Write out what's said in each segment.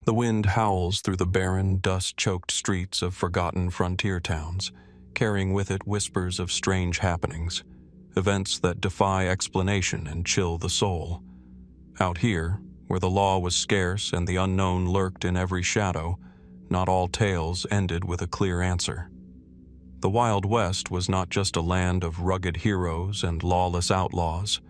The wind howls through the barren, dust-choked streets of forgotten frontier towns, carrying with it whispers of strange happenings, events that defy explanation and chill the soul. Out here, where the law was scarce and the unknown lurked in every shadow, not all tales ended with a clear answer. The Wild West was not just a land of rugged heroes and lawless outlaws.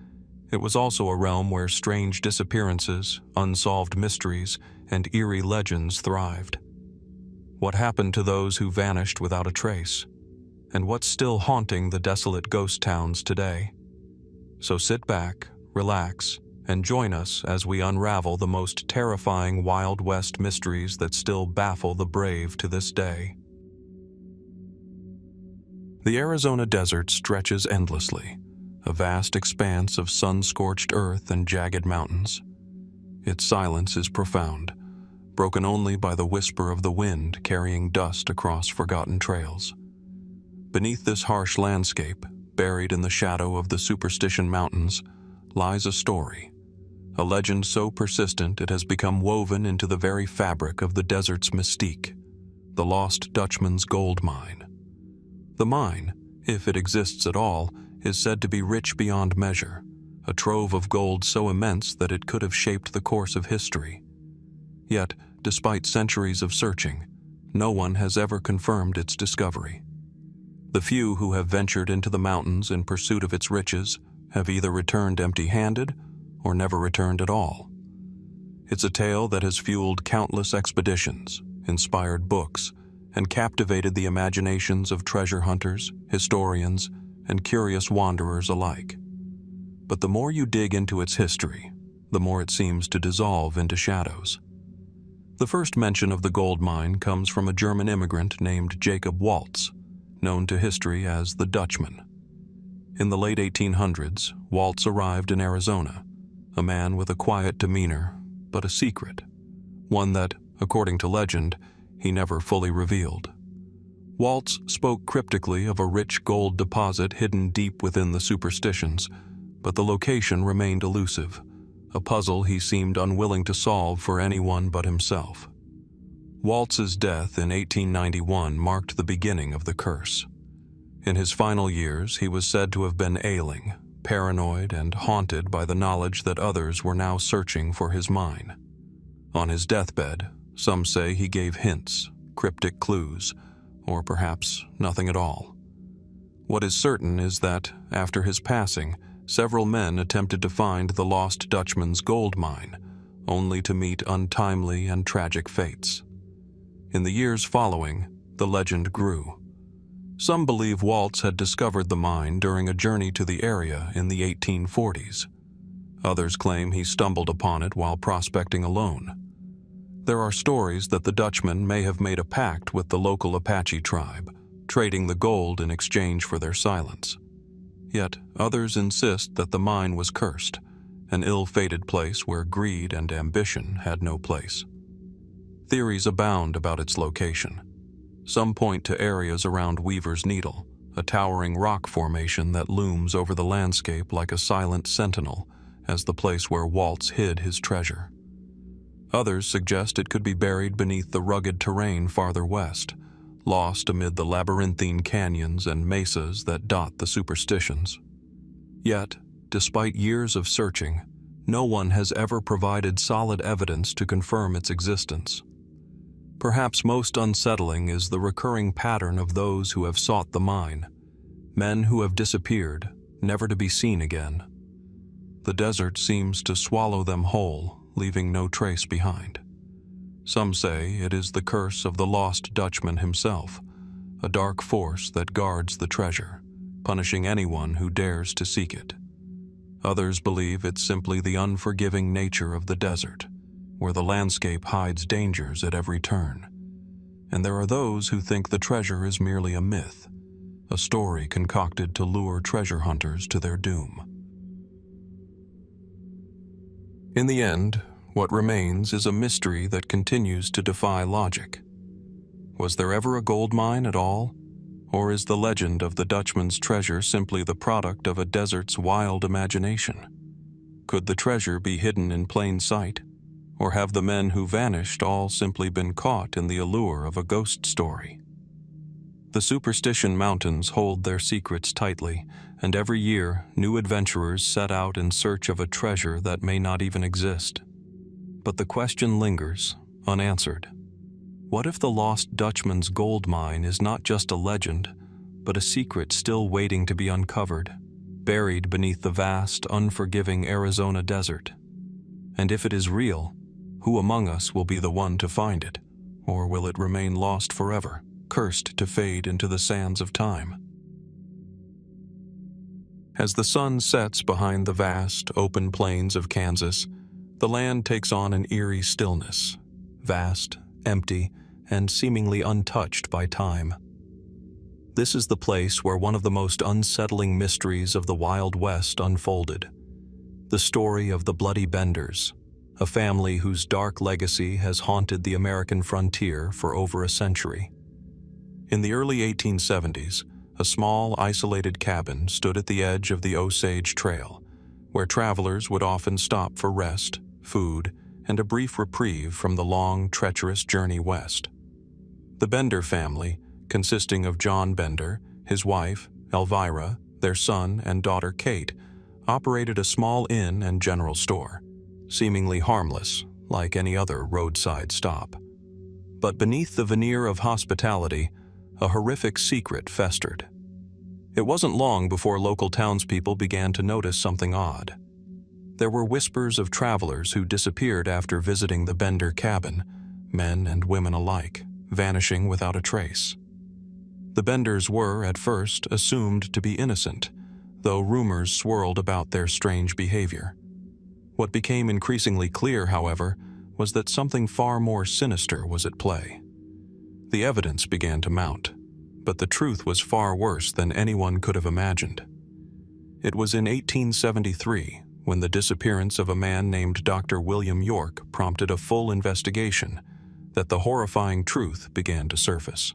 It was also a realm where strange disappearances, unsolved mysteries, and eerie legends thrived. What happened to those who vanished without a trace? And what's still haunting the desolate ghost towns today? So sit back, relax, and join us as we unravel the most terrifying Wild West mysteries that still baffle the brave to this day. The Arizona desert stretches endlessly, a vast expanse of sun-scorched earth and jagged mountains. Its silence is profound, broken only by the whisper of the wind carrying dust across forgotten trails. Beneath this harsh landscape, buried in the shadow of the Superstition Mountains, lies a story, a legend so persistent it has become woven into the very fabric of the desert's mystique, the lost Dutchman's gold mine. The mine, if it exists at all, is said to be rich beyond measure, a trove of gold so immense that it could have shaped the course of history. Yet, despite centuries of searching, no one has ever confirmed its discovery. The few who have ventured into the mountains in pursuit of its riches have either returned empty-handed or never returned at all. It's a tale that has fueled countless expeditions, inspired books, and captivated the imaginations of treasure hunters, historians, and curious wanderers alike. But the more you dig into its history, the more it seems to dissolve into shadows. The first mention of the gold mine comes from a German immigrant named Jacob Waltz, known to history as the Dutchman. In the late 1800s, Waltz arrived in Arizona, a man with a quiet demeanor, but a secret, one that, according to legend, he never fully revealed. Waltz spoke cryptically of a rich gold deposit hidden deep within the Superstitions, but the location remained elusive, a puzzle he seemed unwilling to solve for anyone but himself. Waltz's death in 1891 marked the beginning of the curse. In his final years, he was said to have been ailing, paranoid, and haunted by the knowledge that others were now searching for his mine. On his deathbed, some say he gave hints, cryptic clues, or perhaps nothing at all. What is certain is that, after his passing, several men attempted to find the lost Dutchman's gold mine, only to meet untimely and tragic fates. In the years following, the legend grew. Some believe Waltz had discovered the mine during a journey to the area in the 1840s. Others claim he stumbled upon it while prospecting alone. There are stories that the Dutchman may have made a pact with the local Apache tribe, trading the gold in exchange for their silence. Yet others insist that the mine was cursed, an ill-fated place where greed and ambition had no place. Theories abound about its location. Some point to areas around Weaver's Needle, a towering rock formation that looms over the landscape like a silent sentinel, as the place where Waltz hid his treasure. Others suggest it could be buried beneath the rugged terrain farther west, lost amid the labyrinthine canyons and mesas that dot the Superstitions. Yet, despite years of searching, no one has ever provided solid evidence to confirm its existence. Perhaps most unsettling is the recurring pattern of those who have sought the mine, men who have disappeared, never to be seen again. The desert seems to swallow them whole, leaving no trace behind. Some say it is the curse of the lost Dutchman himself, a dark force that guards the treasure, punishing anyone who dares to seek it. Others believe it's simply the unforgiving nature of the desert, where the landscape hides dangers at every turn. And there are those who think the treasure is merely a myth, a story concocted to lure treasure hunters to their doom. In the end, what remains is a mystery that continues to defy logic. Was there ever a gold mine at all? Or is the legend of the Dutchman's treasure simply the product of a desert's wild imagination? Could the treasure be hidden in plain sight? Or have the men who vanished all simply been caught in the allure of a ghost story? The Superstition Mountains hold their secrets tightly, and every year new adventurers set out in search of a treasure that may not even exist. But the question lingers, unanswered. What if the lost Dutchman's gold mine is not just a legend, but a secret still waiting to be uncovered, buried beneath the vast, unforgiving Arizona desert? And if it is real, who among us will be the one to find it? Or will it remain lost forever, cursed to fade into the sands of time? As the sun sets behind the vast, open plains of Kansas, the land takes on an eerie stillness, vast, empty, and seemingly untouched by time. This is the place where one of the most unsettling mysteries of the Wild West unfolded. The story of the Bloody Benders, a family whose dark legacy has haunted the American frontier for over a century. In the early 1870s, a small, isolated cabin stood at the edge of the Osage Trail, where travelers would often stop for rest, food, and a brief reprieve from the long, treacherous journey west. The Bender family, consisting of John Bender, his wife, Elvira, their son and daughter Kate, operated a small inn and general store, seemingly harmless, like any other roadside stop. But beneath the veneer of hospitality, a horrific secret festered. It wasn't long before local townspeople began to notice something odd. There were whispers of travelers who disappeared after visiting the Bender cabin, men and women alike, vanishing without a trace. The Benders were, at first, assumed to be innocent, though rumors swirled about their strange behavior. What became increasingly clear, however, was that something far more sinister was at play. The evidence began to mount, but the truth was far worse than anyone could have imagined. It was in 1873 when the disappearance of a man named Dr. William York prompted a full investigation that the horrifying truth began to surface.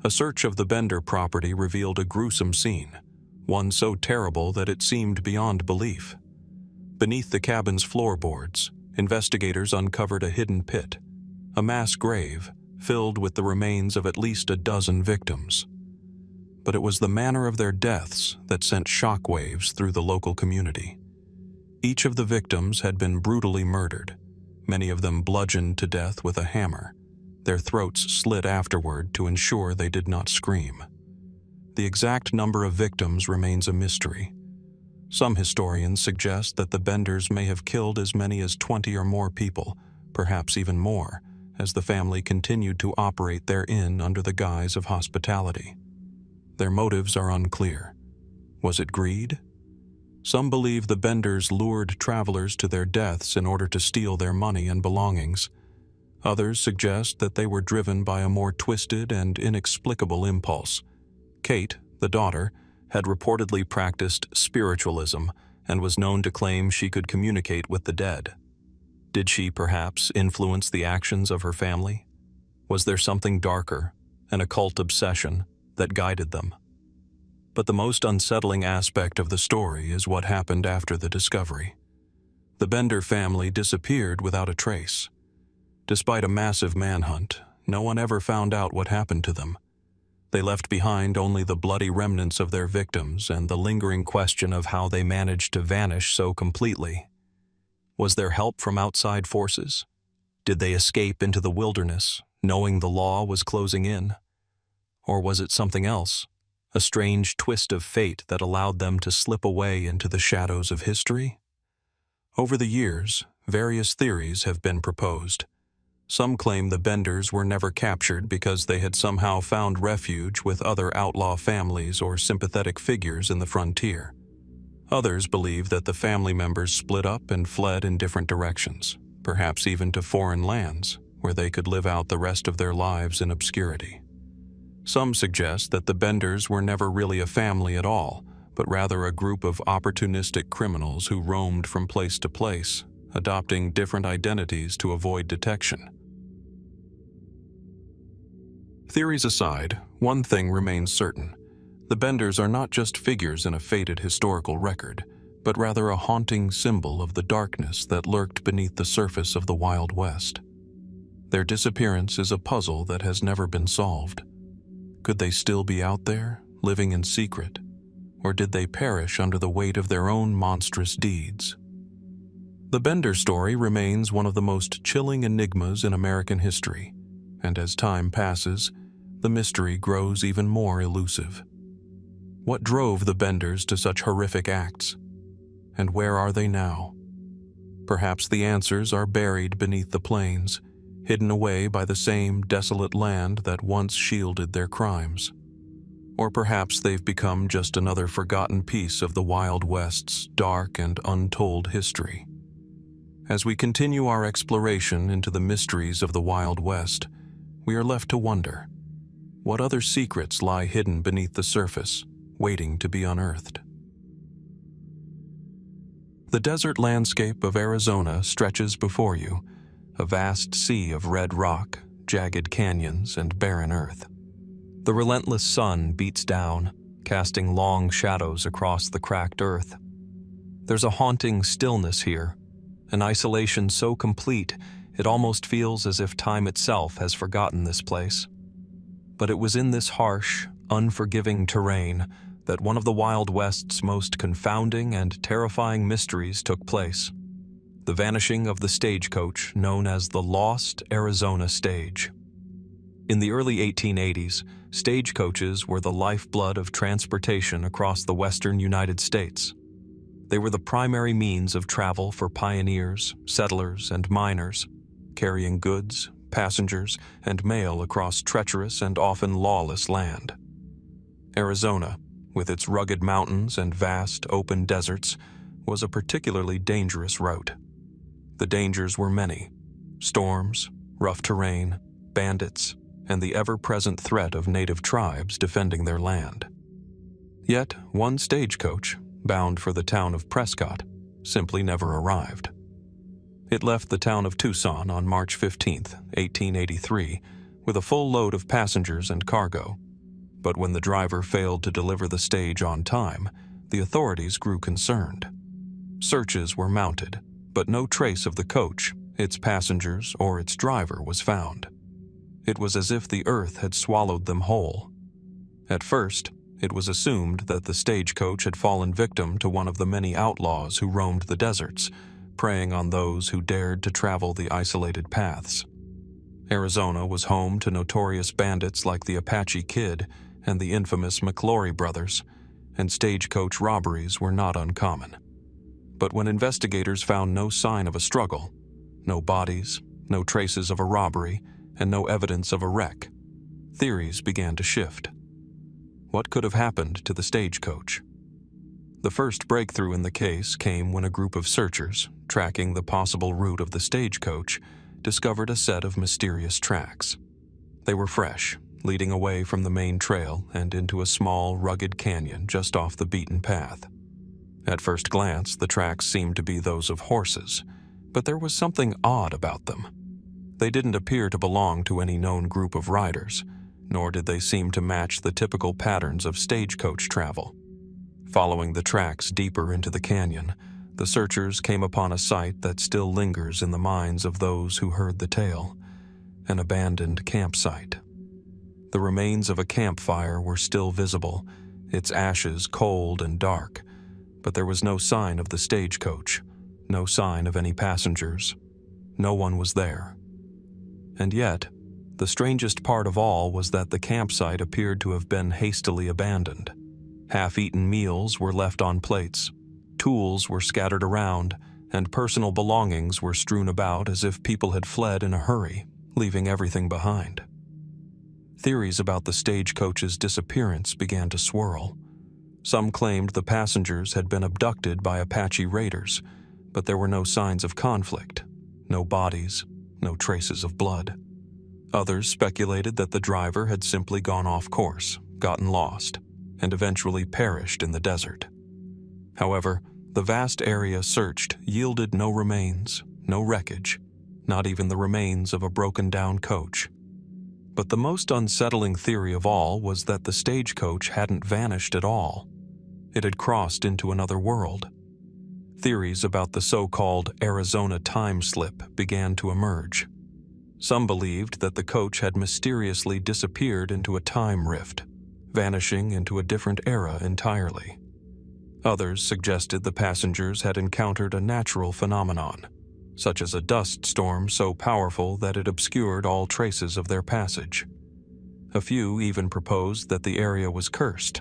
A search of the Bender property revealed a gruesome scene, one so terrible that it seemed beyond belief. Beneath the cabin's floorboards, investigators uncovered a hidden pit, a mass grave filled with the remains of at least a dozen victims. But it was the manner of their deaths that sent shockwaves through the local community. Each of the victims had been brutally murdered, many of them bludgeoned to death with a hammer, their throats slit afterward to ensure they did not scream. The exact number of victims remains a mystery. Some historians suggest that the Benders may have killed as many as 20 or more people, perhaps even more, as the family continued to operate their inn under the guise of hospitality. Their motives are unclear. Was it greed? Some believe the Benders lured travelers to their deaths in order to steal their money and belongings. Others suggest that they were driven by a more twisted and inexplicable impulse. Kate, the daughter, had reportedly practiced spiritualism and was known to claim she could communicate with the dead. Did she perhaps influence the actions of her family? Was there something darker, an occult obsession, that guided them? But the most unsettling aspect of the story is what happened after the discovery. The Bender family disappeared without a trace. Despite a massive manhunt, no one ever found out what happened to them. They left behind only the bloody remnants of their victims and the lingering question of how they managed to vanish so completely. Was there help from outside forces? Did they escape into the wilderness, knowing the law was closing in? Or was it something else, a strange twist of fate that allowed them to slip away into the shadows of history? Over the years, various theories have been proposed. Some claim the Benders were never captured because they had somehow found refuge with other outlaw families or sympathetic figures in the frontier. Others believe that the family members split up and fled in different directions, perhaps even to foreign lands, where they could live out the rest of their lives in obscurity. Some suggest that the Benders were never really a family at all, but rather a group of opportunistic criminals who roamed from place to place, adopting different identities to avoid detection. Theories aside, one thing remains certain. The Benders are not just figures in a faded historical record. but rather a haunting symbol of the darkness that lurked beneath the surface of the Wild West. Their disappearance is a puzzle that has never been solved. Could they still be out there, living in secret, or did they perish under the weight of their own monstrous deeds? The Bender story remains one of the most chilling enigmas in American history, and as time passes, the mystery grows even more elusive. What drove the Benders to such horrific acts? And where are they now? Perhaps the answers are buried beneath the plains, hidden away by the same desolate land that once shielded their crimes. Or perhaps they've become just another forgotten piece of the Wild West's dark and untold history. As we continue our exploration into the mysteries of the Wild West, we are left to wonder, what other secrets lie hidden beneath the surface, waiting to be unearthed? The desert landscape of Arizona stretches before you, a vast sea of red rock, jagged canyons, and barren earth. The relentless sun beats down, casting long shadows across the cracked earth. There's a haunting stillness here, an isolation so complete it almost feels as if time itself has forgotten this place. But it was in this harsh, unforgiving terrain that one of the Wild West's most confounding and terrifying mysteries took place: the vanishing of the stagecoach known as the Lost Arizona Stage. In the early 1880s, stagecoaches were the lifeblood of transportation across the western United States. They were the primary means of travel for pioneers, settlers, and miners, carrying goods, passengers, and mail across treacherous and often lawless land. Arizona, with its rugged mountains and vast, open deserts, was a particularly dangerous route. The dangers were many: storms, rough terrain, bandits, and the ever-present threat of native tribes defending their land. Yet, one stagecoach, bound for the town of Prescott, simply never arrived. It left the town of Tucson on March 15, 1883, with a full load of passengers and cargo. But when the driver failed to deliver the stage on time, the authorities grew concerned. Searches were mounted, but no trace of the coach, its passengers, or its driver was found. It was as if the earth had swallowed them whole. At first, it was assumed that the stagecoach had fallen victim to one of the many outlaws who roamed the deserts, preying on those who dared to travel the isolated paths. Arizona was home to notorious bandits like the Apache Kid and the infamous McLaury brothers, and stagecoach robberies were not uncommon. But when investigators found no sign of a struggle, no bodies, no traces of a robbery, and no evidence of a wreck, theories began to shift. What could have happened to the stagecoach? The first breakthrough in the case came when a group of searchers, tracking the possible route of the stagecoach, discovered a set of mysterious tracks. They were fresh, leading away from the main trail and into a small, rugged canyon just off the beaten path. At first glance, the tracks seemed to be those of horses, but there was something odd about them. They didn't appear to belong to any known group of riders, nor did they seem to match the typical patterns of stagecoach travel. Following the tracks deeper into the canyon, the searchers came upon a sight that still lingers in the minds of those who heard the tale: an abandoned campsite. The remains of a campfire were still visible, its ashes cold and dark, but there was no sign of the stagecoach, no sign of any passengers. No one was there. And yet, the strangest part of all was that the campsite appeared to have been hastily abandoned. Half-eaten meals were left on plates, tools were scattered around, and personal belongings were strewn about as if people had fled in a hurry, leaving everything behind. Theories about the stagecoach's disappearance began to swirl. Some claimed the passengers had been abducted by Apache raiders, but there were no signs of conflict, no bodies, no traces of blood. Others speculated that the driver had simply gone off course, gotten lost, and eventually perished in the desert. However, the vast area searched yielded no remains, no wreckage, not even the remains of a broken-down coach. But the most unsettling theory of all was that the stagecoach hadn't vanished at all. It had crossed into another world. Theories about the so-called Arizona time slip began to emerge. Some believed that the coach had mysteriously disappeared into a time rift, vanishing into a different era entirely. Others suggested the passengers had encountered a natural phenomenon, such as a dust storm so powerful that it obscured all traces of their passage. A few even proposed that the area was cursed,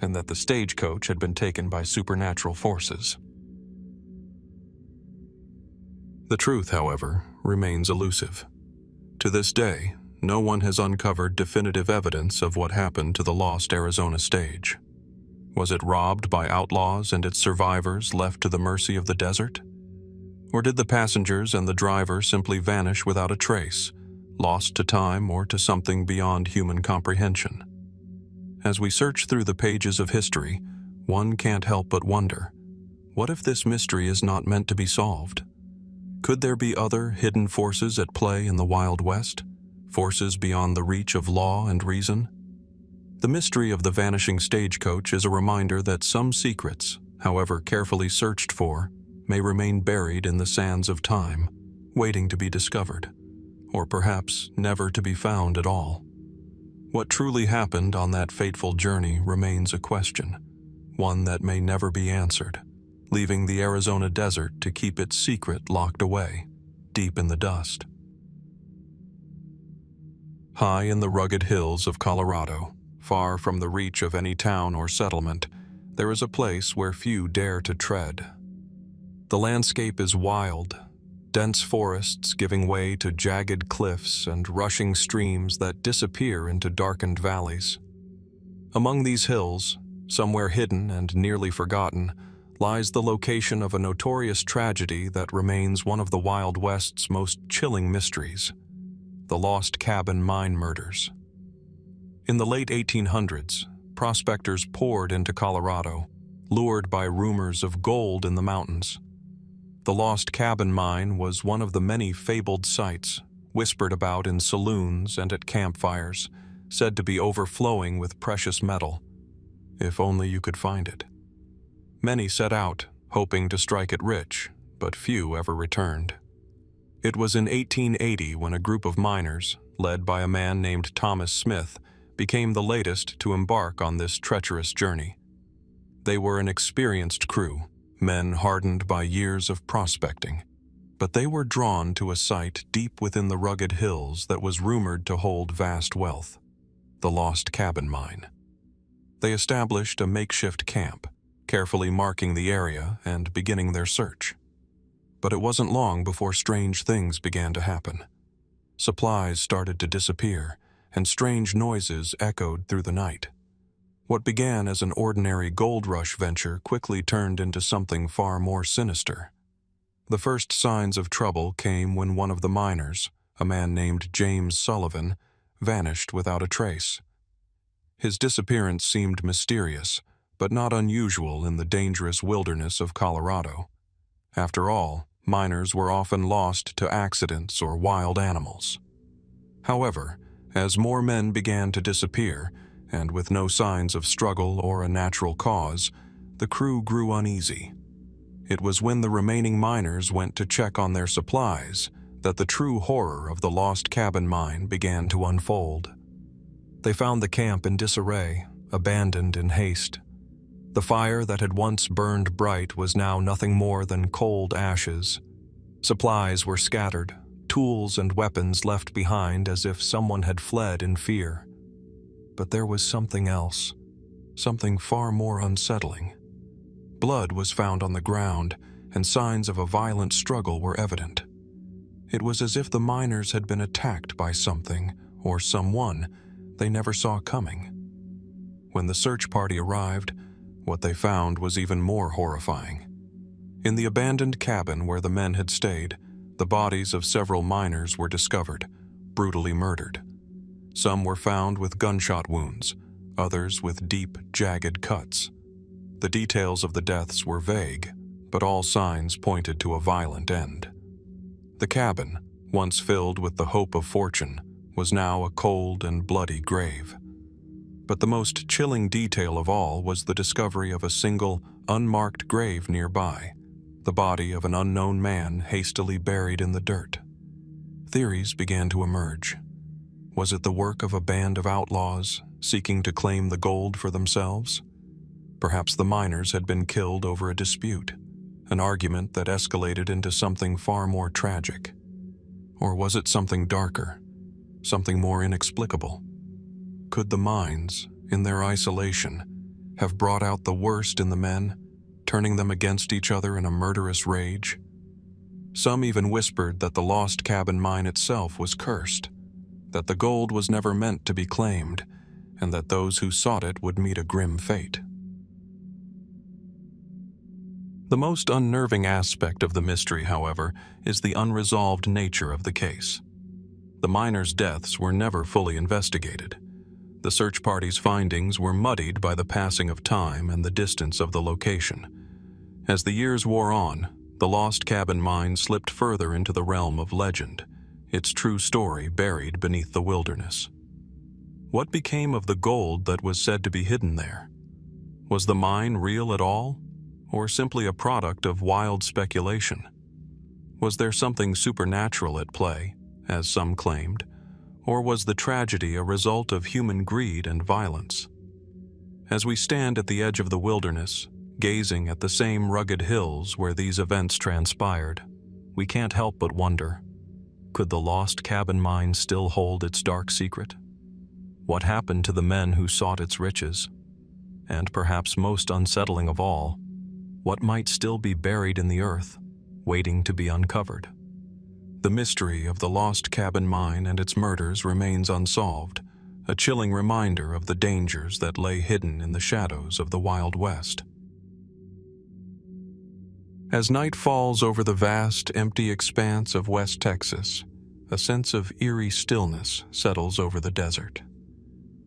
and that the stagecoach had been taken by supernatural forces. The truth, however, remains elusive. To this day, no one has uncovered definitive evidence of what happened to the lost Arizona stage. Was it robbed by outlaws and its survivors left to the mercy of the desert? Or did the passengers and the driver simply vanish without a trace, lost to time or to something beyond human comprehension? As we search through the pages of history, one can't help but wonder, what if this mystery is not meant to be solved? Could there be other hidden forces at play in the Wild West? Forces beyond the reach of law and reason? The mystery of the vanishing stagecoach is a reminder that some secrets, however carefully searched for, may remain buried in the sands of time, waiting to be discovered, or perhaps never to be found at all. What truly happened on that fateful journey remains a question, one that may never be answered, leaving the Arizona desert to keep its secret locked away, deep in the dust. High in the rugged hills of Colorado, far from the reach of any town or settlement, there is a place where few dare to tread. The landscape is wild, dense forests giving way to jagged cliffs and rushing streams that disappear into darkened valleys. Among these hills, somewhere hidden and nearly forgotten, lies the location of a notorious tragedy that remains one of the Wild West's most chilling mysteries: the Lost Cabin Mine Murders. In the late 1800s, prospectors poured into Colorado, lured by rumors of gold in the mountains. The Lost Cabin Mine was one of the many fabled sites, whispered about in saloons and at campfires, said to be overflowing with precious metal. If only you could find it. Many set out, hoping to strike it rich, but few ever returned. It was in 1880 when a group of miners, led by a man named Thomas Smith, became the latest to embark on this treacherous journey. They were an experienced crew, men hardened by years of prospecting, but they were drawn to a site deep within the rugged hills that was rumored to hold vast wealth: the Lost Cabin Mine. They established a makeshift camp, carefully marking the area and beginning their search. But it wasn't long before strange things began to happen. Supplies started to disappear, and strange noises echoed through the night. What began as an ordinary gold rush venture quickly turned into something far more sinister. The first signs of trouble came when one of the miners, a man named James Sullivan, vanished without a trace. His disappearance seemed mysterious, but not unusual in the dangerous wilderness of Colorado. After all, miners were often lost to accidents or wild animals. However, as more men began to disappear, and with no signs of struggle or a natural cause, the crew grew uneasy. It was when the remaining miners went to check on their supplies that the true horror of the Lost Cabin Mine began to unfold. They found the camp in disarray, abandoned in haste. The fire that had once burned bright was now nothing more than cold ashes. Supplies were scattered, tools and weapons left behind as if someone had fled in fear. But there was something else, something far more unsettling. Blood was found on the ground, and signs of a violent struggle were evident. It was as if the miners had been attacked by something, or someone, they never saw coming. When the search party arrived, what they found was even more horrifying. In the abandoned cabin where the men had stayed, the bodies of several miners were discovered, brutally murdered. Some were found with gunshot wounds, others with deep, jagged cuts. The details of the deaths were vague, but all signs pointed to a violent end. The cabin, once filled with the hope of fortune, was now a cold and bloody grave. But the most chilling detail of all was the discovery of a single, unmarked grave nearby. the body of an unknown man hastily buried in the dirt. Theories began to emerge. Was it the work of a band of outlaws seeking to claim the gold for themselves? Perhaps the miners had been killed over a dispute, an argument that escalated into something far more tragic. Or was it something darker, something more inexplicable? Could the mines, in their isolation, have brought out the worst in the men, turning them against each other in a murderous rage? Some even whispered that the lost cabin mine itself was cursed, that the gold was never meant to be claimed, and that those who sought it would meet a grim fate. The most unnerving aspect of the mystery, however, is the unresolved nature of the case. The miners' deaths were never fully investigated. The search party's findings were muddied by the passing of time and the distance of the location. As the years wore on, the lost cabin mine slipped further into the realm of legend, its true story buried beneath the wilderness. What became of the gold that was said to be hidden there? Was the mine real at all, or simply a product of wild speculation? Was there something supernatural at play, as some claimed, or was the tragedy a result of human greed and violence? As we stand at the edge of the wilderness, gazing at the same rugged hills where these events transpired, we can't help but wonder, could the lost cabin mine still hold its dark secret? What happened to the men who sought its riches? And perhaps most unsettling of all, what might still be buried in the earth, waiting to be uncovered? The mystery of the lost cabin mine and its murders remains unsolved, a chilling reminder of the dangers that lay hidden in the shadows of the Wild West. As night falls over the vast, empty expanse of West Texas, a sense of eerie stillness settles over the desert.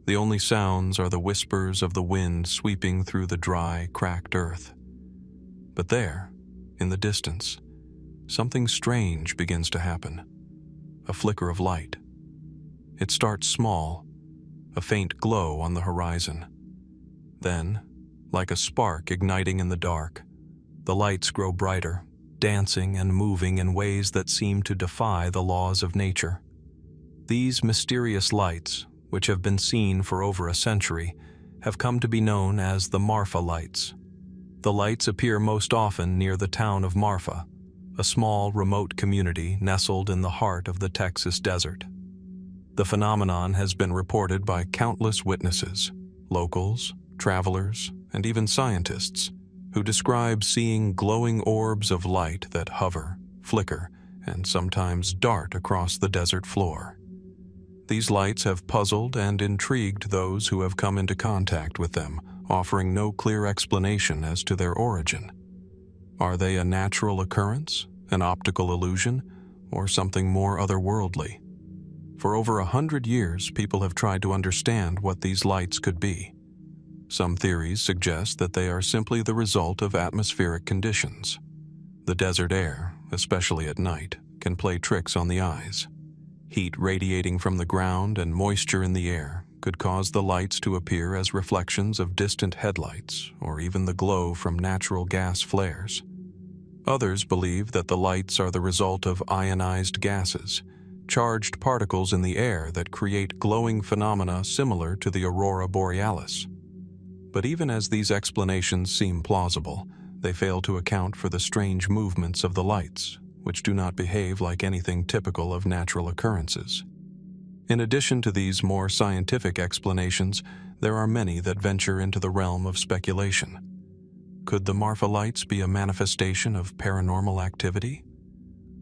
The only sounds are the whispers of the wind sweeping through the dry, cracked earth. But there, in the distance, something strange begins to happen. A flicker of light. It starts small, a faint glow on the horizon. Then, like a spark igniting in the dark, the lights grow brighter, dancing and moving in ways that seem to defy the laws of nature. These mysterious lights, which have been seen for over a century, have come to be known as the Marfa lights. The lights appear most often near the town of Marfa, a small, remote community nestled in the heart of the Texas desert. The phenomenon has been reported by countless witnesses, locals, travelers, and even scientists, who describe seeing glowing orbs of light that hover, flicker, and sometimes dart across the desert floor. These lights have puzzled and intrigued those who have come into contact with them, offering no clear explanation as to their origin. Are they a natural occurrence, an optical illusion, or something more otherworldly? For over 100 years, people have tried to understand what these lights could be. Some theories suggest that they are simply the result of atmospheric conditions. The desert air, especially at night, can play tricks on the eyes. Heat radiating from the ground and moisture in the air could cause the lights to appear as reflections of distant headlights or even the glow from natural gas flares. Others believe that the lights are the result of ionized gases, charged particles in the air that create glowing phenomena similar to the aurora borealis. But even as these explanations seem plausible, they fail to account for the strange movements of the lights, which do not behave like anything typical of natural occurrences. In addition to these more scientific explanations, there are many that venture into the realm of speculation. Could the Marfa lights be a manifestation of paranormal activity?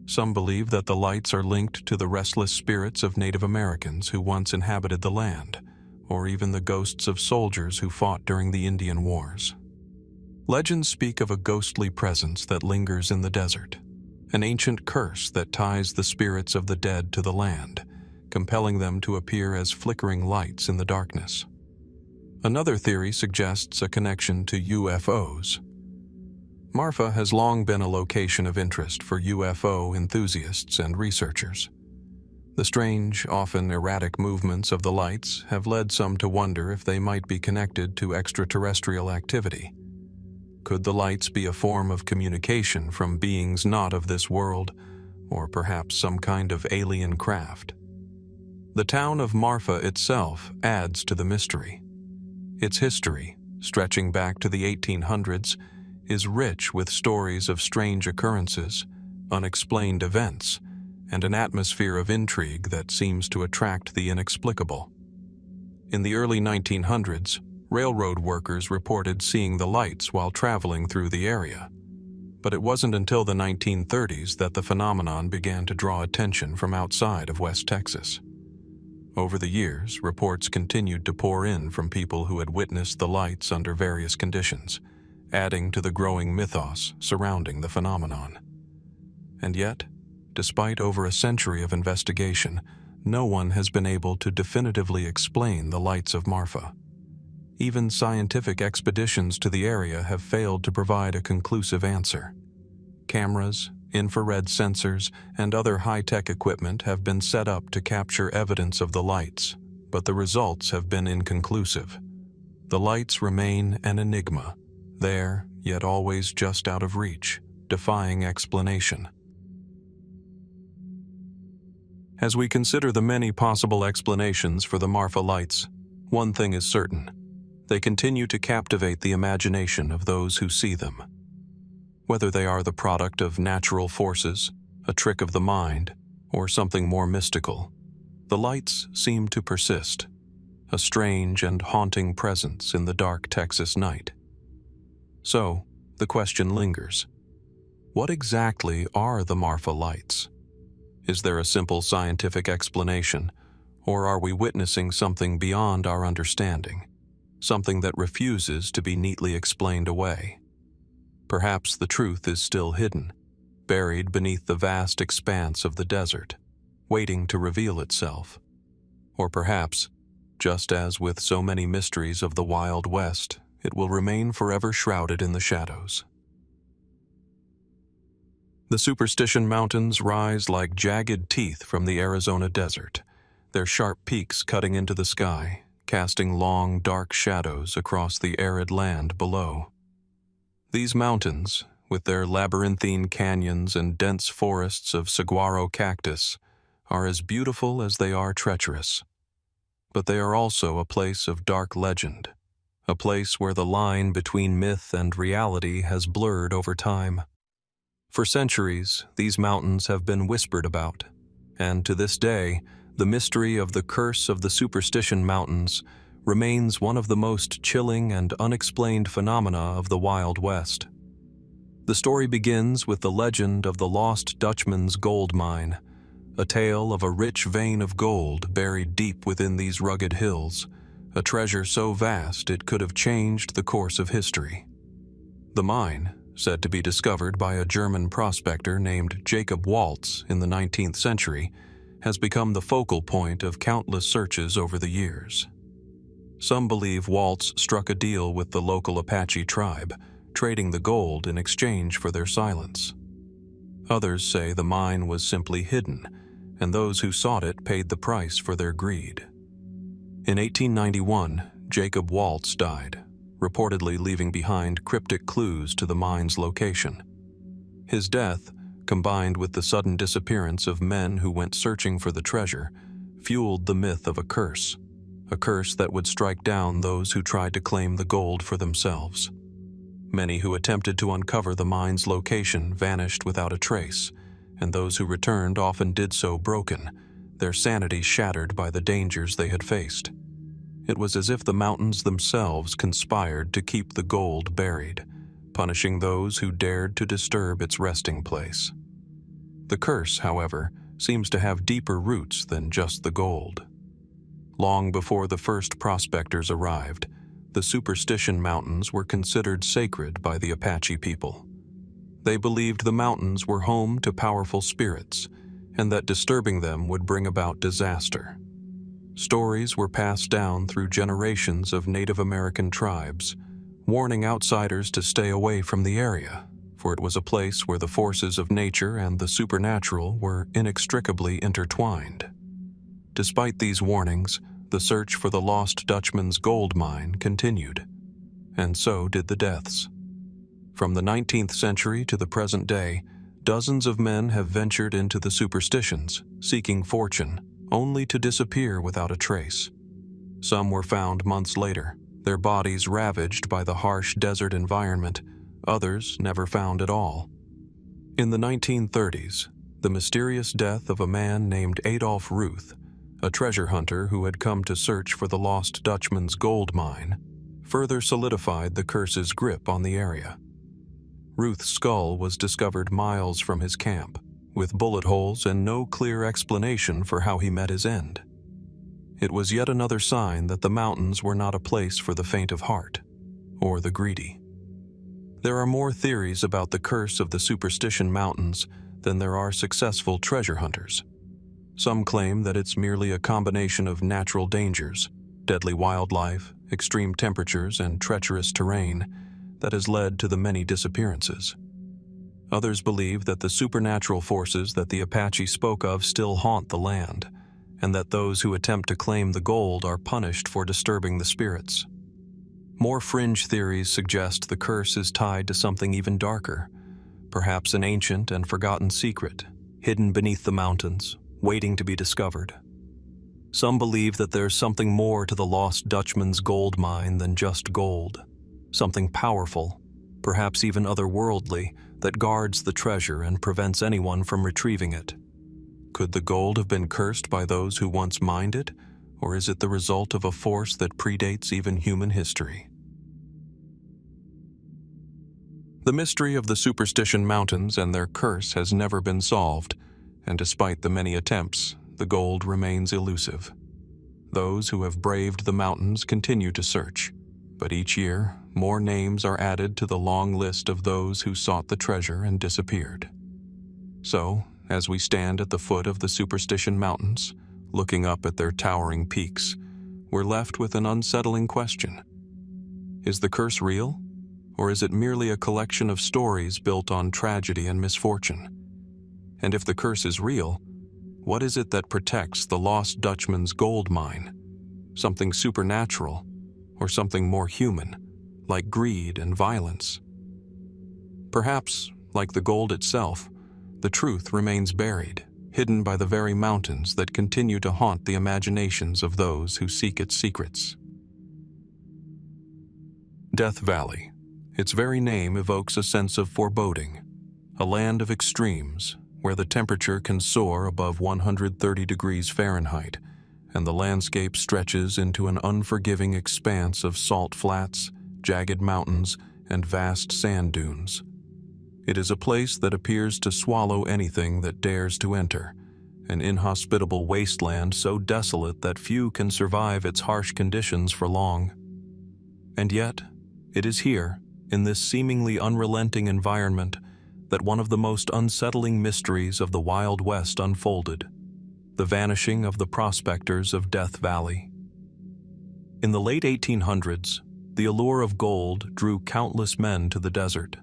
Some believe that the lights are linked to the restless spirits of Native Americans who once inhabited the land, or even the ghosts of soldiers who fought during the Indian Wars. Legends speak of a ghostly presence that lingers in the desert, an ancient curse that ties the spirits of the dead to the land, compelling them to appear as flickering lights in the darkness. Another theory suggests a connection to UFOs. Marfa has long been a location of interest for UFO enthusiasts and researchers. The strange, often erratic movements of the lights have led some to wonder if they might be connected to extraterrestrial activity. Could the lights be a form of communication from beings not of this world, or perhaps some kind of alien craft? The town of Marfa itself adds to the mystery. Its history, stretching back to the 1800s, is rich with stories of strange occurrences, unexplained events, and an atmosphere of intrigue that seems to attract the inexplicable. In the early 1900s, railroad workers reported seeing the lights while traveling through the area. But it wasn't until the 1930s that the phenomenon began to draw attention from outside of West Texas. Over the years, reports continued to pour in from people who had witnessed the lights under various conditions, adding to the growing mythos surrounding the phenomenon. And yet, despite over a century of investigation, no one has been able to definitively explain the lights of Marfa. Even scientific expeditions to the area have failed to provide a conclusive answer. Cameras, infrared sensors, and other high-tech equipment have been set up to capture evidence of the lights, but the results have been inconclusive. The lights remain an enigma, there, yet always just out of reach, defying explanation. As we consider the many possible explanations for the Marfa lights, one thing is certain: they continue to captivate the imagination of those who see them. Whether they are the product of natural forces, a trick of the mind, or something more mystical, the lights seem to persist, a strange and haunting presence in the dark Texas night. So, the question lingers: what exactly are the Marfa lights? Is there a simple scientific explanation, or are we witnessing something beyond our understanding? Something that refuses to be neatly explained away? Perhaps the truth is still hidden, buried beneath the vast expanse of the desert, waiting to reveal itself. Or perhaps, just as with so many mysteries of the Wild West, it will remain forever shrouded in the shadows. The Superstition Mountains rise like jagged teeth from the Arizona desert, their sharp peaks cutting into the sky, casting long, dark shadows across the arid land below. These mountains, with their labyrinthine canyons and dense forests of saguaro cactus, are as beautiful as they are treacherous. But they are also a place of dark legend, a place where the line between myth and reality has blurred over time. For centuries, these mountains have been whispered about, and to this day, the mystery of the curse of the Superstition Mountains remains one of the most chilling and unexplained phenomena of the Wild West. The story begins with the legend of the lost Dutchman's gold mine, a tale of a rich vein of gold buried deep within these rugged hills, a treasure so vast it could have changed the course of history. The mine, said to be discovered by a German prospector named Jacob Waltz in the 19th century, has become the focal point of countless searches over the years. Some believe Waltz struck a deal with the local Apache tribe, trading the gold in exchange for their silence. Others say the mine was simply hidden, and those who sought it paid the price for their greed. In 1891, Jacob Waltz died, reportedly leaving behind cryptic clues to the mine's location. His death, combined with the sudden disappearance of men who went searching for the treasure, fueled the myth of a curse that would strike down those who tried to claim the gold for themselves. Many who attempted to uncover the mine's location vanished without a trace, and those who returned often did so broken, their sanity shattered by the dangers they had faced. It was as if the mountains themselves conspired to keep the gold buried, punishing those who dared to disturb its resting place. The curse, however, seems to have deeper roots than just the gold. Long before the first prospectors arrived, the Superstition Mountains were considered sacred by the Apache people. They believed the mountains were home to powerful spirits, and that disturbing them would bring about disaster. Stories were passed down through generations of Native American tribes, warning outsiders to stay away from the area, for it was a place where the forces of nature and the supernatural were inextricably intertwined. Despite these warnings, the search for the lost Dutchman's gold mine continued, and so did the deaths. From the 19th century to the present day, dozens of men have ventured into the superstitions, seeking fortune, only to disappear without a trace. Some were found months later, their bodies ravaged by the harsh desert environment, others never found at all. In the 1930s, the mysterious death of a man named Adolf Ruth, a treasure hunter who had come to search for the lost Dutchman's gold mine, further solidified the curse's grip on the area. Ruth's skull was discovered miles from his camp, with bullet holes and no clear explanation for how he met his end. It was yet another sign that the mountains were not a place for the faint of heart, or the greedy. There are more theories about the curse of the Superstition Mountains than there are successful treasure hunters. Some claim that it's merely a combination of natural dangers, deadly wildlife, extreme temperatures, and treacherous terrain that has led to the many disappearances. Others believe that the supernatural forces that the Apache spoke of still haunt the land, and that those who attempt to claim the gold are punished for disturbing the spirits. More fringe theories suggest the curse is tied to something even darker, perhaps an ancient and forgotten secret, hidden beneath the mountains, waiting to be discovered. Some believe that there's something more to the lost Dutchman's gold mine than just gold, something powerful, perhaps even otherworldly, that guards the treasure and prevents anyone from retrieving it. Could the gold have been cursed by those who once mined it, or is it the result of a force that predates even human history? The mystery of the Superstition Mountains and their curse has never been solved, and despite the many attempts, the gold remains elusive. Those who have braved the mountains continue to search, but each year, more names are added to the long list of those who sought the treasure and disappeared. So, as we stand at the foot of the Superstition Mountains, looking up at their towering peaks, we're left with an unsettling question. Is the curse real, or is it merely a collection of stories built on tragedy and misfortune? And if the curse is real, what is it that protects the lost Dutchman's gold mine? Something supernatural, or something more human, like greed and violence? Perhaps, like the gold itself, the truth remains buried, hidden by the very mountains that continue to haunt the imaginations of those who seek its secrets. Death Valley. Its very name evokes a sense of foreboding, a land of extremes, where the temperature can soar above 130 degrees Fahrenheit, and the landscape stretches into an unforgiving expanse of salt flats, jagged mountains, and vast sand dunes. It is a place that appears to swallow anything that dares to enter, an inhospitable wasteland so desolate that few can survive its harsh conditions for long. And yet, it is here, in this seemingly unrelenting environment, that one of the most unsettling mysteries of the Wild West unfolded: the vanishing of the prospectors of Death Valley. In the late 1800s, the allure of gold drew countless men to the desert.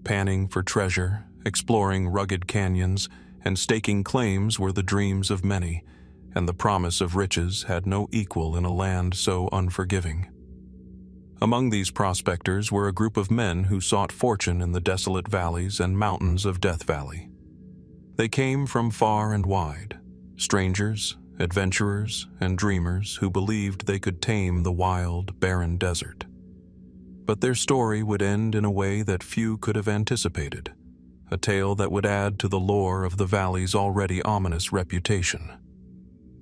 Panning for treasure, exploring rugged canyons, and staking claims were the dreams of many, and the promise of riches had no equal in a land so unforgiving. Among these prospectors were a group of men who sought fortune in the desolate valleys and mountains of Death Valley. They came from far and wide, strangers, adventurers, and dreamers who believed they could tame the wild, barren desert. But their story would end in a way that few could have anticipated, a tale that would add to the lore of the valley's already ominous reputation.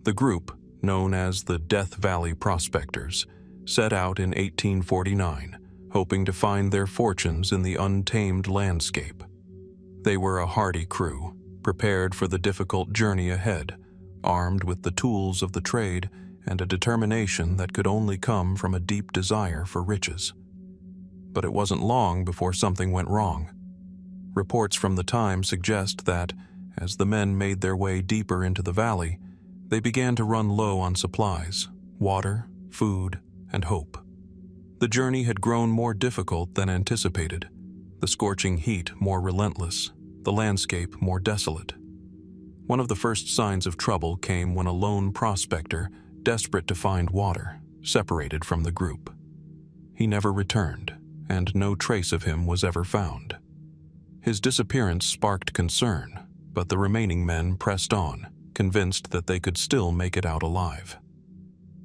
The group, known as the Death Valley Prospectors, set out in 1849, hoping to find their fortunes in the untamed landscape. They were a hardy crew, prepared for the difficult journey ahead, armed with the tools of the trade and a determination that could only come from a deep desire for riches. But it wasn't long before something went wrong. Reports from the time suggest that, as the men made their way deeper into the valley, they began to run low on supplies, water, food, and hope. The journey had grown more difficult than anticipated, the scorching heat more relentless, the landscape more desolate. One of the first signs of trouble came when a lone prospector, desperate to find water, separated from the group. He never returned, and no trace of him was ever found. His disappearance sparked concern, but the remaining men pressed on, convinced that they could still make it out alive.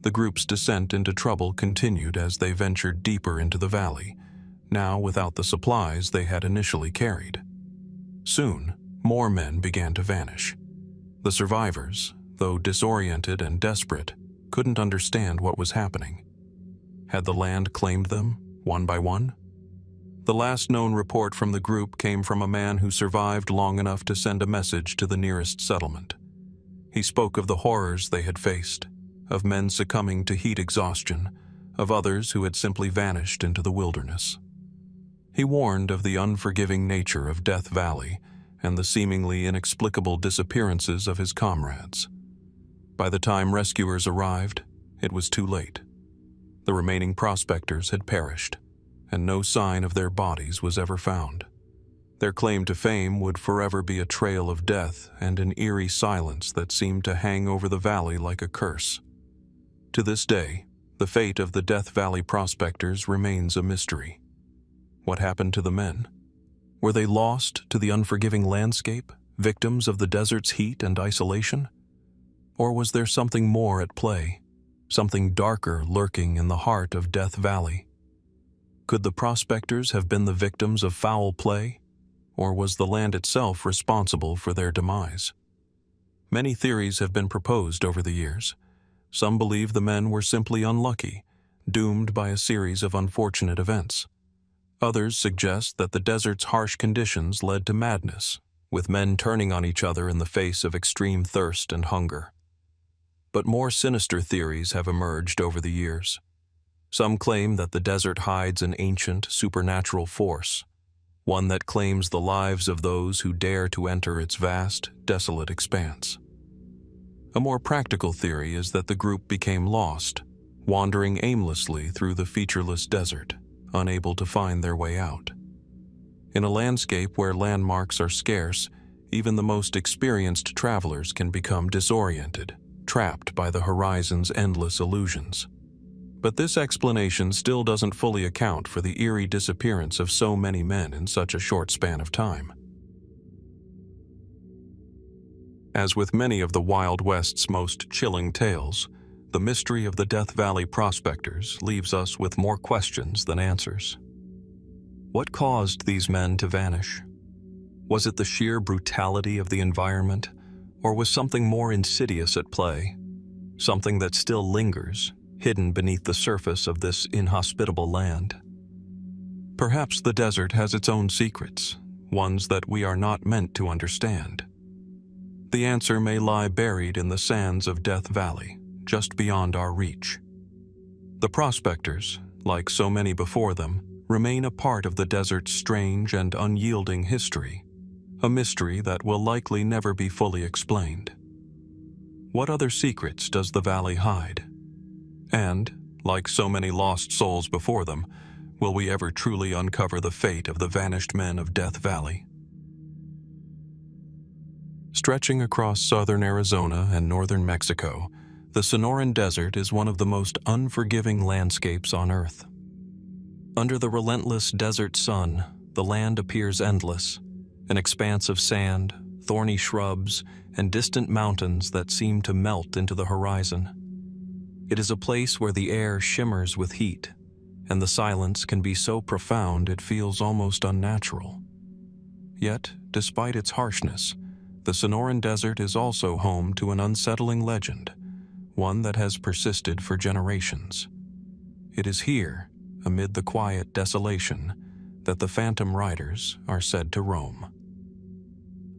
The group's descent into trouble continued as they ventured deeper into the valley, now without the supplies they had initially carried. Soon, more men began to vanish. The survivors, though disoriented and desperate, couldn't understand what was happening. Had the land claimed them, one by one? The last known report from the group came from a man who survived long enough to send a message to the nearest settlement. He spoke of the horrors they had faced, of men succumbing to heat exhaustion, of others who had simply vanished into the wilderness. He warned of the unforgiving nature of Death Valley and the seemingly inexplicable disappearances of his comrades. By the time rescuers arrived, it was too late. The remaining prospectors had perished, and no sign of their bodies was ever found. Their claim to fame would forever be a trail of death and an eerie silence that seemed to hang over the valley like a curse. To this day, the fate of the Death Valley prospectors remains a mystery. What happened to the men? Were they lost to the unforgiving landscape, victims of the desert's heat and isolation? Or was there something more at play, something darker lurking in the heart of Death Valley? Could the prospectors have been the victims of foul play, or was the land itself responsible for their demise? Many theories have been proposed over the years. Some believe the men were simply unlucky, doomed by a series of unfortunate events. Others suggest that the desert's harsh conditions led to madness, with men turning on each other in the face of extreme thirst and hunger. But more sinister theories have emerged over the years. Some claim that the desert hides an ancient, supernatural force, one that claims the lives of those who dare to enter its vast, desolate expanse. A more practical theory is that the group became lost, wandering aimlessly through the featureless desert, unable to find their way out. In a landscape where landmarks are scarce, even the most experienced travelers can become disoriented, trapped by the horizon's endless illusions. But this explanation still doesn't fully account for the eerie disappearance of so many men in such a short span of time. As with many of the Wild West's most chilling tales, the mystery of the Death Valley prospectors leaves us with more questions than answers. What caused these men to vanish? Was it the sheer brutality of the environment, or was something more insidious at play? Something that still lingers, hidden beneath the surface of this inhospitable land? Perhaps the desert has its own secrets, ones that we are not meant to understand. The answer may lie buried in the sands of Death Valley, just beyond our reach. The prospectors, like so many before them, remain a part of the desert's strange and unyielding history, a mystery that will likely never be fully explained. What other secrets does the valley hide? And, like so many lost souls before them, will we ever truly uncover the fate of the vanished men of Death Valley? Stretching across southern Arizona and northern Mexico, the Sonoran Desert is one of the most unforgiving landscapes on Earth. Under the relentless desert sun, the land appears endless, an expanse of sand, thorny shrubs, and distant mountains that seem to melt into the horizon. It is a place where the air shimmers with heat, and the silence can be so profound it feels almost unnatural. Yet, despite its harshness, the Sonoran Desert is also home to an unsettling legend, one that has persisted for generations. It is here, amid the quiet desolation, that the Phantom Riders are said to roam.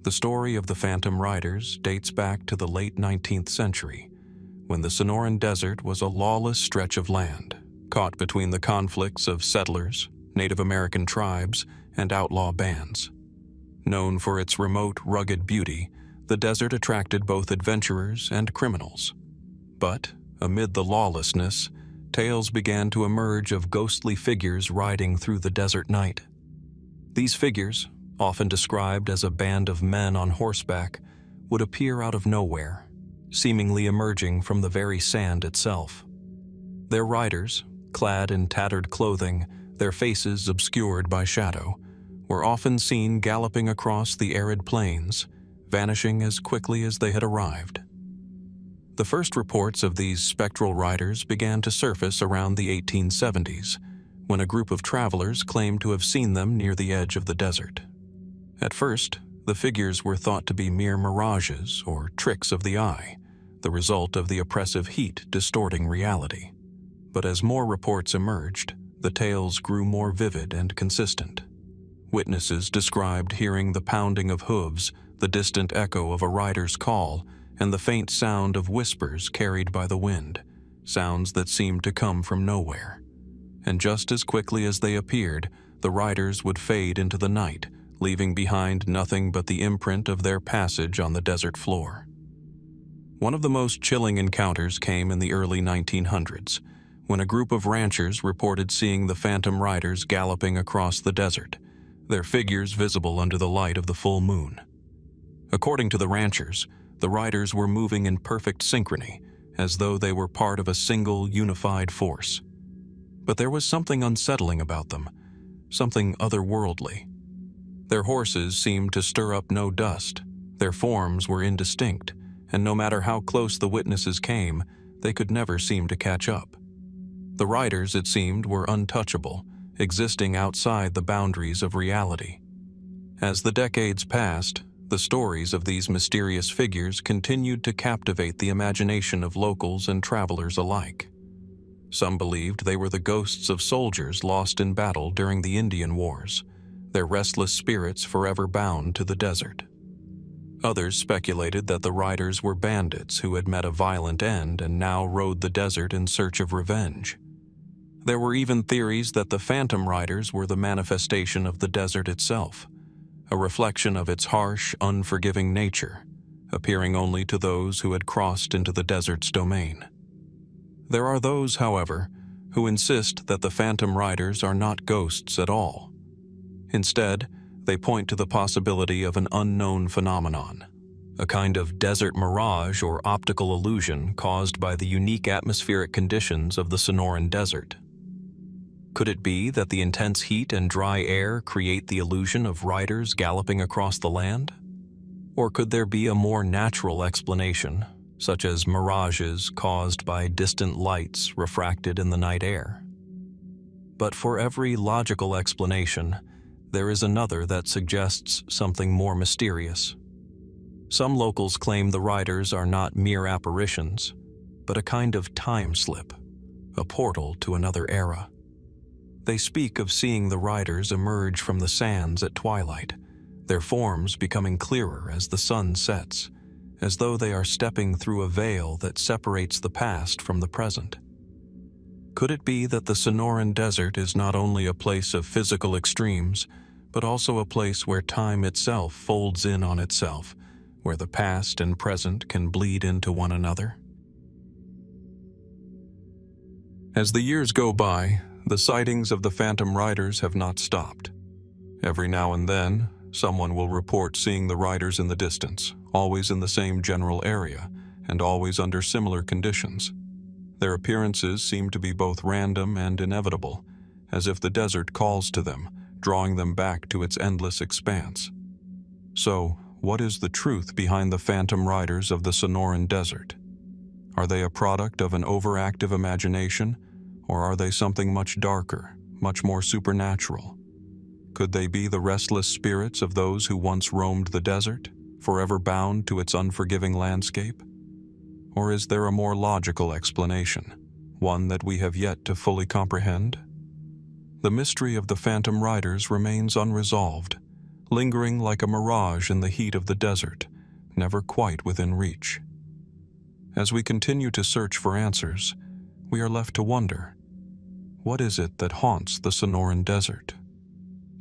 The story of the Phantom Riders dates back to the late 19th century, when the Sonoran Desert was a lawless stretch of land, caught between the conflicts of settlers, Native American tribes, and outlaw bands. Known for its remote, rugged beauty, the desert attracted both adventurers and criminals. But, amid the lawlessness, tales began to emerge of ghostly figures riding through the desert night. These figures, often described as a band of men on horseback, would appear out of nowhere, seemingly emerging from the very sand itself. Their riders, clad in tattered clothing, their faces obscured by shadow, were often seen galloping across the arid plains, vanishing as quickly as they had arrived. The first reports of these spectral riders began to surface around the 1870s, when a group of travelers claimed to have seen them near the edge of the desert. At first, the figures were thought to be mere mirages or tricks of the eye, the result of the oppressive heat distorting reality. But as more reports emerged, the tales grew more vivid and consistent. Witnesses described hearing the pounding of hooves, the distant echo of a rider's call, and the faint sound of whispers carried by the wind, sounds that seemed to come from nowhere. And just as quickly as they appeared, the riders would fade into the night, leaving behind nothing but the imprint of their passage on the desert floor. One of the most chilling encounters came in the early 1900s, when a group of ranchers reported seeing the phantom riders galloping across the desert, their figures visible under the light of the full moon. According to the ranchers, the riders were moving in perfect synchrony, as though they were part of a single unified force. But there was something unsettling about them, something otherworldly. Their horses seemed to stir up no dust, their forms were indistinct, and no matter how close the witnesses came, they could never seem to catch up. The riders, it seemed, were untouchable, existing outside the boundaries of reality. As the decades passed, the stories of these mysterious figures continued to captivate the imagination of locals and travelers alike. Some believed they were the ghosts of soldiers lost in battle during the Indian Wars, their restless spirits forever bound to the desert. Others speculated that the riders were bandits who had met a violent end and now rode the desert in search of revenge. There were even theories that the phantom riders were the manifestation of the desert itself, a reflection of its harsh, unforgiving nature, appearing only to those who had crossed into the desert's domain. There are those, however, who insist that the phantom riders are not ghosts at all. Instead, they point to the possibility of an unknown phenomenon, a kind of desert mirage or optical illusion caused by the unique atmospheric conditions of the Sonoran desert. Could it be that the intense heat and dry air create the illusion of riders galloping across the land? Or could there be a more natural explanation, such as mirages caused by distant lights refracted in the night air? But for every logical explanation, there is another that suggests something more mysterious. Some locals claim the riders are not mere apparitions, but a kind of time slip, a portal to another era. They speak of seeing the riders emerge from the sands at twilight, their forms becoming clearer as the sun sets, as though they are stepping through a veil that separates the past from the present. Could it be that the Sonoran Desert is not only a place of physical extremes, but also a place where time itself folds in on itself, where the past and present can bleed into one another? As the years go by, the sightings of the phantom riders have not stopped. Every now and then, someone will report seeing the riders in the distance, always in the same general area, and always under similar conditions. Their appearances seem to be both random and inevitable, as if the desert calls to them, drawing them back to its endless expanse. So, what is the truth behind the phantom riders of the Sonoran Desert? Are they a product of an overactive imagination, or are they something much darker, much more supernatural? Could they be the restless spirits of those who once roamed the desert, forever bound to its unforgiving landscape? Or is there a more logical explanation, one that we have yet to fully comprehend? The mystery of the phantom riders remains unresolved, lingering like a mirage in the heat of the desert, never quite within reach. As we continue to search for answers, we are left to wonder, what is it that haunts the Sonoran Desert?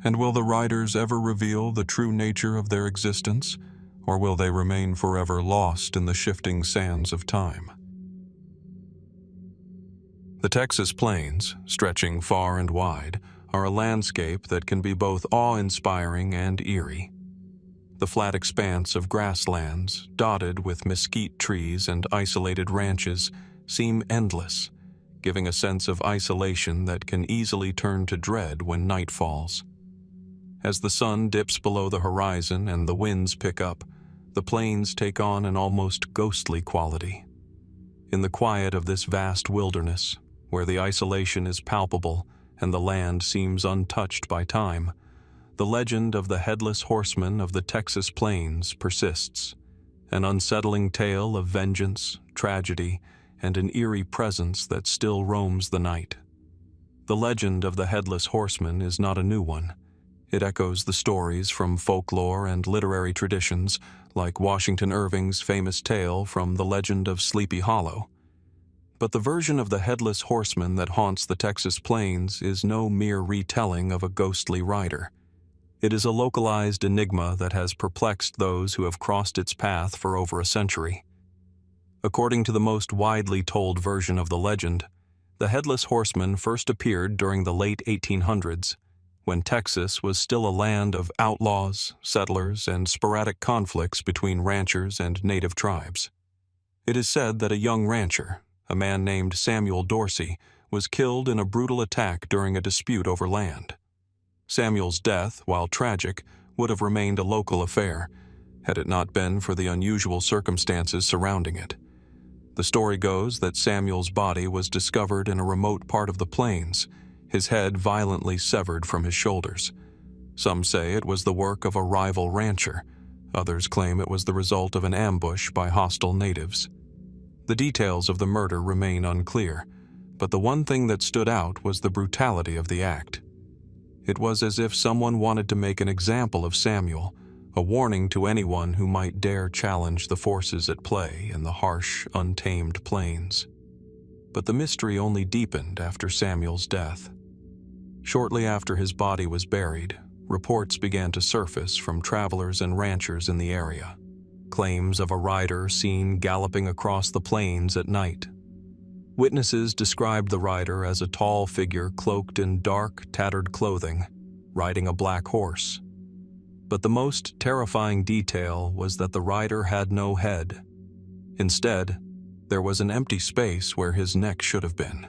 And will the riders ever reveal the true nature of their existence, or will they remain forever lost in the shifting sands of time? The Texas plains, stretching far and wide, are a landscape that can be both awe-inspiring and eerie. The flat expanse of grasslands, dotted with mesquite trees and isolated ranches, seem endless, giving a sense of isolation that can easily turn to dread when night falls. As the sun dips below the horizon and the winds pick up, the plains take on an almost ghostly quality. In the quiet of this vast wilderness, where the isolation is palpable and the land seems untouched by time, the legend of the Headless Horseman of the Texas plains persists, an unsettling tale of vengeance, tragedy, and an eerie presence that still roams the night. The legend of the Headless Horseman is not a new one. It echoes the stories from folklore and literary traditions, like Washington Irving's famous tale from The Legend of Sleepy Hollow. But the version of the Headless Horseman that haunts the Texas plains is no mere retelling of a ghostly rider. It is a localized enigma that has perplexed those who have crossed its path for over a century. According to the most widely told version of the legend, the Headless Horseman first appeared during the late 1800s, when Texas was still a land of outlaws, settlers, and sporadic conflicts between ranchers and native tribes. It is said that a young rancher, a man named Samuel Dorsey, was killed in a brutal attack during a dispute over land. Samuel's death, while tragic, would have remained a local affair, had it not been for the unusual circumstances surrounding it. The story goes that Samuel's body was discovered in a remote part of the plains, his head violently severed from his shoulders. Some say it was the work of a rival rancher. Others claim it was the result of an ambush by hostile natives. The details of the murder remain unclear, but the one thing that stood out was the brutality of the act. It was as if someone wanted to make an example of Samuel, a warning to anyone who might dare challenge the forces at play in the harsh, untamed plains. But the mystery only deepened after Samuel's death. Shortly after his body was buried, reports began to surface from travelers and ranchers in the area. Claims of a rider seen galloping across the plains at night. Witnesses described the rider as a tall figure cloaked in dark, tattered clothing, riding a black horse. But the most terrifying detail was that the rider had no head. Instead, there was an empty space where his neck should have been.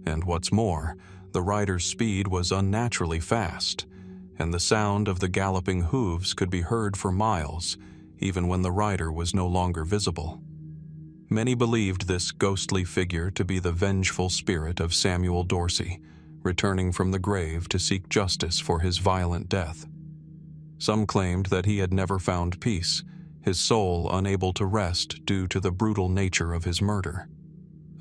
And what's more, the rider's speed was unnaturally fast, and the sound of the galloping hooves could be heard for miles, even when the rider was no longer visible. Many believed this ghostly figure to be the vengeful spirit of Samuel Dorsey, returning from the grave to seek justice for his violent death. Some claimed that he had never found peace, his soul unable to rest due to the brutal nature of his murder.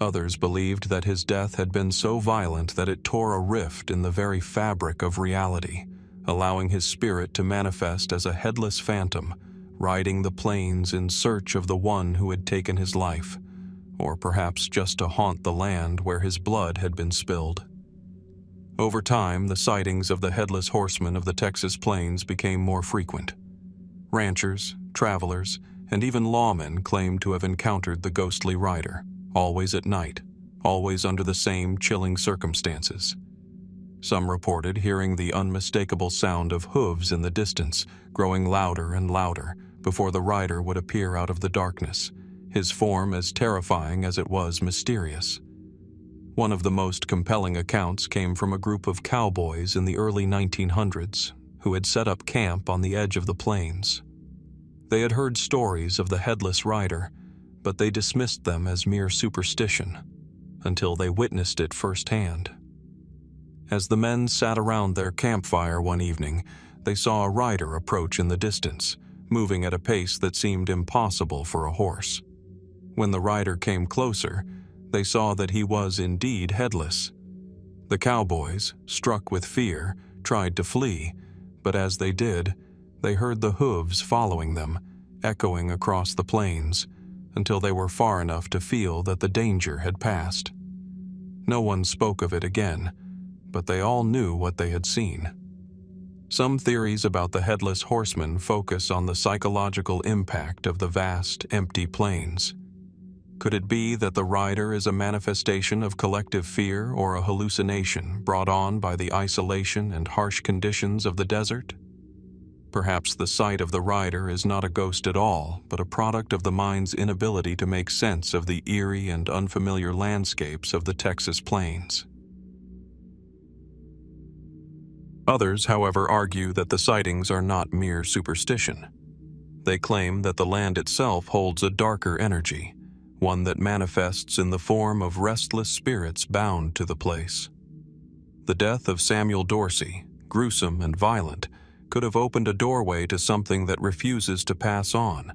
Others believed that his death had been so violent that it tore a rift in the very fabric of reality, allowing his spirit to manifest as a headless phantom, riding the plains in search of the one who had taken his life, or perhaps just to haunt the land where his blood had been spilled. Over time, the sightings of the Headless Horseman of the Texas plains became more frequent. Ranchers, travelers, and even lawmen claimed to have encountered the ghostly rider, always at night, always under the same chilling circumstances. Some reported hearing the unmistakable sound of hooves in the distance, growing louder and louder, before the rider would appear out of the darkness, his form as terrifying as it was mysterious. One of the most compelling accounts came from a group of cowboys in the early 1900s who had set up camp on the edge of the plains. They had heard stories of the headless rider, but they dismissed them as mere superstition until they witnessed it firsthand. As the men sat around their campfire one evening, they saw a rider approach in the distance, moving at a pace that seemed impossible for a horse. When the rider came closer, they saw that he was indeed headless. The cowboys, struck with fear, tried to flee, but as they did, they heard the hooves following them, echoing across the plains, until they were far enough to feel that the danger had passed. No one spoke of it again, but they all knew what they had seen. Some theories about the Headless Horseman focus on the psychological impact of the vast, empty plains. Could it be that the rider is a manifestation of collective fear or a hallucination brought on by the isolation and harsh conditions of the desert? Perhaps the sight of the rider is not a ghost at all, but a product of the mind's inability to make sense of the eerie and unfamiliar landscapes of the Texas plains. Others, however, argue that the sightings are not mere superstition. They claim that the land itself holds a darker energy, one that manifests in the form of restless spirits bound to the place. The death of Samuel Dorsey, gruesome and violent, could have opened a doorway to something that refuses to pass on,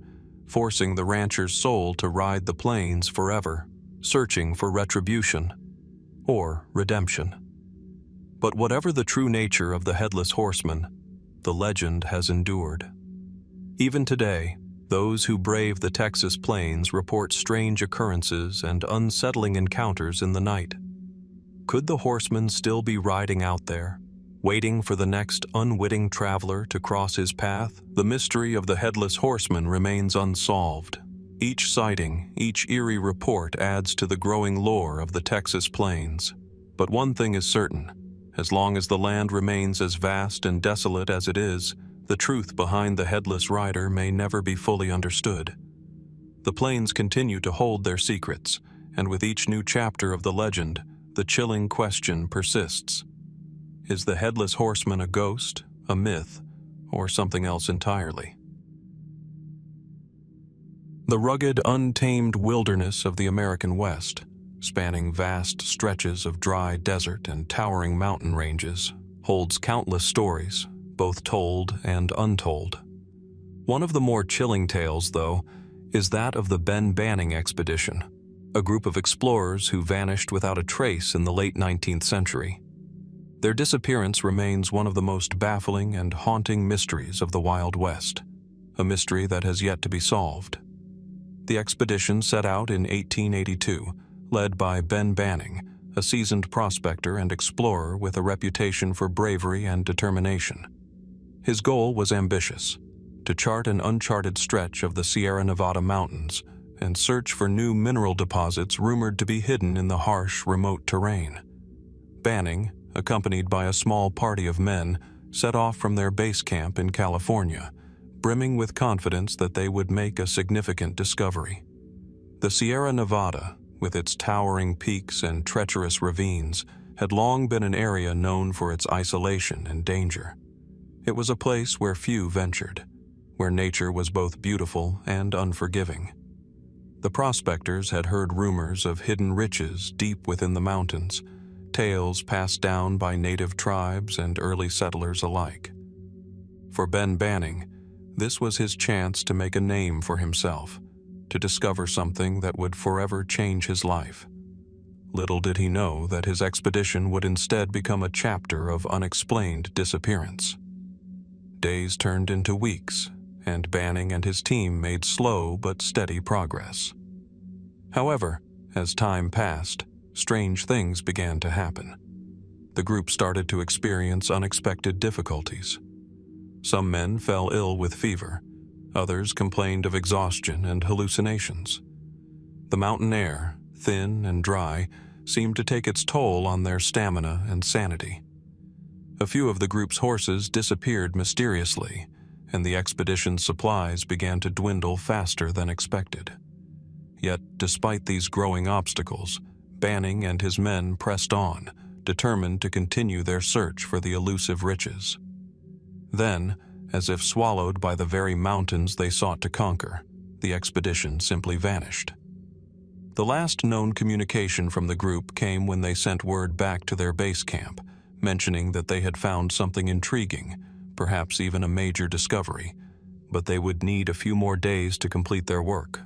forcing the rancher's soul to ride the plains forever, searching for retribution or redemption. But whatever the true nature of the Headless Horseman, the legend has endured. Even today, those who brave the Texas plains report strange occurrences and unsettling encounters in the night. Could the horseman still be riding out there, waiting for the next unwitting traveler to cross his path? The mystery of the Headless Horseman remains unsolved. Each sighting, each eerie report adds to the growing lore of the Texas plains. But one thing is certain: as long as the land remains as vast and desolate as it is, the truth behind the Headless Rider may never be fully understood. The plains continue to hold their secrets, and with each new chapter of the legend, the chilling question persists. Is the Headless Horseman a ghost, a myth, or something else entirely? The rugged, untamed wilderness of the American West, spanning vast stretches of dry desert and towering mountain ranges, holds countless stories, both told and untold. One of the more chilling tales, though, is that of the Ben Banning expedition, a group of explorers who vanished without a trace in the late 19th century. Their disappearance remains one of the most baffling and haunting mysteries of the Wild West, a mystery that has yet to be solved. The expedition set out in 1882, led by Ben Banning, a seasoned prospector and explorer with a reputation for bravery and determination. His goal was ambitious: to chart an uncharted stretch of the Sierra Nevada mountains and search for new mineral deposits rumored to be hidden in the harsh, remote terrain. Banning, accompanied by a small party of men, set off from their base camp in California, brimming with confidence that they would make a significant discovery. The Sierra Nevada, with its towering peaks and treacherous ravines, had long been an area known for its isolation and danger. It was a place where few ventured, where nature was both beautiful and unforgiving. The prospectors had heard rumors of hidden riches deep within the mountains, tales passed down by native tribes and early settlers alike. For Ben Banning, this was his chance to make a name for himself, to discover something that would forever change his life. Little did he know that his expedition would instead become a chapter of unexplained disappearance. Days turned into weeks, and Banning and his team made slow but steady progress. However, as time passed, strange things began to happen. The group started to experience unexpected difficulties. Some men fell ill with fever. Others complained of exhaustion and hallucinations. The mountain air, thin and dry, seemed to take its toll on their stamina and sanity. A few of the group's horses disappeared mysteriously, and the expedition's supplies began to dwindle faster than expected. Yet, despite these growing obstacles, Banning and his men pressed on, determined to continue their search for the elusive riches. Then, as if swallowed by the very mountains they sought to conquer, the expedition simply vanished. The last known communication from the group came when they sent word back to their base camp, mentioning that they had found something intriguing, perhaps even a major discovery, but they would need a few more days to complete their work.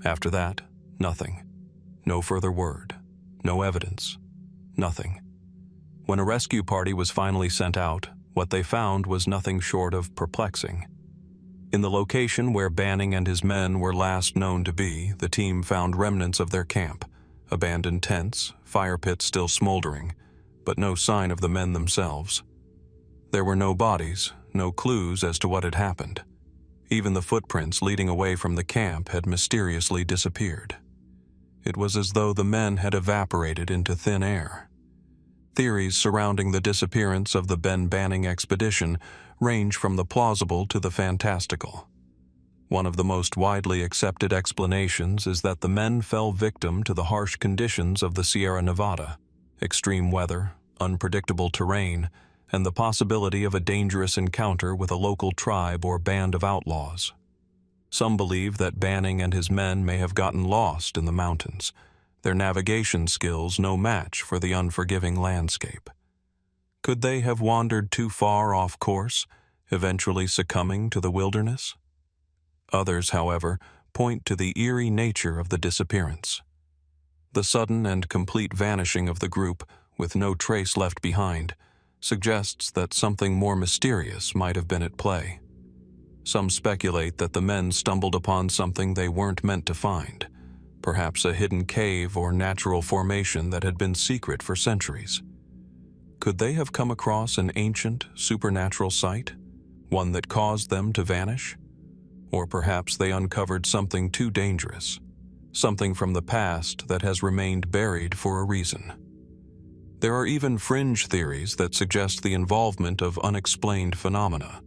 After that, nothing. No further word. No evidence. Nothing. When a rescue party was finally sent out, what they found was nothing short of perplexing. In the location where Banning and his men were last known to be, the team found remnants of their camp, abandoned tents, fire pits still smoldering, but no sign of the men themselves. There were no bodies, no clues as to what had happened. Even the footprints leading away from the camp had mysteriously disappeared. It was as though the men had evaporated into thin air. Theories surrounding the disappearance of the Ben Banning expedition range from the plausible to the fantastical. One of the most widely accepted explanations is that the men fell victim to the harsh conditions of the Sierra Nevada: extreme weather, unpredictable terrain, and the possibility of a dangerous encounter with a local tribe or band of outlaws. Some believe that Banning and his men may have gotten lost in the mountains, their navigation skills no match for the unforgiving landscape. Could they have wandered too far off course, eventually succumbing to the wilderness? Others, however, point to the eerie nature of the disappearance. The sudden and complete vanishing of the group, with no trace left behind, suggests that something more mysterious might have been at play. Some speculate that the men stumbled upon something they weren't meant to find, perhaps a hidden cave or natural formation that had been secret for centuries. Could they have come across an ancient, supernatural site, one that caused them to vanish? Or perhaps they uncovered something too dangerous, something from the past that has remained buried for a reason. There are even fringe theories that suggest the involvement of unexplained phenomena,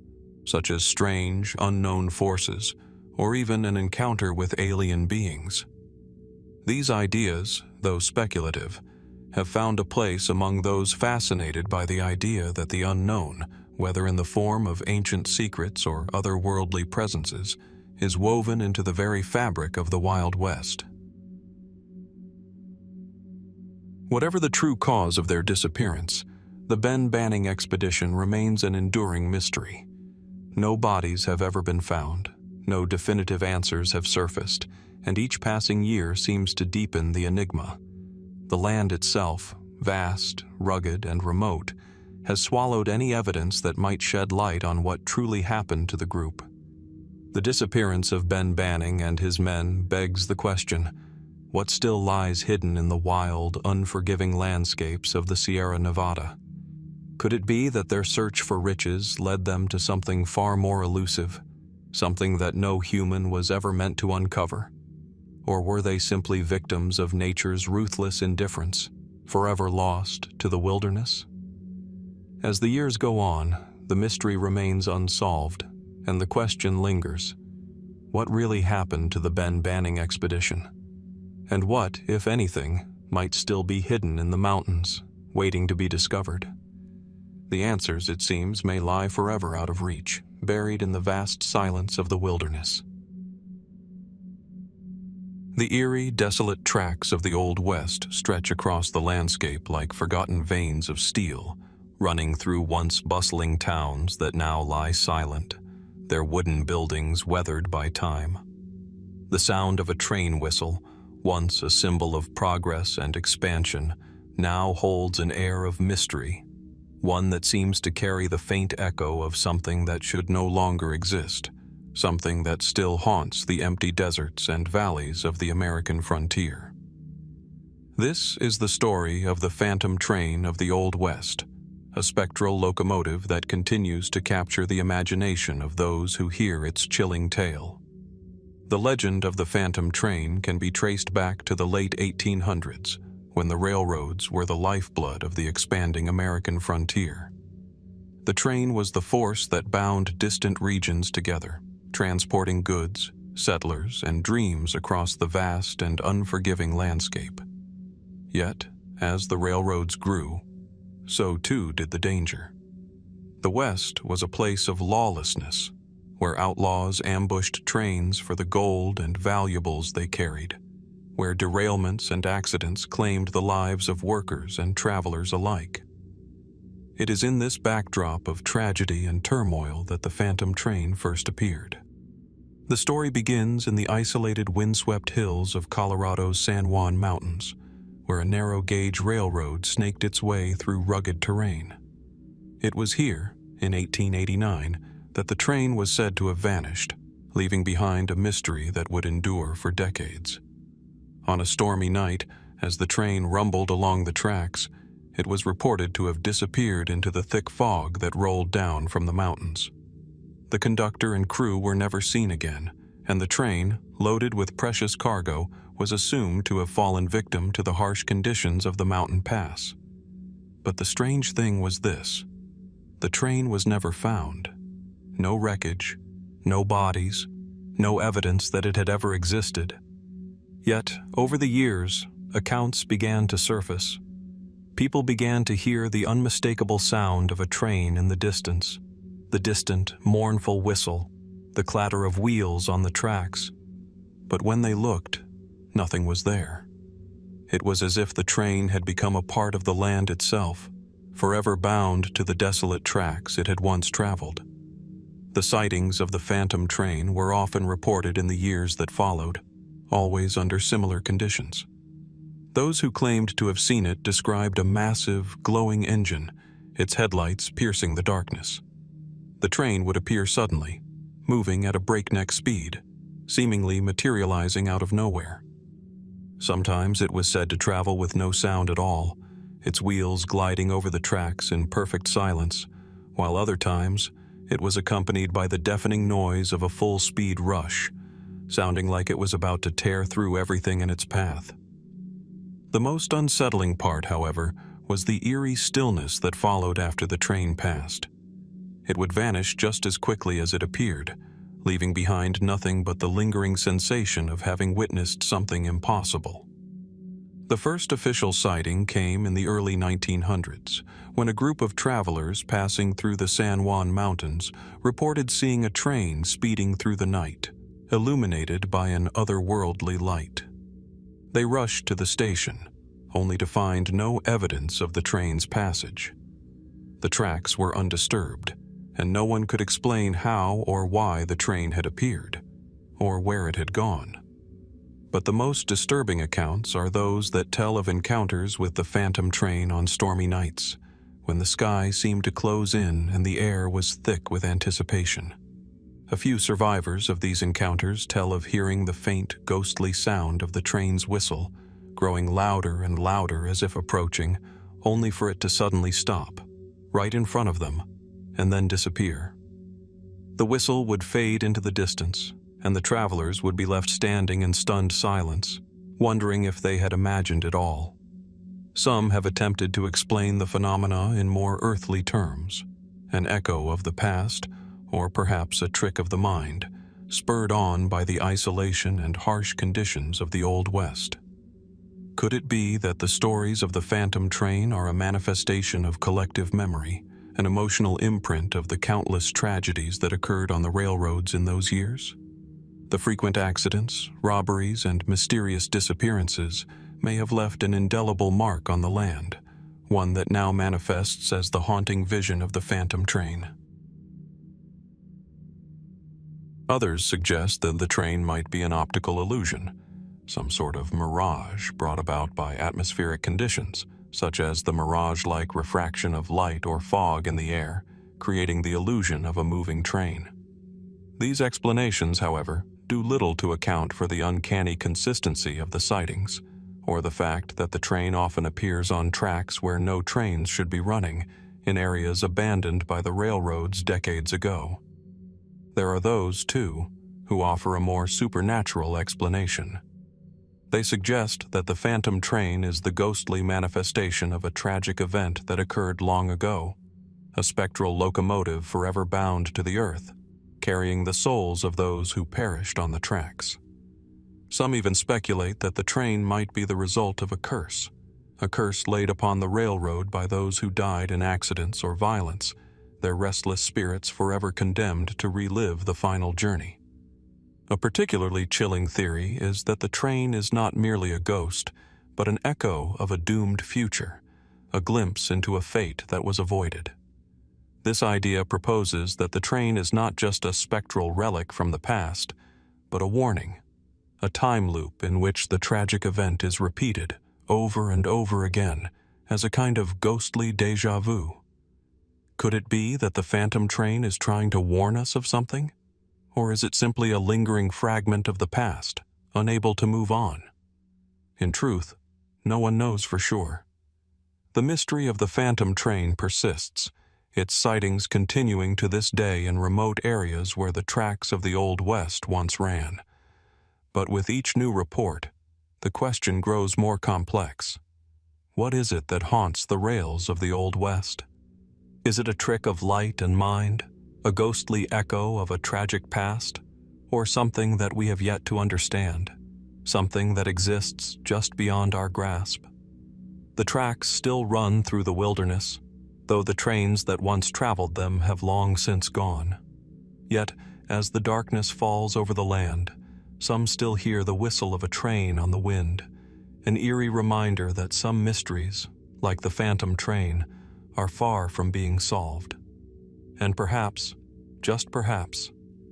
such as strange, unknown forces, or even an encounter with alien beings. These ideas, though speculative, have found a place among those fascinated by the idea that the unknown, whether in the form of ancient secrets or otherworldly presences, is woven into the very fabric of the Wild West. Whatever the true cause of their disappearance, the Ben Banning expedition remains an enduring mystery. No bodies have ever been found, no definitive answers have surfaced, and each passing year seems to deepen the enigma. The land itself, vast, rugged, and remote, has swallowed any evidence that might shed light on what truly happened to the group. The disappearance of Ben Banning and his men begs the question: what still lies hidden in the wild, unforgiving landscapes of the Sierra Nevada? Could it be that their search for riches led them to something far more elusive, something that no human was ever meant to uncover? Or were they simply victims of nature's ruthless indifference, forever lost to the wilderness? As the years go on, the mystery remains unsolved, and the question lingers: what really happened to the Ben Banning expedition? And what, if anything, might still be hidden in the mountains, waiting to be discovered? The answers, it seems, may lie forever out of reach, buried in the vast silence of the wilderness. The eerie, desolate tracks of the Old West stretch across the landscape like forgotten veins of steel, running through once bustling towns that now lie silent, their wooden buildings weathered by time. The sound of a train whistle, once a symbol of progress and expansion, now holds an air of mystery, one that seems to carry the faint echo of something that should no longer exist, something that still haunts the empty deserts and valleys of the American frontier. This is the story of the phantom train of the Old West, a spectral locomotive that continues to capture the imagination of those who hear its chilling tale. The legend of the phantom train can be traced back to the late 1800s, when the railroads were the lifeblood of the expanding American frontier. The train was the force that bound distant regions together, transporting goods, settlers, and dreams across the vast and unforgiving landscape. Yet, as the railroads grew, so too did the danger. The West was a place of lawlessness, where outlaws ambushed trains for the gold and valuables they carried, where derailments and accidents claimed the lives of workers and travelers alike. It is in this backdrop of tragedy and turmoil that the phantom train first appeared. The story begins in the isolated windswept hills of Colorado's San Juan Mountains, where a narrow-gauge railroad snaked its way through rugged terrain. It was here, in 1889, that the train was said to have vanished, leaving behind a mystery that would endure for decades. On a stormy night, as the train rumbled along the tracks, it was reported to have disappeared into the thick fog that rolled down from the mountains. The conductor and crew were never seen again, and the train, loaded with precious cargo, was assumed to have fallen victim to the harsh conditions of the mountain pass. But the strange thing was this: the train was never found, no wreckage, no bodies, no evidence that it had ever existed. Yet, over the years, accounts began to surface. People began to hear the unmistakable sound of a train in the distance, the distant, mournful whistle, the clatter of wheels on the tracks. But when they looked, nothing was there. It was as if the train had become a part of the land itself, forever bound to the desolate tracks it had once traveled. The sightings of the phantom train were often reported in the years that followed, always under similar conditions. Those who claimed to have seen it described a massive, glowing engine, its headlights piercing the darkness. The train would appear suddenly, moving at a breakneck speed, seemingly materializing out of nowhere. Sometimes it was said to travel with no sound at all, its wheels gliding over the tracks in perfect silence, while other times it was accompanied by the deafening noise of a full-speed rush, sounding like it was about to tear through everything in its path. The most unsettling part, however, was the eerie stillness that followed after the train passed. It would vanish just as quickly as it appeared, leaving behind nothing but the lingering sensation of having witnessed something impossible. The first official sighting came in the early 1900s, when a group of travelers passing through the San Juan Mountains reported seeing a train speeding through the night, illuminated by an otherworldly light. They rushed to the station, only to find no evidence of the train's passage. The tracks were undisturbed, and no one could explain how or why the train had appeared, or where it had gone. But the most disturbing accounts are those that tell of encounters with the phantom train on stormy nights, when the sky seemed to close in and the air was thick with anticipation. A few survivors of these encounters tell of hearing the faint, ghostly sound of the train's whistle, growing louder and louder as if approaching, only for it to suddenly stop, right in front of them, and then disappear. The whistle would fade into the distance, and the travelers would be left standing in stunned silence, wondering if they had imagined it all. Some have attempted to explain the phenomena in more earthly terms, an echo of the past, or perhaps a trick of the mind, spurred on by the isolation and harsh conditions of the Old West. Could it be that the stories of the phantom train are a manifestation of collective memory, an emotional imprint of the countless tragedies that occurred on the railroads in those years? The frequent accidents, robberies, and mysterious disappearances may have left an indelible mark on the land, one that now manifests as the haunting vision of the phantom train. Others suggest that the train might be an optical illusion, some sort of mirage brought about by atmospheric conditions, such as the mirage-like refraction of light or fog in the air, creating the illusion of a moving train. These explanations, however, do little to account for the uncanny consistency of the sightings, or the fact that the train often appears on tracks where no trains should be running, in areas abandoned by the railroads decades ago. There are those, too, who offer a more supernatural explanation. They suggest that the phantom train is the ghostly manifestation of a tragic event that occurred long ago, a spectral locomotive forever bound to the earth, carrying the souls of those who perished on the tracks. Some even speculate that the train might be the result of a curse laid upon the railroad by those who died in accidents or violence, their restless spirits forever condemned to relive the final journey. A particularly chilling theory is that the train is not merely a ghost, but an echo of a doomed future, a glimpse into a fate that was avoided. This idea proposes that the train is not just a spectral relic from the past, but a warning, a time loop in which the tragic event is repeated over and over again as a kind of ghostly déjà vu. Could it be that the phantom train is trying to warn us of something? Or is it simply a lingering fragment of the past, unable to move on? In truth, no one knows for sure. The mystery of the phantom train persists, its sightings continuing to this day in remote areas where the tracks of the Old West once ran. But with each new report, the question grows more complex. What is it that haunts the rails of the Old West? Is it a trick of light and mind, a ghostly echo of a tragic past, or something that we have yet to understand, something that exists just beyond our grasp. The tracks still run through the wilderness, though the trains that once traveled them have long since gone. Yet, as the darkness falls over the land, some still hear the whistle of a train on the wind, an eerie reminder that some mysteries, like the phantom train, are far from being solved. And perhaps, just perhaps,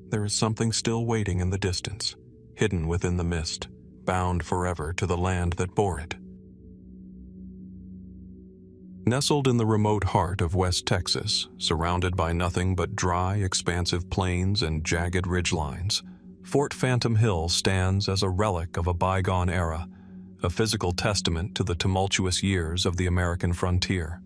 there is something still waiting in the distance, hidden within the mist, bound forever to the land that bore it. Nestled in the remote heart of West Texas, surrounded by nothing but dry, expansive plains and jagged ridgelines, Fort Phantom Hill stands as a relic of a bygone era, a physical testament to the tumultuous years of the American frontier.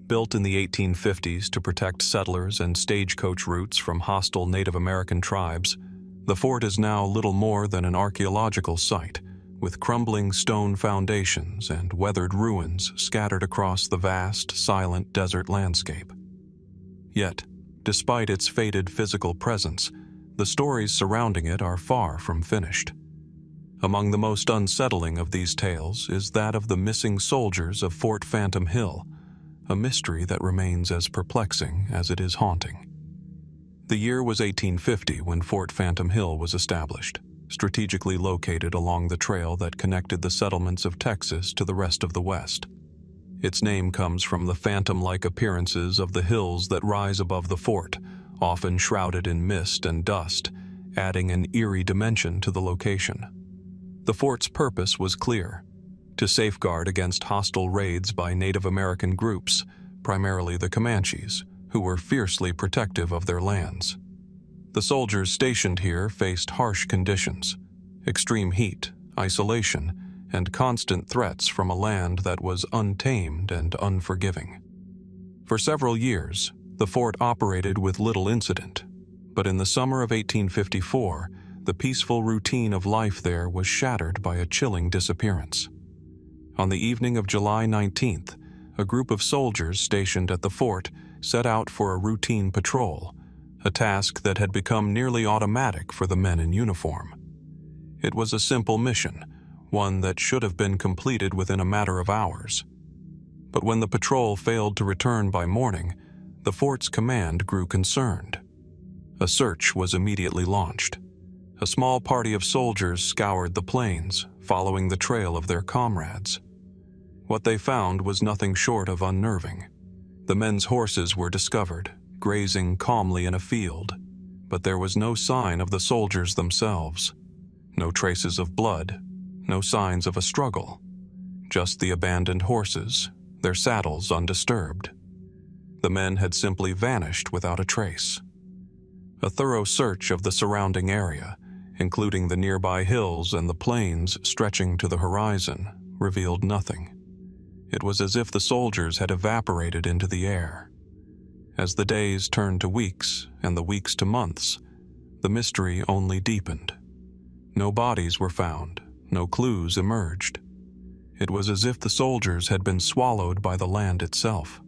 Built in the 1850s to protect settlers and stagecoach routes from hostile Native American tribes, the fort is now little more than an archaeological site, with crumbling stone foundations and weathered ruins scattered across the vast, silent desert landscape. Yet, despite its faded physical presence, the stories surrounding it are far from finished. Among the most unsettling of these tales is that of the missing soldiers of Fort Phantom Hill, a mystery that remains as perplexing as it is haunting. The year was 1850 when Fort Phantom Hill was established, strategically located along the trail that connected the settlements of Texas to the rest of the West. Its name comes from the phantom-like appearances of the hills that rise above the fort, often shrouded in mist and dust, adding an eerie dimension to the location. The fort's purpose was clear: to safeguard against hostile raids by Native American groups, primarily the Comanches, who were fiercely protective of their lands. The soldiers stationed here faced harsh conditions: extreme heat, isolation, and constant threats from a land that was untamed and unforgiving. For several years, the fort operated with little incident, but in the summer of 1854, the peaceful routine of life there was shattered by a chilling disappearance. On the evening of July 19th, a group of soldiers stationed at the fort set out for a routine patrol, a task that had become nearly automatic for the men in uniform. It was a simple mission, one that should have been completed within a matter of hours. But when the patrol failed to return by morning, the fort's command grew concerned. A search was immediately launched. A small party of soldiers scoured the plains, following the trail of their comrades. What they found was nothing short of unnerving. The men's horses were discovered, grazing calmly in a field, but there was no sign of the soldiers themselves. No traces of blood, no signs of a struggle. Just the abandoned horses, their saddles undisturbed. The men had simply vanished without a trace. A thorough search of the surrounding area, including the nearby hills and the plains stretching to the horizon, revealed nothing. It was as if the soldiers had evaporated into the air. As the days turned to weeks and the weeks to months, the mystery only deepened. No bodies were found, no clues emerged. It was as if the soldiers had been swallowed by the land itself.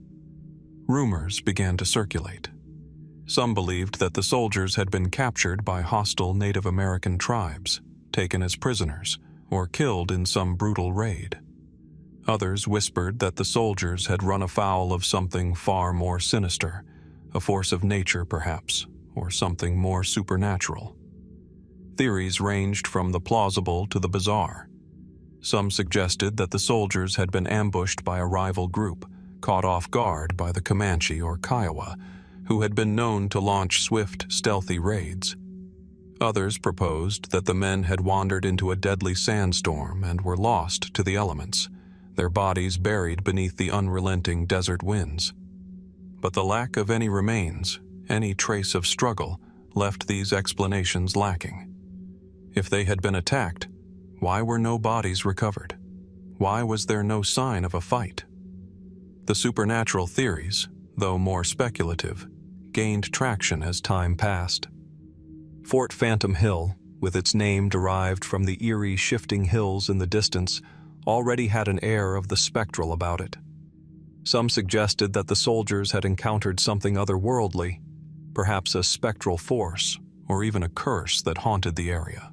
Rumors began to circulate. Some believed that the soldiers had been captured by hostile Native American tribes, taken as prisoners, or killed in some brutal raid. Others whispered that the soldiers had run afoul of something far more sinister, a force of nature perhaps, or something more supernatural. Theories ranged from the plausible to the bizarre. Some suggested that the soldiers had been ambushed by a rival group, caught off guard by the Comanche or Kiowa, who had been known to launch swift, stealthy raids. Others proposed that the men had wandered into a deadly sandstorm and were lost to the elements, their bodies buried beneath the unrelenting desert winds. But the lack of any remains, any trace of struggle, left these explanations lacking. If they had been attacked, why were no bodies recovered? Why was there no sign of a fight? The supernatural theories, though more speculative, gained traction as time passed. Fort Phantom Hill, with its name derived from the eerie shifting hills in the distance, already had an air of the spectral about it. Some suggested that the soldiers had encountered something otherworldly, perhaps a spectral force or even a curse that haunted the area.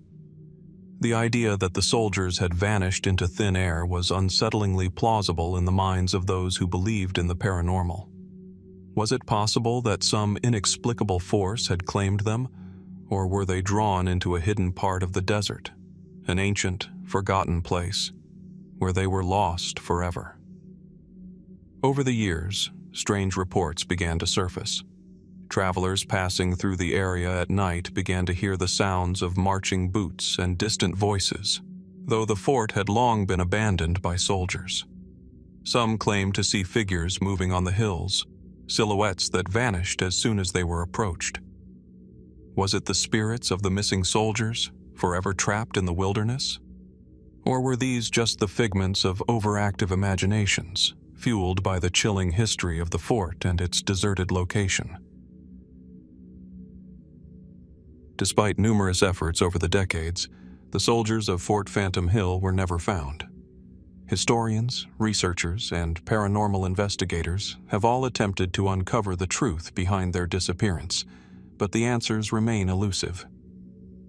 The idea that the soldiers had vanished into thin air was unsettlingly plausible in the minds of those who believed in the paranormal. Was it possible that some inexplicable force had claimed them, or were they drawn into a hidden part of the desert, an ancient, forgotten place, where they were lost forever? Over the years, strange reports began to surface. Travelers passing through the area at night began to hear the sounds of marching boots and distant voices, though the fort had long been abandoned by soldiers. Some claimed to see figures moving on the hills, silhouettes that vanished as soon as they were approached. Was it the spirits of the missing soldiers, forever trapped in the wilderness? Or were these just the figments of overactive imaginations, fueled by the chilling history of the fort and its deserted location? Despite numerous efforts over the decades, the soldiers of Fort Phantom Hill were never found. Historians, researchers, and paranormal investigators have all attempted to uncover the truth behind their disappearance, but the answers remain elusive.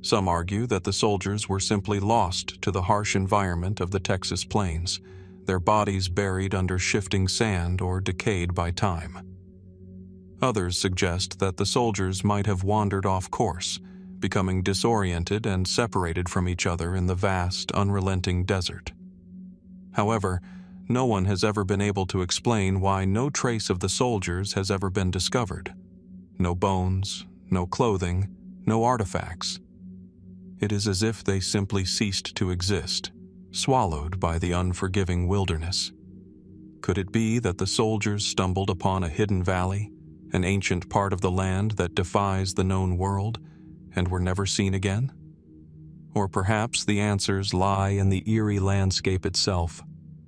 Some argue that the soldiers were simply lost to the harsh environment of the Texas plains, their bodies buried under shifting sand or decayed by time. Others suggest that the soldiers might have wandered off course, becoming disoriented and separated from each other in the vast, unrelenting desert. However, no one has ever been able to explain why no trace of the soldiers has ever been discovered. No bones, no clothing, no artifacts. It is as if they simply ceased to exist, swallowed by the unforgiving wilderness. Could it be that the soldiers stumbled upon a hidden valley, an ancient part of the land that defies the known world, and were never seen again? Or perhaps the answers lie in the eerie landscape itself,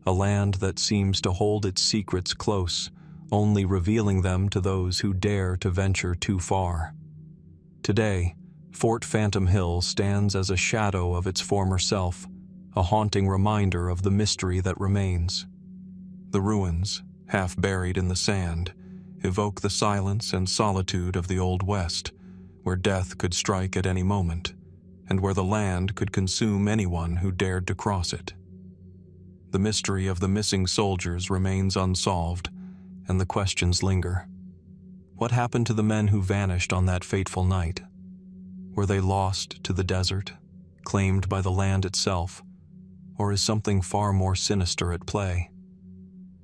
a land that seems to hold its secrets close, only revealing them to those who dare to venture too far. Today, Fort Phantom Hill stands as a shadow of its former self, a haunting reminder of the mystery that remains. The ruins, half buried in the sand, evoke the silence and solitude of the Old West, where death could strike at any moment, and where the land could consume anyone who dared to cross it. The mystery of the missing soldiers remains unsolved, and the questions linger. What happened to the men who vanished on that fateful night? Were they lost to the desert, claimed by the land itself, or is something far more sinister at play?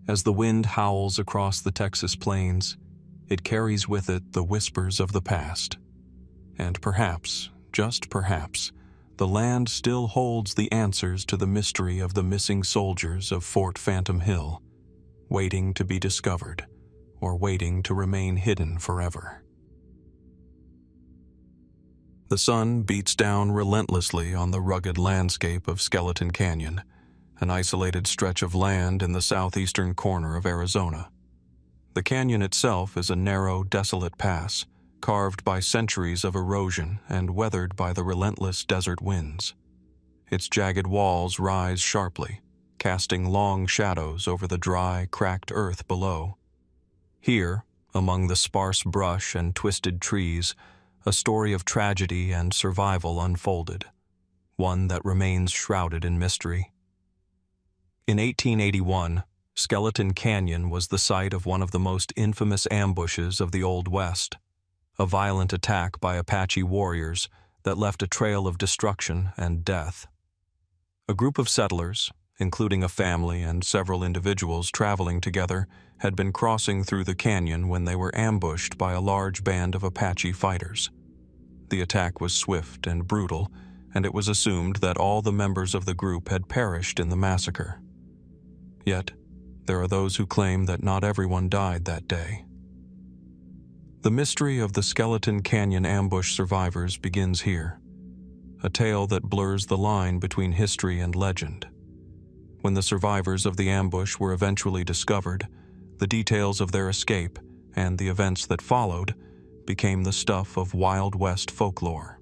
As the wind howls across the Texas plains, it carries with it the whispers of the past. And perhaps, just perhaps, the land still holds the answers to the mystery of the missing soldiers of Fort Phantom Hill, waiting to be discovered, or waiting to remain hidden forever. The sun beats down relentlessly on the rugged landscape of Skeleton Canyon, an isolated stretch of land in the southeastern corner of Arizona. The canyon itself is a narrow, desolate pass, carved by centuries of erosion and weathered by the relentless desert winds. Its jagged walls rise sharply, casting long shadows over the dry, cracked earth below. Here, among the sparse brush and twisted trees, a story of tragedy and survival unfolded, one that remains shrouded in mystery. In 1881, Skeleton Canyon was the site of one of the most infamous ambushes of the Old West, a violent attack by Apache warriors that left a trail of destruction and death. A group of settlers, including a family and several individuals traveling together, had been crossing through the canyon when they were ambushed by a large band of Apache fighters. The attack was swift and brutal, and it was assumed that all the members of the group had perished in the massacre. Yet, there are those who claim that not everyone died that day. The mystery of the Skeleton Canyon ambush survivors begins here, a tale that blurs the line between history and legend. When the survivors of the ambush were eventually discovered, the details of their escape and the events that followed became the stuff of Wild West folklore.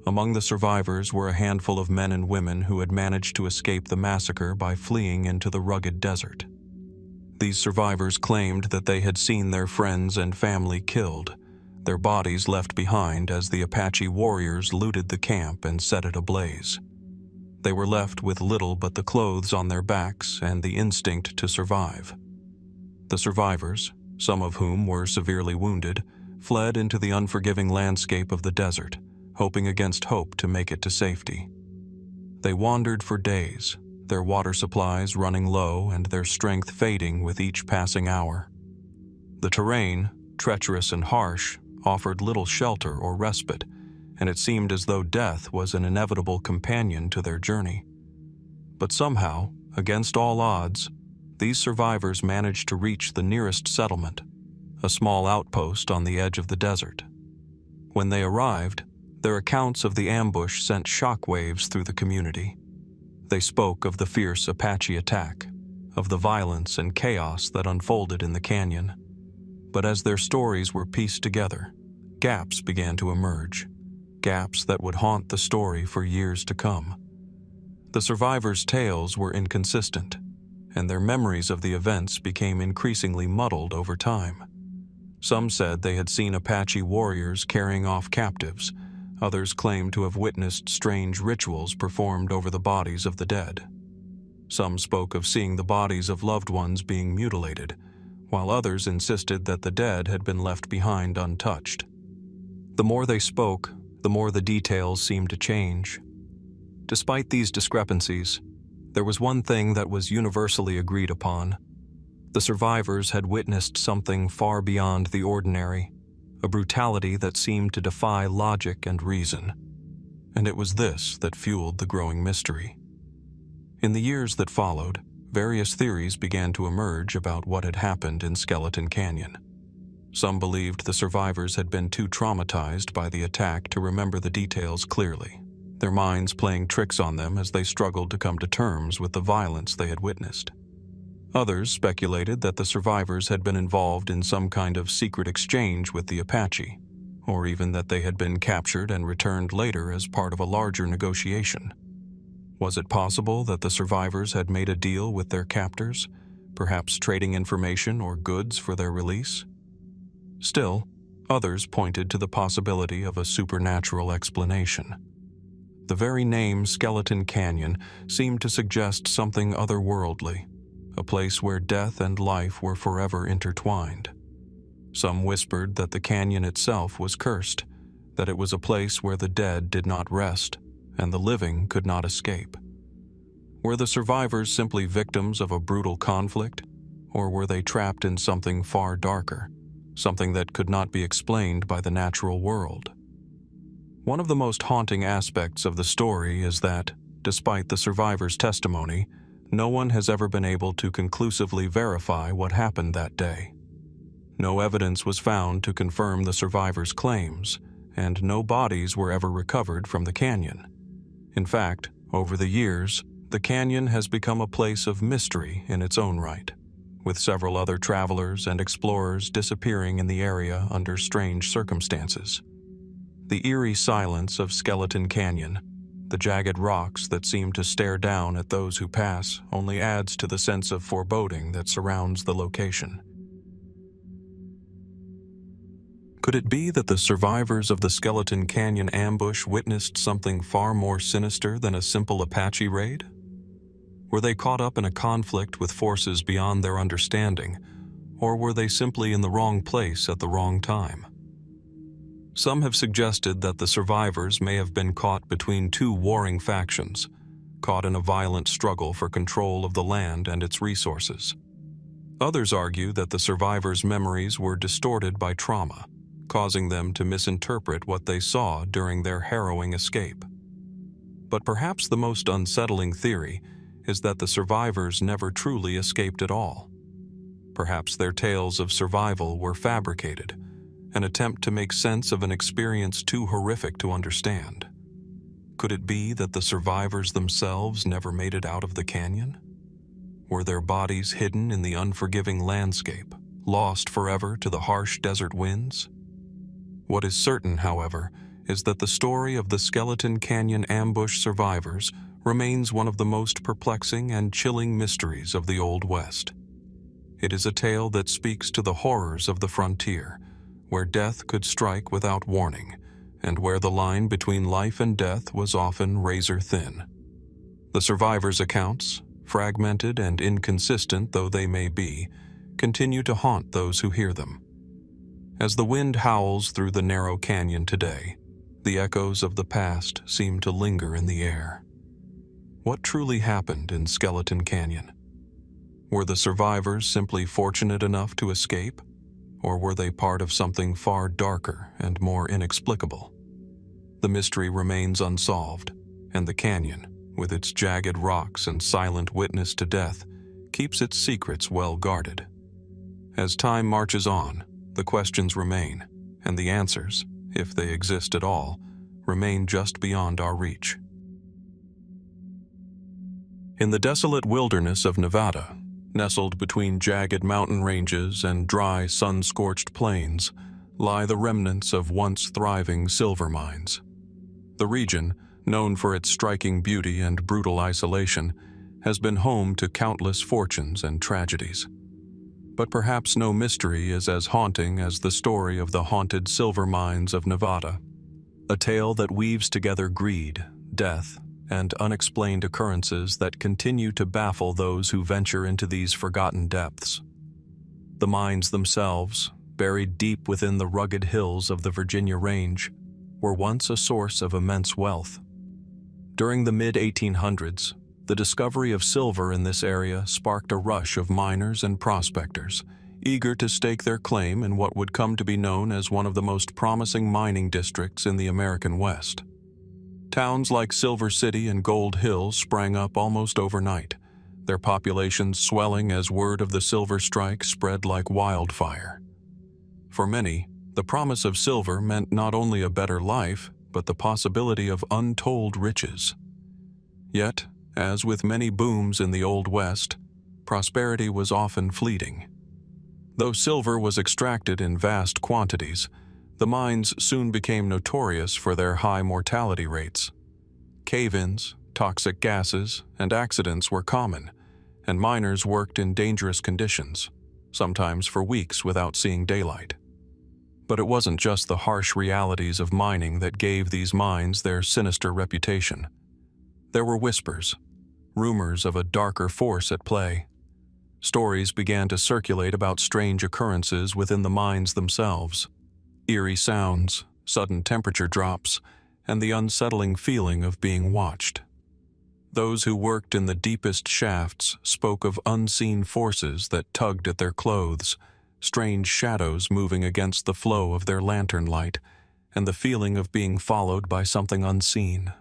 Among the survivors were a handful of men and women who had managed to escape the massacre by fleeing into the rugged desert. These survivors claimed that they had seen their friends and family killed, their bodies left behind as the Apache warriors looted the camp and set it ablaze. They were left with little but the clothes on their backs and the instinct to survive. The survivors, some of whom were severely wounded, fled into the unforgiving landscape of the desert, hoping against hope to make it to safety. They wandered for days, their water supplies running low and their strength fading with each passing hour. The terrain, treacherous and harsh, offered little shelter or respite, and it seemed as though death was an inevitable companion to their journey. But somehow, against all odds, these survivors managed to reach the nearest settlement, a small outpost on the edge of the desert. When they arrived, their accounts of the ambush sent shockwaves through the community. They spoke of the fierce Apache attack, of the violence and chaos that unfolded in the canyon. But as their stories were pieced together, gaps began to emerge, gaps that would haunt the story for years to come. The survivors' tales were inconsistent, and their memories of the events became increasingly muddled over time. Some said they had seen Apache warriors carrying off captives. Others claimed to have witnessed strange rituals performed over the bodies of the dead. Some spoke of seeing the bodies of loved ones being mutilated, while others insisted that the dead had been left behind untouched. The more they spoke, the more the details seemed to change. Despite these discrepancies, there was one thing that was universally agreed upon. The survivors had witnessed something far beyond the ordinary, a brutality that seemed to defy logic and reason. And it was this that fueled the growing mystery. In the years that followed, various theories began to emerge about what had happened in Skeleton Canyon. Some believed the survivors had been too traumatized by the attack to remember the details clearly, their minds playing tricks on them as they struggled to come to terms with the violence they had witnessed. Others speculated that the survivors had been involved in some kind of secret exchange with the Apache, or even that they had been captured and returned later as part of a larger negotiation. Was it possible that the survivors had made a deal with their captors, perhaps trading information or goods for their release? Still, others pointed to the possibility of a supernatural explanation. The very name Skeleton Canyon seemed to suggest something otherworldly, a place where death and life were forever intertwined. Some whispered that the canyon itself was cursed, that it was a place where the dead did not rest and the living could not escape. Were the survivors simply victims of a brutal conflict, or were they trapped in something far darker, something that could not be explained by the natural world? One of the most haunting aspects of the story is that, despite the survivors' testimony, no one has ever been able to conclusively verify what happened that day. No evidence was found to confirm the survivors' claims, and no bodies were ever recovered from the canyon. In fact, over the years, the canyon has become a place of mystery in its own right, with several other travelers and explorers disappearing in the area under strange circumstances. The eerie silence of Skeleton Canyon, the jagged rocks that seem to stare down at those who pass, only adds to the sense of foreboding that surrounds the location. Could it be that the survivors of the Skeleton Canyon ambush witnessed something far more sinister than a simple Apache raid? Were they caught up in a conflict with forces beyond their understanding, or were they simply in the wrong place at the wrong time? Some have suggested that the survivors may have been caught between two warring factions, caught in a violent struggle for control of the land and its resources. Others argue that the survivors' memories were distorted by trauma, causing them to misinterpret what they saw during their harrowing escape. But perhaps the most unsettling theory is that the survivors never truly escaped at all. Perhaps their tales of survival were fabricated, an attempt to make sense of an experience too horrific to understand. Could it be that the survivors themselves never made it out of the canyon? Were their bodies hidden in the unforgiving landscape, lost forever to the harsh desert winds? What is certain, however, is that the story of the Skeleton Canyon ambush survivors remains one of the most perplexing and chilling mysteries of the Old West. It is a tale that speaks to the horrors of the frontier, where death could strike without warning, and where the line between life and death was often razor thin. The survivors' accounts, fragmented and inconsistent though they may be, continue to haunt those who hear them. As the wind howls through the narrow canyon today, the echoes of the past seem to linger in the air. What truly happened in Skeleton Canyon? Were the survivors simply fortunate enough to escape, or were they part of something far darker and more inexplicable? The mystery remains unsolved, and the canyon, with its jagged rocks and silent witness to death, keeps its secrets well guarded. As time marches on, the questions remain, and the answers, if they exist at all, remain just beyond our reach. In the desolate wilderness of Nevada, nestled between jagged mountain ranges and dry, sun-scorched plains, lie the remnants of once thriving silver mines. The region, known for its striking beauty and brutal isolation, has been home to countless fortunes and tragedies. But perhaps no mystery is as haunting as the story of the haunted silver mines of Nevada, a tale that weaves together greed, death, and unexplained occurrences that continue to baffle those who venture into these forgotten depths. The mines themselves, buried deep within the rugged hills of the Virginia Range, were once a source of immense wealth. During the mid-1800s, the discovery of silver in this area sparked a rush of miners and prospectors, eager to stake their claim in what would come to be known as one of the most promising mining districts in the American West. Towns like Silver City and Gold Hill sprang up almost overnight, their populations swelling as word of the silver strike spread like wildfire. For many, the promise of silver meant not only a better life, but the possibility of untold riches. Yet, as with many booms in the Old West, prosperity was often fleeting. Though silver was extracted in vast quantities, the mines soon became notorious for their high mortality rates. Cave-ins, toxic gases, and accidents were common, and miners worked in dangerous conditions, sometimes for weeks without seeing daylight. But it wasn't just the harsh realities of mining that gave these mines their sinister reputation. There were whispers, rumors of a darker force at play. Stories began to circulate about strange occurrences within the mines themselves. Eerie sounds, sudden temperature drops, and the unsettling feeling of being watched. Those who worked in the deepest shafts spoke of unseen forces that tugged at their clothes, strange shadows moving against the flow of their lantern light, and the feeling of being followed by something unseen.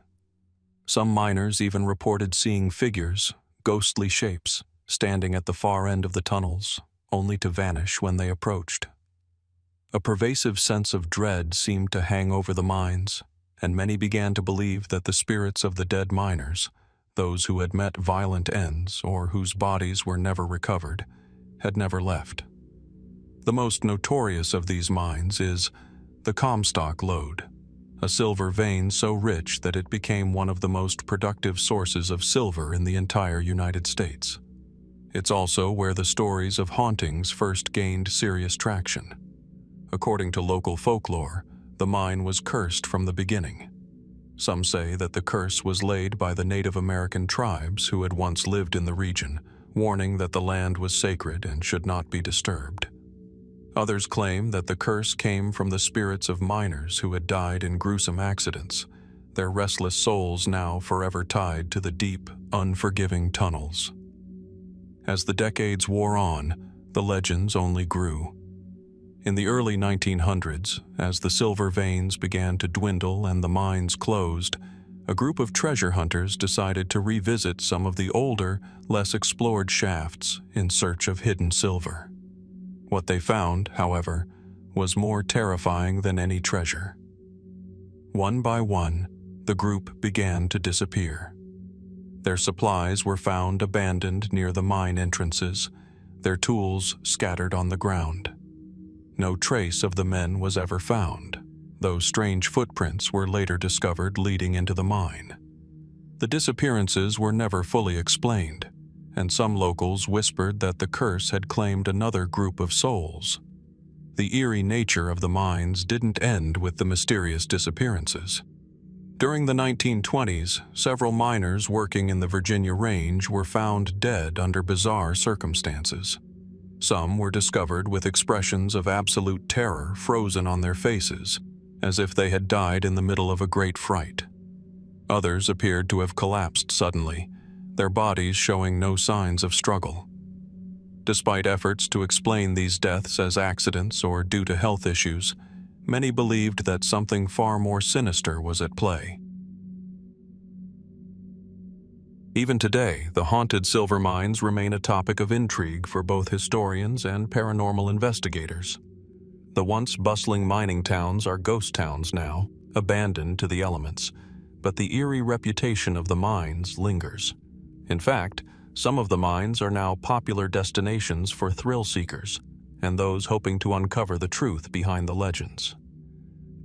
Some miners even reported seeing figures, ghostly shapes, standing at the far end of the tunnels, only to vanish when they approached. A pervasive sense of dread seemed to hang over the mines, and many began to believe that the spirits of the dead miners, those who had met violent ends or whose bodies were never recovered, had never left. The most notorious of these mines is the Comstock Lode, a silver vein so rich that it became one of the most productive sources of silver in the entire United States. It's also where the stories of hauntings first gained serious traction. According to local folklore, the mine was cursed from the beginning. Some say that the curse was laid by the Native American tribes who had once lived in the region, warning that the land was sacred and should not be disturbed. Others claim that the curse came from the spirits of miners who had died in gruesome accidents, their restless souls now forever tied to the deep, unforgiving tunnels. As the decades wore on, the legends only grew. In the early 1900s, as the silver veins began to dwindle and the mines closed, a group of treasure hunters decided to revisit some of the older, less explored shafts in search of hidden silver. What they found, however, was more terrifying than any treasure. One by one, the group began to disappear. Their supplies were found abandoned near the mine entrances, their tools scattered on the ground. No trace of the men was ever found, though strange footprints were later discovered leading into the mine. The disappearances were never fully explained, and some locals whispered that the curse had claimed another group of souls. The eerie nature of the mines didn't end with the mysterious disappearances. During the 1920s, several miners working in the Virginia Range were found dead under bizarre circumstances. Some were discovered with expressions of absolute terror frozen on their faces, as if they had died in the middle of a great fright. Others appeared to have collapsed suddenly, their bodies showing no signs of struggle. Despite efforts to explain these deaths as accidents or due to health issues, many believed that something far more sinister was at play. Even today, the haunted silver mines remain a topic of intrigue for both historians and paranormal investigators. The once bustling mining towns are ghost towns now, abandoned to the elements, but the eerie reputation of the mines lingers. In fact, some of the mines are now popular destinations for thrill seekers and those hoping to uncover the truth behind the legends.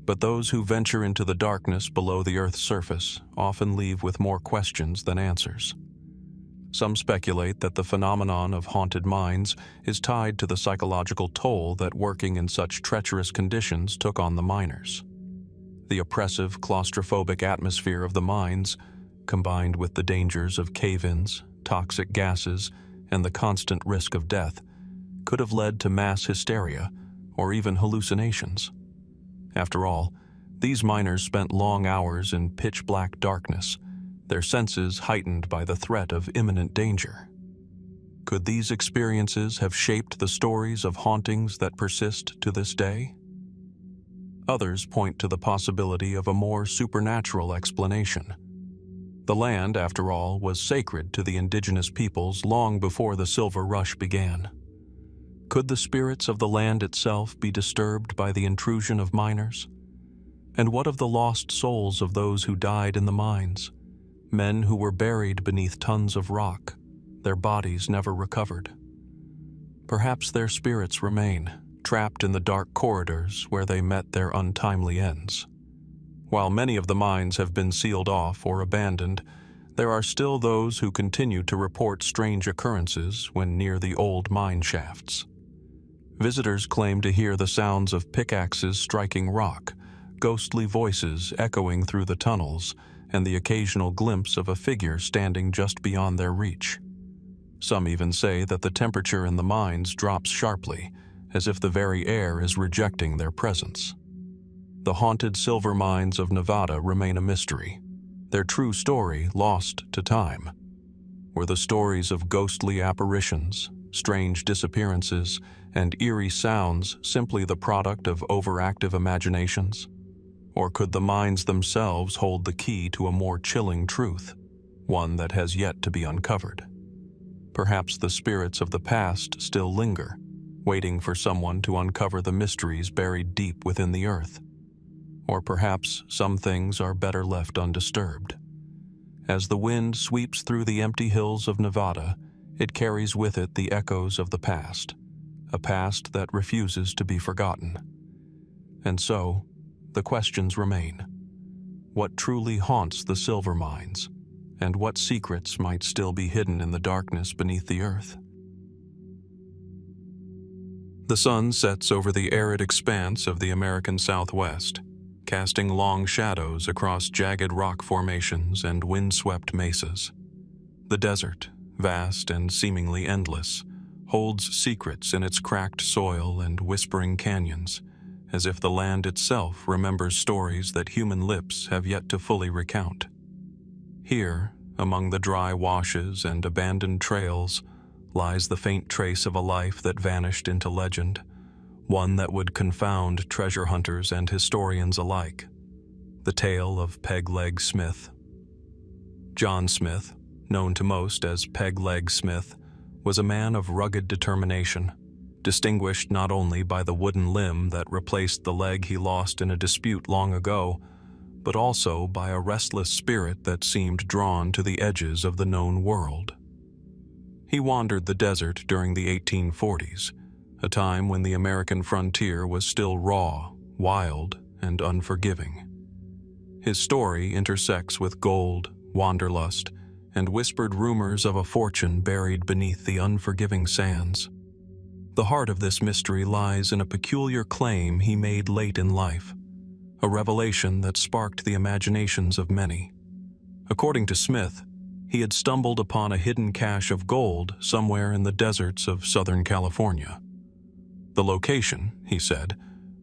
But those who venture into the darkness below the Earth's surface often leave with more questions than answers. Some speculate that the phenomenon of haunted mines is tied to the psychological toll that working in such treacherous conditions took on the miners. The oppressive, claustrophobic atmosphere of the mines, combined with the dangers of cave-ins, toxic gases, and the constant risk of death, could have led to mass hysteria or even hallucinations. After all, these miners spent long hours in pitch-black darkness, their senses heightened by the threat of imminent danger. Could these experiences have shaped the stories of hauntings that persist to this day? Others point to the possibility of a more supernatural explanation. The land, after all, was sacred to the indigenous peoples long before the Silver Rush began. Could the spirits of the land itself be disturbed by the intrusion of miners? And what of the lost souls of those who died in the mines? Men who were buried beneath tons of rock, their bodies never recovered. Perhaps their spirits remain, trapped in the dark corridors where they met their untimely ends. While many of the mines have been sealed off or abandoned, there are still those who continue to report strange occurrences when near the old mine shafts. Visitors claim to hear the sounds of pickaxes striking rock, ghostly voices echoing through the tunnels, and the occasional glimpse of a figure standing just beyond their reach. Some even say that the temperature in the mines drops sharply, as if the very air is rejecting their presence. The haunted silver mines of Nevada remain a mystery, their true story lost to time. Were the stories of ghostly apparitions, strange disappearances, and eerie sounds simply the product of overactive imaginations? Or could the mines themselves hold the key to a more chilling truth, one that has yet to be uncovered? Perhaps the spirits of the past still linger, waiting for someone to uncover the mysteries buried deep within the earth. Or perhaps some things are better left undisturbed. As the wind sweeps through the empty hills of Nevada, it carries with it the echoes of the past, a past that refuses to be forgotten. And so, the questions remain. What truly haunts the silver mines, and what secrets might still be hidden in the darkness beneath the earth? The sun sets over the arid expanse of the American Southwest, casting long shadows across jagged rock formations and windswept mesas. The desert, vast and seemingly endless, holds secrets in its cracked soil and whispering canyons, as if the land itself remembers stories that human lips have yet to fully recount. Here, among the dry washes and abandoned trails, lies the faint trace of a life that vanished into legend, one that would confound treasure hunters and historians alike. The tale of Peg Leg Smith. John Smith, known to most as Peg Leg Smith, was a man of rugged determination, distinguished not only by the wooden limb that replaced the leg he lost in a dispute long ago, but also by a restless spirit that seemed drawn to the edges of the known world. He wandered the desert during the 1840s, a time when the American frontier was still raw, wild, and unforgiving. His story intersects with gold, wanderlust, and whispered rumors of a fortune buried beneath the unforgiving sands. The heart of this mystery lies in a peculiar claim he made late in life, a revelation that sparked the imaginations of many. According to Smith, he had stumbled upon a hidden cache of gold somewhere in the deserts of Southern California. The location, he said,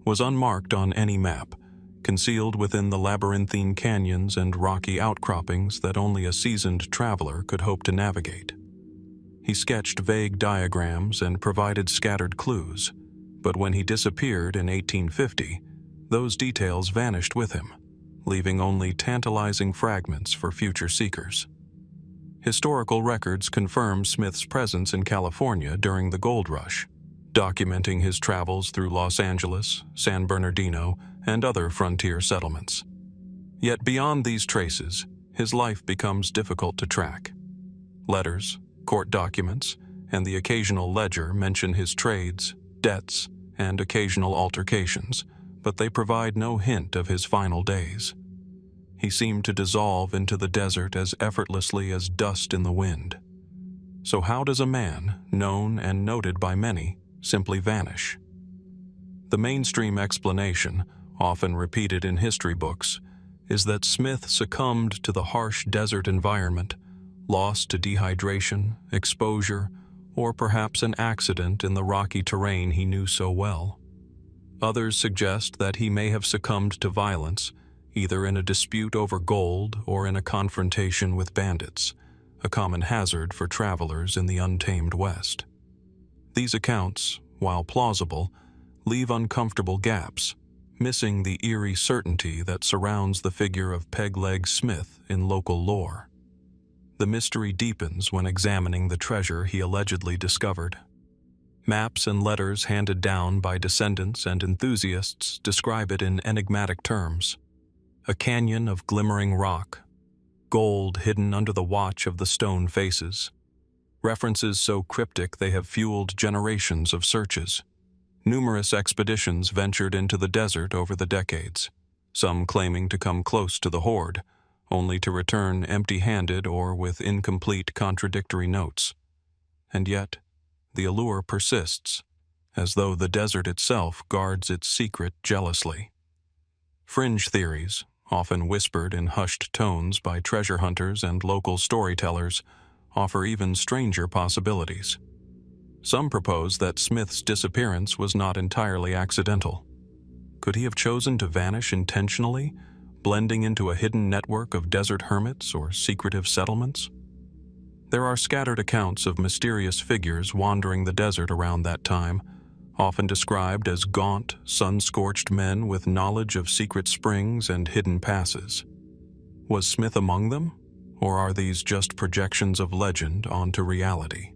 was unmarked on any map, concealed within the labyrinthine canyons and rocky outcroppings that only a seasoned traveler could hope to navigate. He sketched vague diagrams and provided scattered clues, but when he disappeared in 1850, those details vanished with him, leaving only tantalizing fragments for future seekers. Historical records confirm Smith's presence in California during the gold rush, documenting his travels through Los Angeles, San Bernardino, and other frontier settlements. Yet beyond these traces, his life becomes difficult to track. Letters, court documents, and the occasional ledger mention his trades, debts, and occasional altercations, but they provide no hint of his final days. He seemed to dissolve into the desert as effortlessly as dust in the wind. So how does a man, known and noted by many, simply vanish? The mainstream explanation, often repeated in history books, is that Smith succumbed to the harsh desert environment, lost to dehydration, exposure, or perhaps an accident in the rocky terrain he knew so well. Others suggest that he may have succumbed to violence, either in a dispute over gold or in a confrontation with bandits, a common hazard for travelers in the untamed West. These accounts, while plausible, leave uncomfortable gaps, missing the eerie certainty that surrounds the figure of Peg-Leg Smith in local lore. The mystery deepens when examining the treasure he allegedly discovered. Maps and letters handed down by descendants and enthusiasts describe it in enigmatic terms. A canyon of glimmering rock, gold hidden under the watch of the stone faces. References so cryptic they have fueled generations of searches. Numerous expeditions ventured into the desert over the decades, some claiming to come close to the hoard, only to return empty-handed or with incomplete contradictory notes. And yet, the allure persists, as though the desert itself guards its secret jealously. Fringe theories, often whispered in hushed tones by treasure hunters and local storytellers, offer even stranger possibilities. Some propose that Smith's disappearance was not entirely accidental. Could he have chosen to vanish intentionally, blending into a hidden network of desert hermits or secretive settlements? There are scattered accounts of mysterious figures wandering the desert around that time, often described as gaunt, sun-scorched men with knowledge of secret springs and hidden passes. Was Smith among them, or are these just projections of legend onto reality?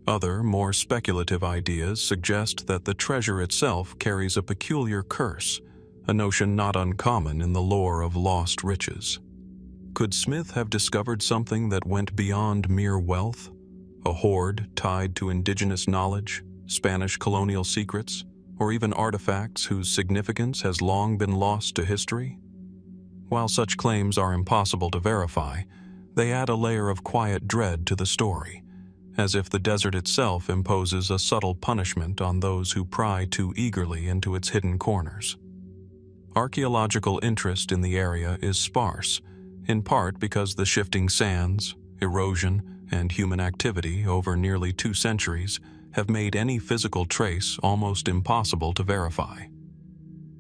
Other, more speculative ideas suggest that the treasure itself carries a peculiar curse, a notion not uncommon in the lore of lost riches. Could Smith have discovered something that went beyond mere wealth, a hoard tied to indigenous knowledge, Spanish colonial secrets, or even artifacts whose significance has long been lost to history? While such claims are impossible to verify, they add a layer of quiet dread to the story, as if the desert itself imposes a subtle punishment on those who pry too eagerly into its hidden corners. Archaeological interest in the area is sparse, in part because the shifting sands, erosion, and human activity over nearly 2 centuries have made any physical trace almost impossible to verify.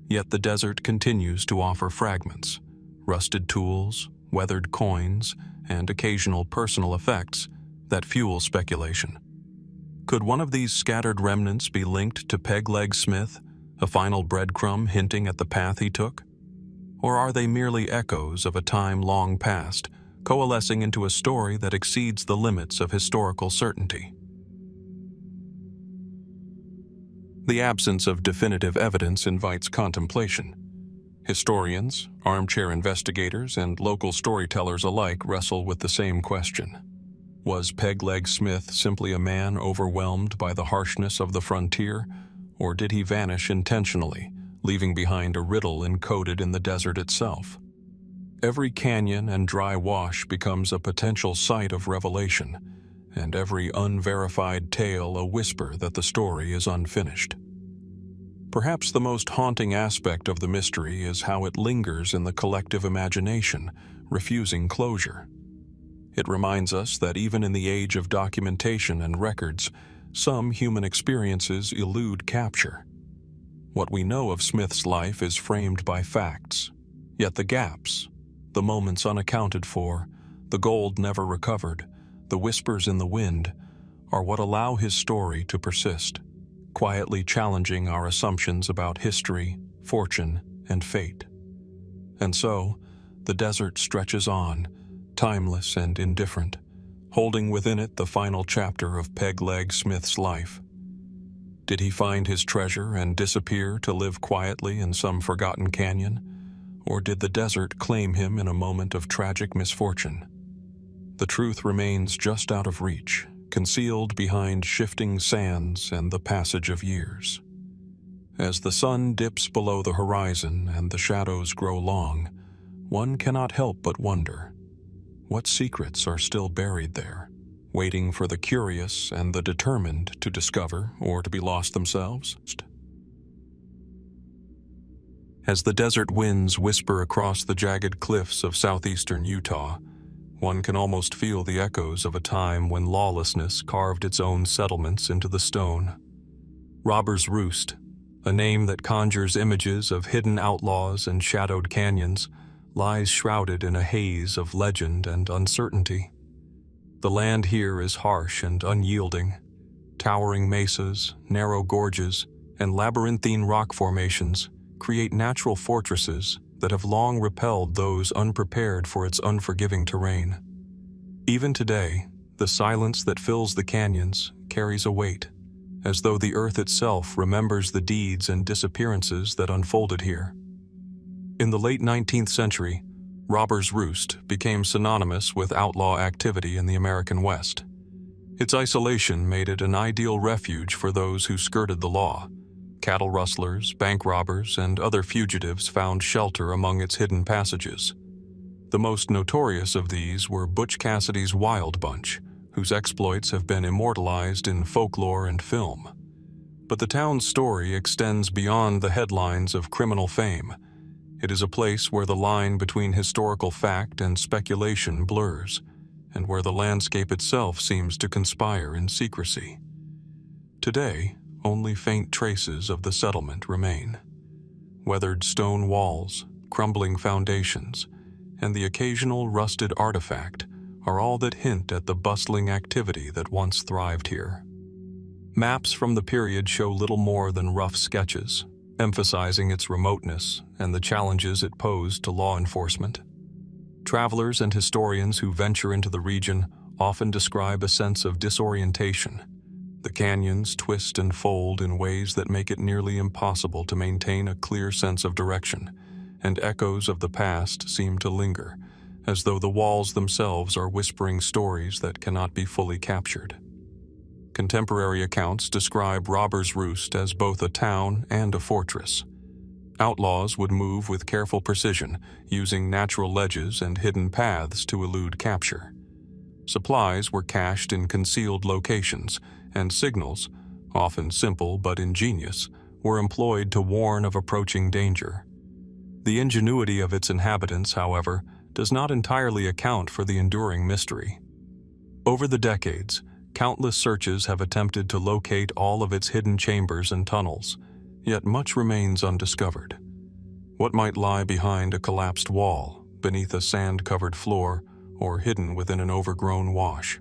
Yet the desert continues to offer fragments, rusted tools, weathered coins, and occasional personal effects that fuel speculation. Could one of these scattered remnants be linked to Peg-Leg Smith, a final breadcrumb hinting at the path he took? Or are they merely echoes of a time long past, coalescing into a story that exceeds the limits of historical certainty? The absence of definitive evidence invites contemplation. Historians, armchair investigators, and local storytellers alike wrestle with the same question. Was Peg-Leg Smith simply a man overwhelmed by the harshness of the frontier, or did he vanish intentionally, leaving behind a riddle encoded in the desert itself? Every canyon and dry wash becomes a potential site of revelation, and every unverified tale a whisper that the story is unfinished. Perhaps the most haunting aspect of the mystery is how it lingers in the collective imagination, refusing closure. It reminds us that even in the age of documentation and records, some human experiences elude capture. What we know of Smith's life is framed by facts, yet the gaps, the moments unaccounted for, the gold never recovered, the whispers in the wind, are what allow his story to persist, quietly challenging our assumptions about history, fortune, and fate. And so, the desert stretches on, timeless and indifferent, holding within it the final chapter of Peg-Leg Smith's life. Did he find his treasure and disappear to live quietly in some forgotten canyon, or did the desert claim him in a moment of tragic misfortune? The truth remains just out of reach, concealed behind shifting sands and the passage of years. As the sun dips below the horizon and the shadows grow long, one cannot help but wonder, what secrets are still buried there, waiting for the curious and the determined to discover or to be lost themselves? As the desert winds whisper across the jagged cliffs of southeastern Utah, one can almost feel the echoes of a time when lawlessness carved its own settlements into the stone. Robber's Roost, a name that conjures images of hidden outlaws and shadowed canyons, lies shrouded in a haze of legend and uncertainty. The land here is harsh and unyielding. Towering mesas, narrow gorges, and labyrinthine rock formations create natural fortresses that have long repelled those unprepared for its unforgiving terrain. Even today, the silence that fills the canyons carries a weight, as though the earth itself remembers the deeds and disappearances that unfolded here. In the late 19th century, Robber's Roost became synonymous with outlaw activity in the American West. Its isolation made it an ideal refuge for those who skirted the law. Cattle rustlers, bank robbers, and other fugitives found shelter among its hidden passages. The most notorious of these were Butch Cassidy's Wild Bunch, whose exploits have been immortalized in folklore and film. But the town's story extends beyond the headlines of criminal fame. It is a place where the line between historical fact and speculation blurs, and where the landscape itself seems to conspire in secrecy. Today, only faint traces of the settlement remain. Weathered stone walls, crumbling foundations, and the occasional rusted artifact are all that hint at the bustling activity that once thrived here. Maps from the period show little more than rough sketches, emphasizing its remoteness and the challenges it posed to law enforcement. Travelers and historians who venture into the region often describe a sense of disorientation. The canyons twist and fold in ways that make it nearly impossible to maintain a clear sense of direction, and echoes of the past seem to linger, as though the walls themselves are whispering stories that cannot be fully captured. Contemporary accounts describe Robber's Roost as both a town and a fortress. Outlaws would move with careful precision, using natural ledges and hidden paths to elude capture. Supplies were cached in concealed locations, and signals, often simple but ingenious, were employed to warn of approaching danger. The ingenuity of its inhabitants, however, does not entirely account for the enduring mystery. Over the decades, countless searches have attempted to locate all of its hidden chambers and tunnels, yet much remains undiscovered. What might lie behind a collapsed wall, beneath a sand-covered floor, or hidden within an overgrown wash?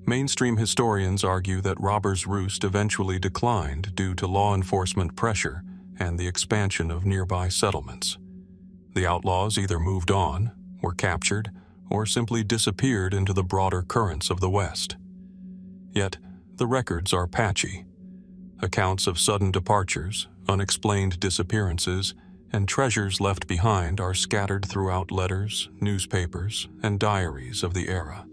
Mainstream historians argue that Robber's Roost eventually declined due to law enforcement pressure and the expansion of nearby settlements. The outlaws either moved on, were captured, or simply disappeared into the broader currents of the West. Yet, the records are patchy. Accounts of sudden departures, unexplained disappearances, and treasures left behind are scattered throughout letters, newspapers, and diaries of the era.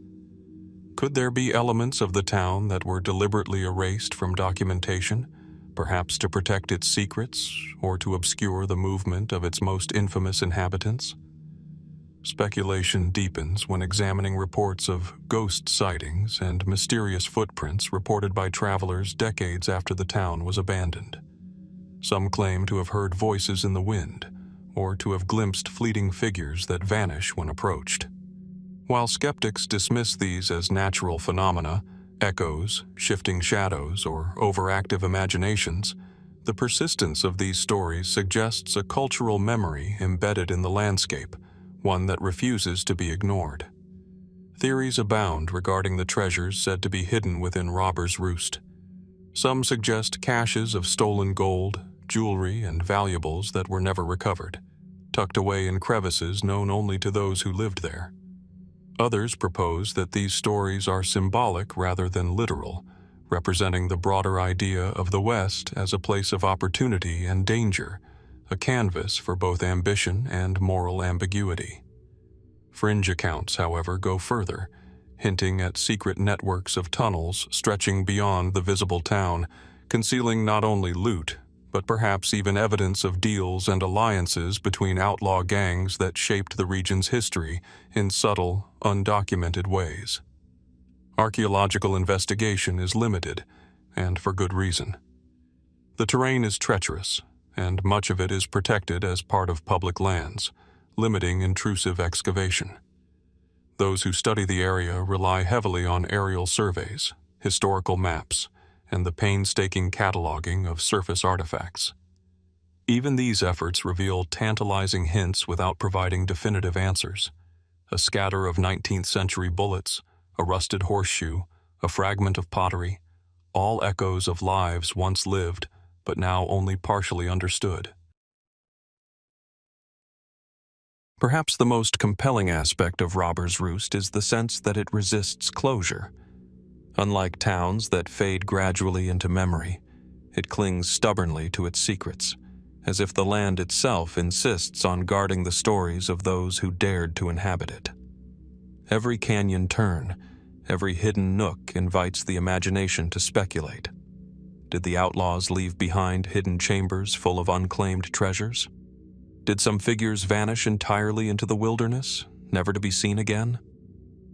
Could there be elements of the town that were deliberately erased from documentation, perhaps to protect its secrets or to obscure the movement of its most infamous inhabitants? Speculation deepens when examining reports of ghost sightings and mysterious footprints reported by travelers decades after the town was abandoned. Some claim to have heard voices in the wind, or to have glimpsed fleeting figures that vanish when approached. While skeptics dismiss these as natural phenomena, echoes, shifting shadows, or overactive imaginations, the persistence of these stories suggests a cultural memory embedded in the landscape, one that refuses to be ignored. Theories abound regarding the treasures said to be hidden within Robbers' Roost. Some suggest caches of stolen gold, jewelry, and valuables that were never recovered, tucked away in crevices known only to those who lived there. Others propose that these stories are symbolic rather than literal, representing the broader idea of the West as a place of opportunity and danger, a canvas for both ambition and moral ambiguity. Fringe accounts, however, go further, hinting at secret networks of tunnels stretching beyond the visible town, concealing not only loot, but perhaps even evidence of deals and alliances between outlaw gangs that shaped the region's history in subtle, undocumented ways. Archaeological investigation is limited, and for good reason. The terrain is treacherous, and much of it is protected as part of public lands, limiting intrusive excavation. Those who study the area rely heavily on aerial surveys, historical maps, and the painstaking cataloging of surface artifacts. Even these efforts reveal tantalizing hints without providing definitive answers. A scatter of 19th century bullets, a rusted horseshoe, a fragment of pottery, all echoes of lives once lived but now only partially understood. Perhaps the most compelling aspect of Robbers' Roost is the sense that it resists closure. Unlike towns that fade gradually into memory, it clings stubbornly to its secrets, as if the land itself insists on guarding the stories of those who dared to inhabit it. Every canyon turn, every hidden nook invites the imagination to speculate. Did the outlaws leave behind hidden chambers full of unclaimed treasures? Did some figures vanish entirely into the wilderness, never to be seen again?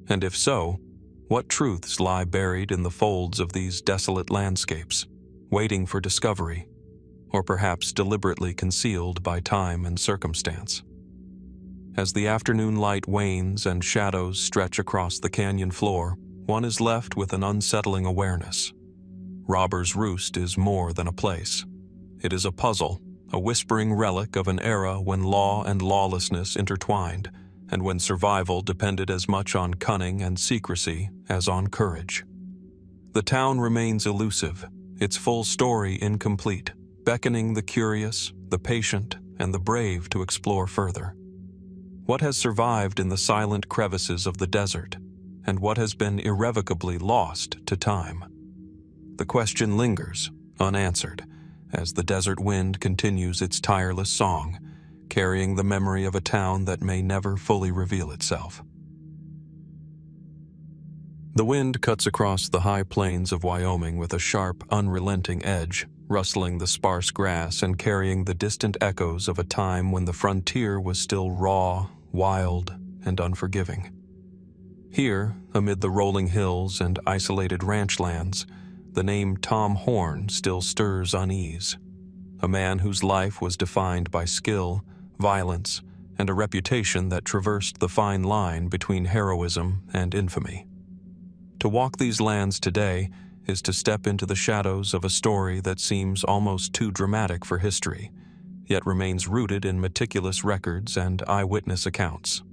And if so, what truths lie buried in the folds of these desolate landscapes, waiting for discovery, or perhaps deliberately concealed by time and circumstance? As the afternoon light wanes and shadows stretch across the canyon floor, one is left with an unsettling awareness. Robbers' Roost is more than a place. It is a puzzle, a whispering relic of an era when law and lawlessness intertwined, and when survival depended as much on cunning and secrecy as on courage. The town remains elusive, its full story incomplete, beckoning the curious, the patient, and the brave to explore further. What has survived in the silent crevices of the desert, and what has been irrevocably lost to time? The question lingers, unanswered, as the desert wind continues its tireless song, carrying the memory of a town that may never fully reveal itself. The wind cuts across the high plains of Wyoming with a sharp, unrelenting edge, rustling the sparse grass and carrying the distant echoes of a time when the frontier was still raw, wild, and unforgiving. Here, amid the rolling hills and isolated ranch lands, the name Tom Horn still stirs unease, a man whose life was defined by skill, violence, and a reputation that traversed the fine line between heroism and infamy. To walk these lands today is to step into the shadows of a story that seems almost too dramatic for history, yet remains rooted in meticulous records and eyewitness accounts.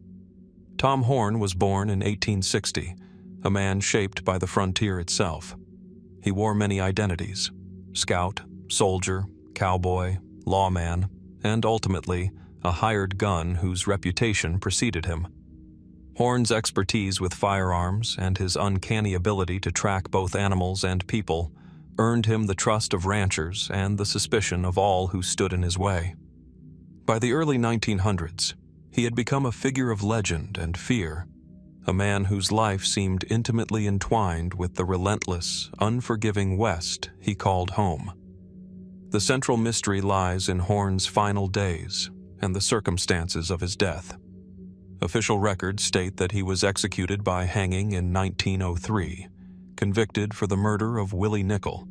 Tom Horn was born in 1860, a man shaped by the frontier itself. He wore many identities: scout, soldier, cowboy, lawman, and ultimately, a hired gun whose reputation preceded him. Horn's expertise with firearms and his uncanny ability to track both animals and people earned him the trust of ranchers and the suspicion of all who stood in his way. By the early 1900s, he had become a figure of legend and fear, a man whose life seemed intimately entwined with the relentless, unforgiving West he called home. The central mystery lies in Horn's final days and the circumstances of his death. Official records state that he was executed by hanging in 1903, convicted for the murder of Willie Nickel,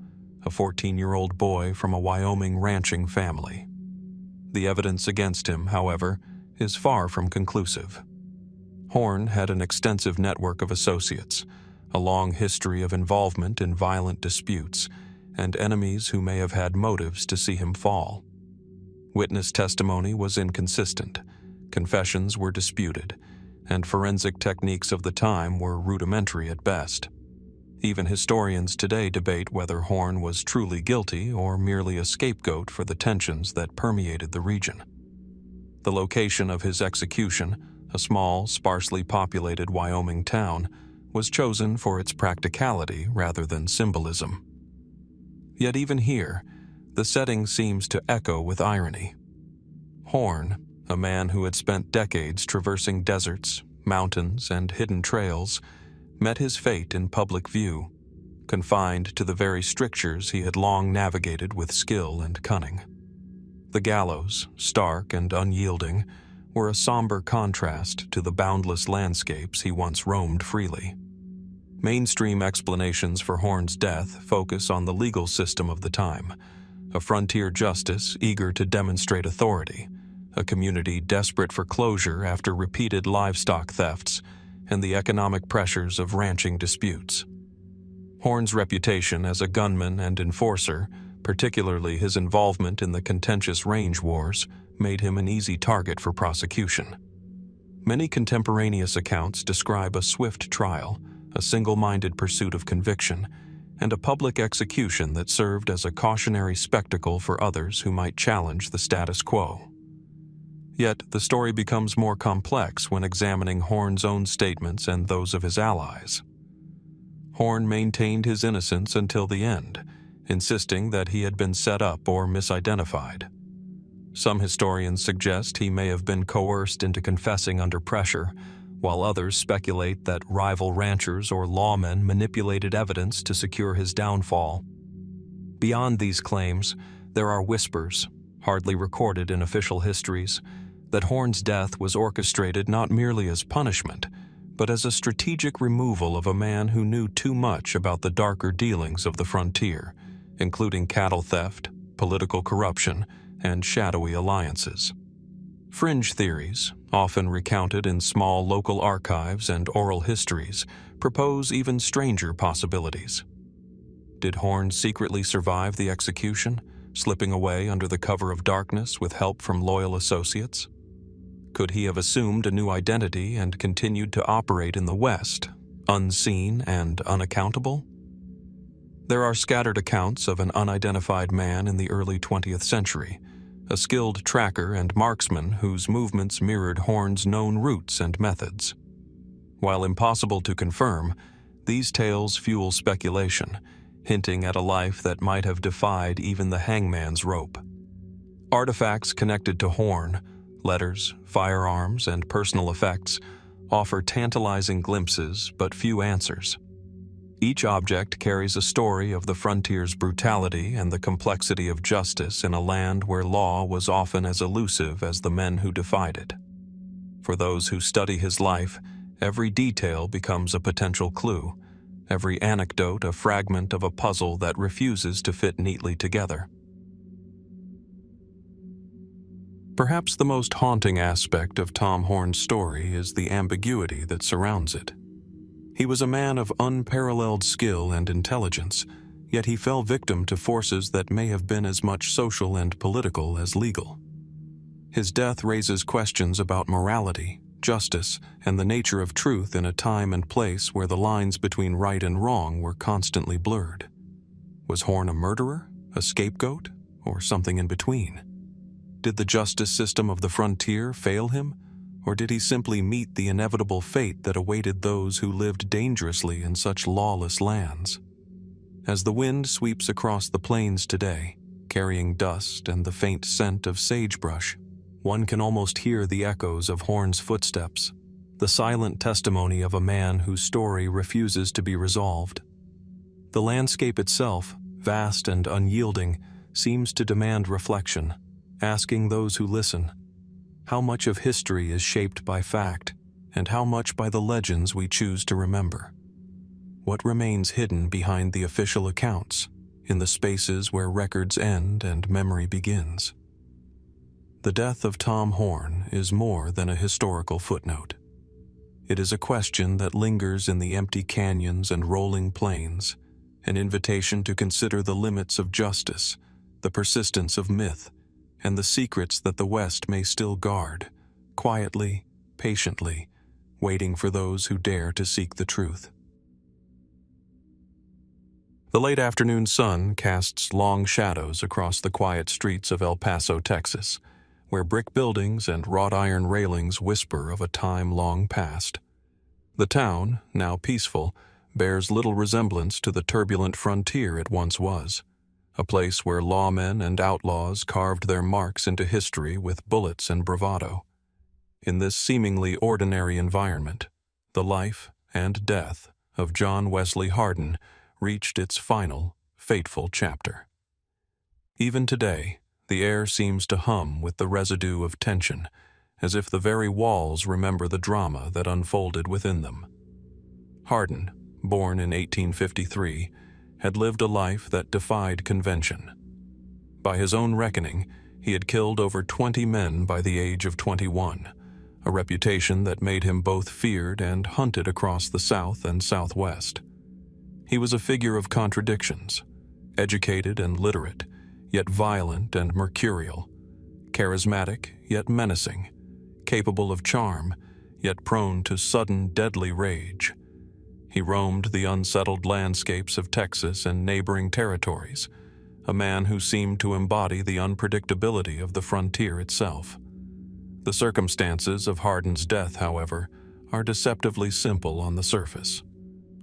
a 14-year-old boy from a Wyoming ranching family. The evidence against him, however, is far from conclusive. Horn had an extensive network of associates, a long history of involvement in violent disputes, and enemies who may have had motives to see him fall. Witness testimony was inconsistent, confessions were disputed, and forensic techniques of the time were rudimentary at best. Even historians today debate whether Horn was truly guilty or merely a scapegoat for the tensions that permeated the region. The location of his execution, a small, sparsely populated Wyoming town, was chosen for its practicality rather than symbolism. Yet even here, the setting seems to echo with irony. Horn, a man who had spent decades traversing deserts, mountains, and hidden trails, met his fate in public view, confined to the very strictures he had long navigated with skill and cunning. The gallows, stark and unyielding, were a somber contrast to the boundless landscapes he once roamed freely. Mainstream explanations for Horn's death focus on the legal system of the time, a frontier justice eager to demonstrate authority, a community desperate for closure after repeated livestock thefts, and the economic pressures of ranching disputes. Horn's reputation as a gunman and enforcer, particularly his involvement in the contentious range wars, made him an easy target for prosecution. Many contemporaneous accounts describe a swift trial, a single-minded pursuit of conviction, and a public execution that served as a cautionary spectacle for others who might challenge the status quo. Yet, the story becomes more complex when examining Horn's own statements and those of his allies. Horn maintained his innocence until the end, insisting that he had been set up or misidentified. Some historians suggest he may have been coerced into confessing under pressure, while others speculate that rival ranchers or lawmen manipulated evidence to secure his downfall. Beyond these claims, there are whispers, hardly recorded in official histories, that Horn's death was orchestrated not merely as punishment, but as a strategic removal of a man who knew too much about the darker dealings of the frontier, including cattle theft, political corruption, and shadowy alliances. Fringe theories, often recounted in small local archives and oral histories, propose even stranger possibilities. Did Horn secretly survive the execution, slipping away under the cover of darkness with help from loyal associates? Could he have assumed a new identity and continued to operate in the West, unseen and unaccountable? There are scattered accounts of an unidentified man in the early 20th century, a skilled tracker and marksman whose movements mirrored Horn's known routes and methods. While impossible to confirm, these tales fuel speculation, hinting at a life that might have defied even the hangman's rope. Artifacts connected to Horn, letters, firearms, and personal effects, offer tantalizing glimpses but few answers. Each object carries a story of the frontier's brutality and the complexity of justice in a land where law was often as elusive as the men who defied it. For those who study his life, every detail becomes a potential clue, every anecdote a fragment of a puzzle that refuses to fit neatly together. Perhaps the most haunting aspect of Tom Horn's story is the ambiguity that surrounds it. He was a man of unparalleled skill and intelligence, yet he fell victim to forces that may have been as much social and political as legal. His death raises questions about morality, justice, and the nature of truth in a time and place where the lines between right and wrong were constantly blurred. Was Horn a murderer, a scapegoat, or something in between? Did the justice system of the frontier fail him, or did he simply meet the inevitable fate that awaited those who lived dangerously in such lawless lands? As the wind sweeps across the plains today, carrying dust and the faint scent of sagebrush, one can almost hear the echoes of Horn's footsteps, the silent testimony of a man whose story refuses to be resolved. The landscape itself, vast and unyielding, seems to demand reflection, asking those who listen, how much of history is shaped by fact and how much by the legends we choose to remember? What remains hidden behind the official accounts, in the spaces where records end and memory begins? The death of Tom Horn is more than a historical footnote. It is a question that lingers in the empty canyons and rolling plains, an invitation to consider the limits of justice, the persistence of myth, and the secrets that the West may still guard, quietly, patiently, waiting for those who dare to seek the truth. The late afternoon sun casts long shadows across the quiet streets of El Paso, Texas, where brick buildings and wrought iron railings whisper of a time long past. The town, now peaceful, bears little resemblance to the turbulent frontier it once was, a place where lawmen and outlaws carved their marks into history with bullets and bravado. In this seemingly ordinary environment, the life and death of John Wesley Hardin reached its final, fateful chapter. Even today, the air seems to hum with the residue of tension, as if the very walls remember the drama that unfolded within them. Hardin, born in 1853, had lived a life that defied convention. By his own reckoning, he had killed over 20 men by the age of 21, a reputation that made him both feared and hunted across the South and Southwest. He was a figure of contradictions, educated and literate, yet violent and mercurial, charismatic yet menacing, capable of charm, yet prone to sudden deadly rage. He roamed the unsettled landscapes of Texas and neighboring territories, a man who seemed to embody the unpredictability of the frontier itself. The circumstances of Hardin's death, however, are deceptively simple on the surface.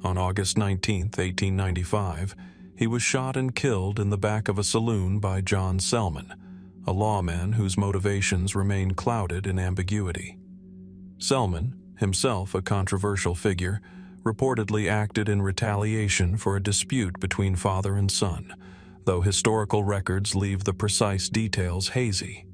On August 19, 1895, he was shot and killed in the back of a saloon by John Selman, a lawman whose motivations remain clouded in ambiguity. Selman, himself a controversial figure, reportedly acted in retaliation for a dispute between father and son, though historical records leave the precise details hazy.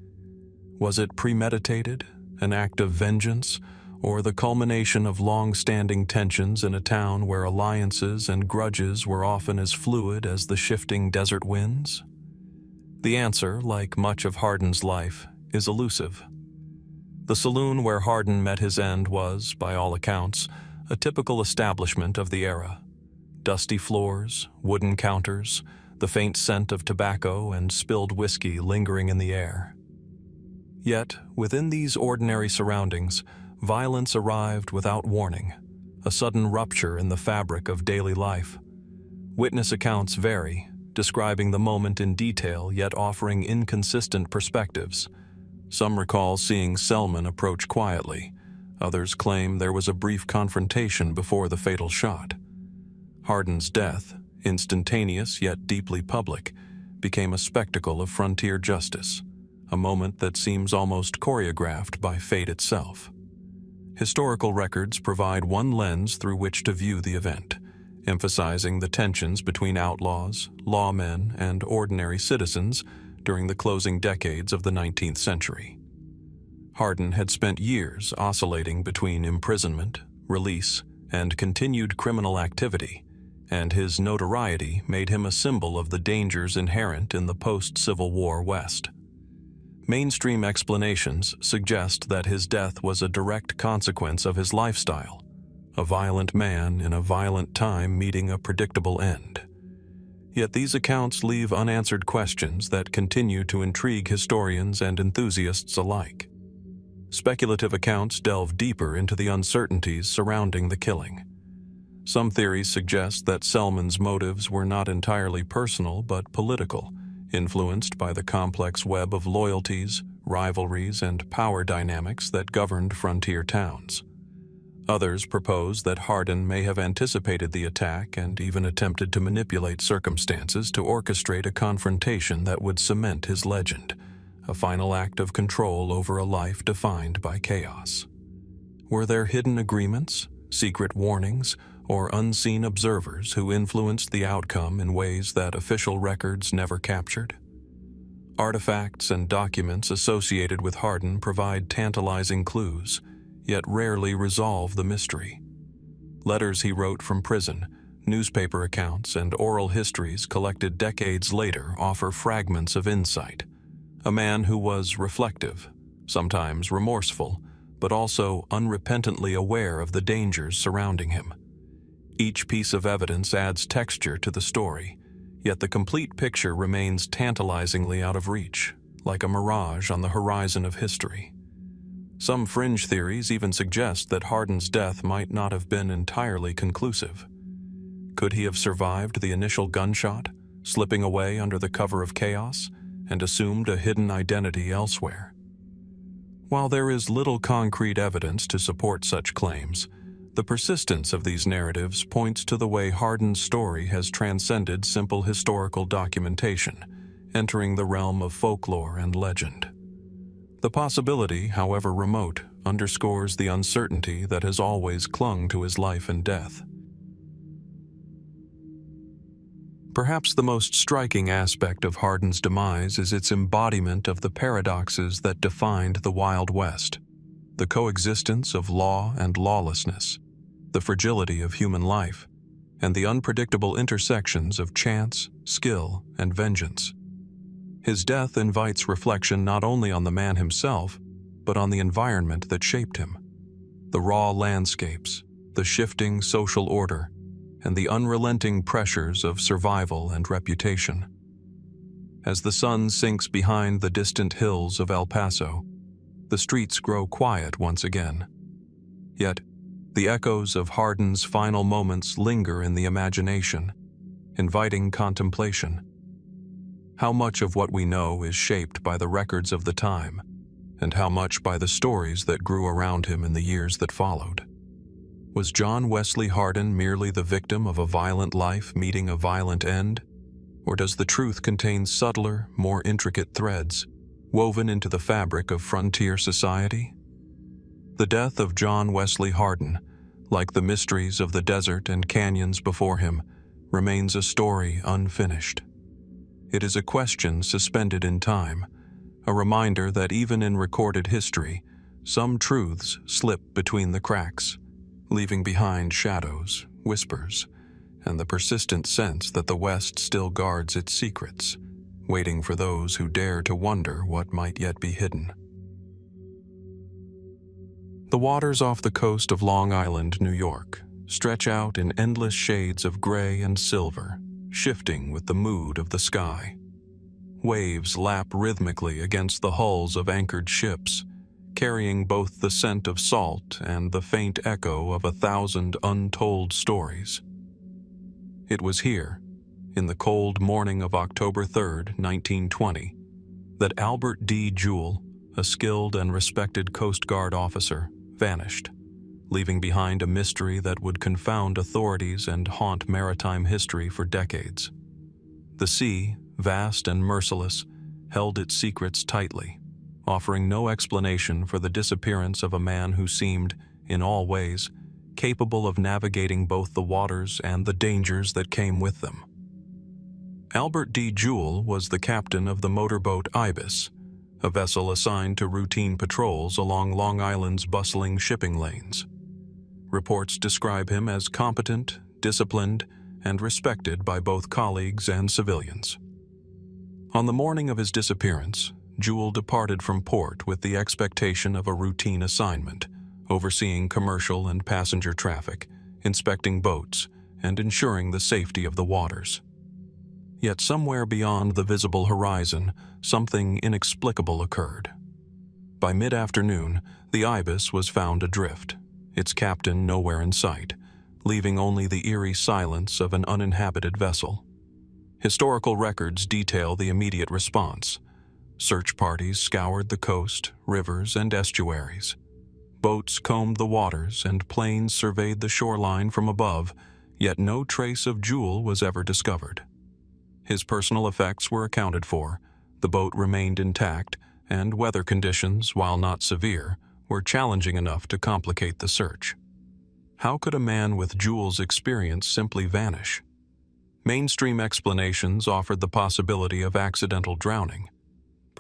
Was it premeditated, an act of vengeance, or the culmination of long-standing tensions in a town where alliances and grudges were often as fluid as the shifting desert winds? The answer, like much of Hardin's life, is elusive. The saloon where Hardin met his end was, by all accounts, a typical establishment of the era. Dusty floors, wooden counters, the faint scent of tobacco and spilled whiskey lingering in the air. Yet, within these ordinary surroundings, violence arrived without warning, a sudden rupture in the fabric of daily life. Witness accounts vary, describing the moment in detail yet offering inconsistent perspectives. Some recall seeing Selman approach quietly. Others claim there was a brief confrontation before the fatal shot. Hardin's death, instantaneous yet deeply public, became a spectacle of frontier justice, a moment that seems almost choreographed by fate itself. Historical records provide one lens through which to view the event, emphasizing the tensions between outlaws, lawmen, and ordinary citizens during the closing decades of the 19th century. Hardin had spent years oscillating between imprisonment, release, and continued criminal activity, and his notoriety made him a symbol of the dangers inherent in the post-Civil War West. Mainstream explanations suggest that his death was a direct consequence of his lifestyle, a violent man in a violent time meeting a predictable end. Yet these accounts leave unanswered questions that continue to intrigue historians and enthusiasts alike. Speculative accounts delve deeper into the uncertainties surrounding the killing. Some theories suggest that Selman's motives were not entirely personal but political, influenced by the complex web of loyalties, rivalries, and power dynamics that governed frontier towns. Others propose that Hardin may have anticipated the attack and even attempted to manipulate circumstances to orchestrate a confrontation that would cement his legend, a final act of control over a life defined by chaos. Were there hidden agreements, secret warnings, or unseen observers who influenced the outcome in ways that official records never captured? Artifacts and documents associated with Hardin provide tantalizing clues, yet rarely resolve the mystery. Letters he wrote from prison, newspaper accounts, and oral histories collected decades later offer fragments of insight. A man who was reflective, sometimes remorseful, but also unrepentantly aware of the dangers surrounding him. Each piece of evidence adds texture to the story, yet the complete picture remains tantalizingly out of reach, like a mirage on the horizon of history. Some fringe theories even suggest that Hardin's death might not have been entirely conclusive. Could he have survived the initial gunshot, slipping away under the cover of chaos, and assumed a hidden identity elsewhere? While there is little concrete evidence to support such claims, the persistence of these narratives points to the way Hardin's story has transcended simple historical documentation, entering the realm of folklore and legend. The possibility, however remote, underscores the uncertainty that has always clung to his life and death. Perhaps the most striking aspect of Hardin's demise is its embodiment of the paradoxes that defined the Wild West: the coexistence of law and lawlessness, the fragility of human life, and the unpredictable intersections of chance, skill, and vengeance. His death invites reflection not only on the man himself, but on the environment that shaped him. The raw landscapes, the shifting social order, and the unrelenting pressures of survival and reputation. As the sun sinks behind the distant hills of El Paso, the streets grow quiet once again. Yet, the echoes of Hardin's final moments linger in the imagination, inviting contemplation. How much of what we know is shaped by the records of the time, and how much by the stories that grew around him in the years that followed? Was John Wesley Hardin merely the victim of a violent life meeting a violent end? Or does the truth contain subtler, more intricate threads, woven into the fabric of frontier society? The death of John Wesley Hardin, like the mysteries of the desert and canyons before him, remains a story unfinished. It is a question suspended in time, a reminder that even in recorded history, some truths slip between the cracks, leaving behind shadows, whispers, and the persistent sense that the West still guards its secrets, waiting for those who dare to wonder what might yet be hidden. The waters off the coast of Long Island, New York, stretch out in endless shades of gray and silver, shifting with the mood of the sky. Waves lap rhythmically against the hulls of anchored ships, carrying both the scent of salt and the faint echo of 1,000 untold stories. It was here, in the cold morning of October 3, 1920, that Albert D. Jewell, a skilled and respected Coast Guard officer, vanished, leaving behind a mystery that would confound authorities and haunt maritime history for decades. The sea, vast and merciless, held its secrets tightly, offering no explanation for the disappearance of a man who seemed, in all ways, capable of navigating both the waters and the dangers that came with them. Albert D. Jewell was the captain of the motorboat Ibis, a vessel assigned to routine patrols along Long Island's bustling shipping lanes. Reports describe him as competent, disciplined, and respected by both colleagues and civilians. On the morning of his disappearance, Jewell departed from port with the expectation of a routine assignment, overseeing commercial and passenger traffic, inspecting boats, and ensuring the safety of the waters. Yet somewhere beyond the visible horizon, something inexplicable occurred. By mid-afternoon, the Ibis was found adrift, its captain nowhere in sight, leaving only the eerie silence of an uninhabited vessel. Historical records detail the immediate response. Search parties scoured the coast, rivers, and estuaries. Boats combed the waters and planes surveyed the shoreline from above, yet no trace of Jewell was ever discovered. His personal effects were accounted for, the boat remained intact, and weather conditions, while not severe, were challenging enough to complicate the search. How could a man with Jewell's experience simply vanish? Mainstream explanations offered the possibility of accidental drowning.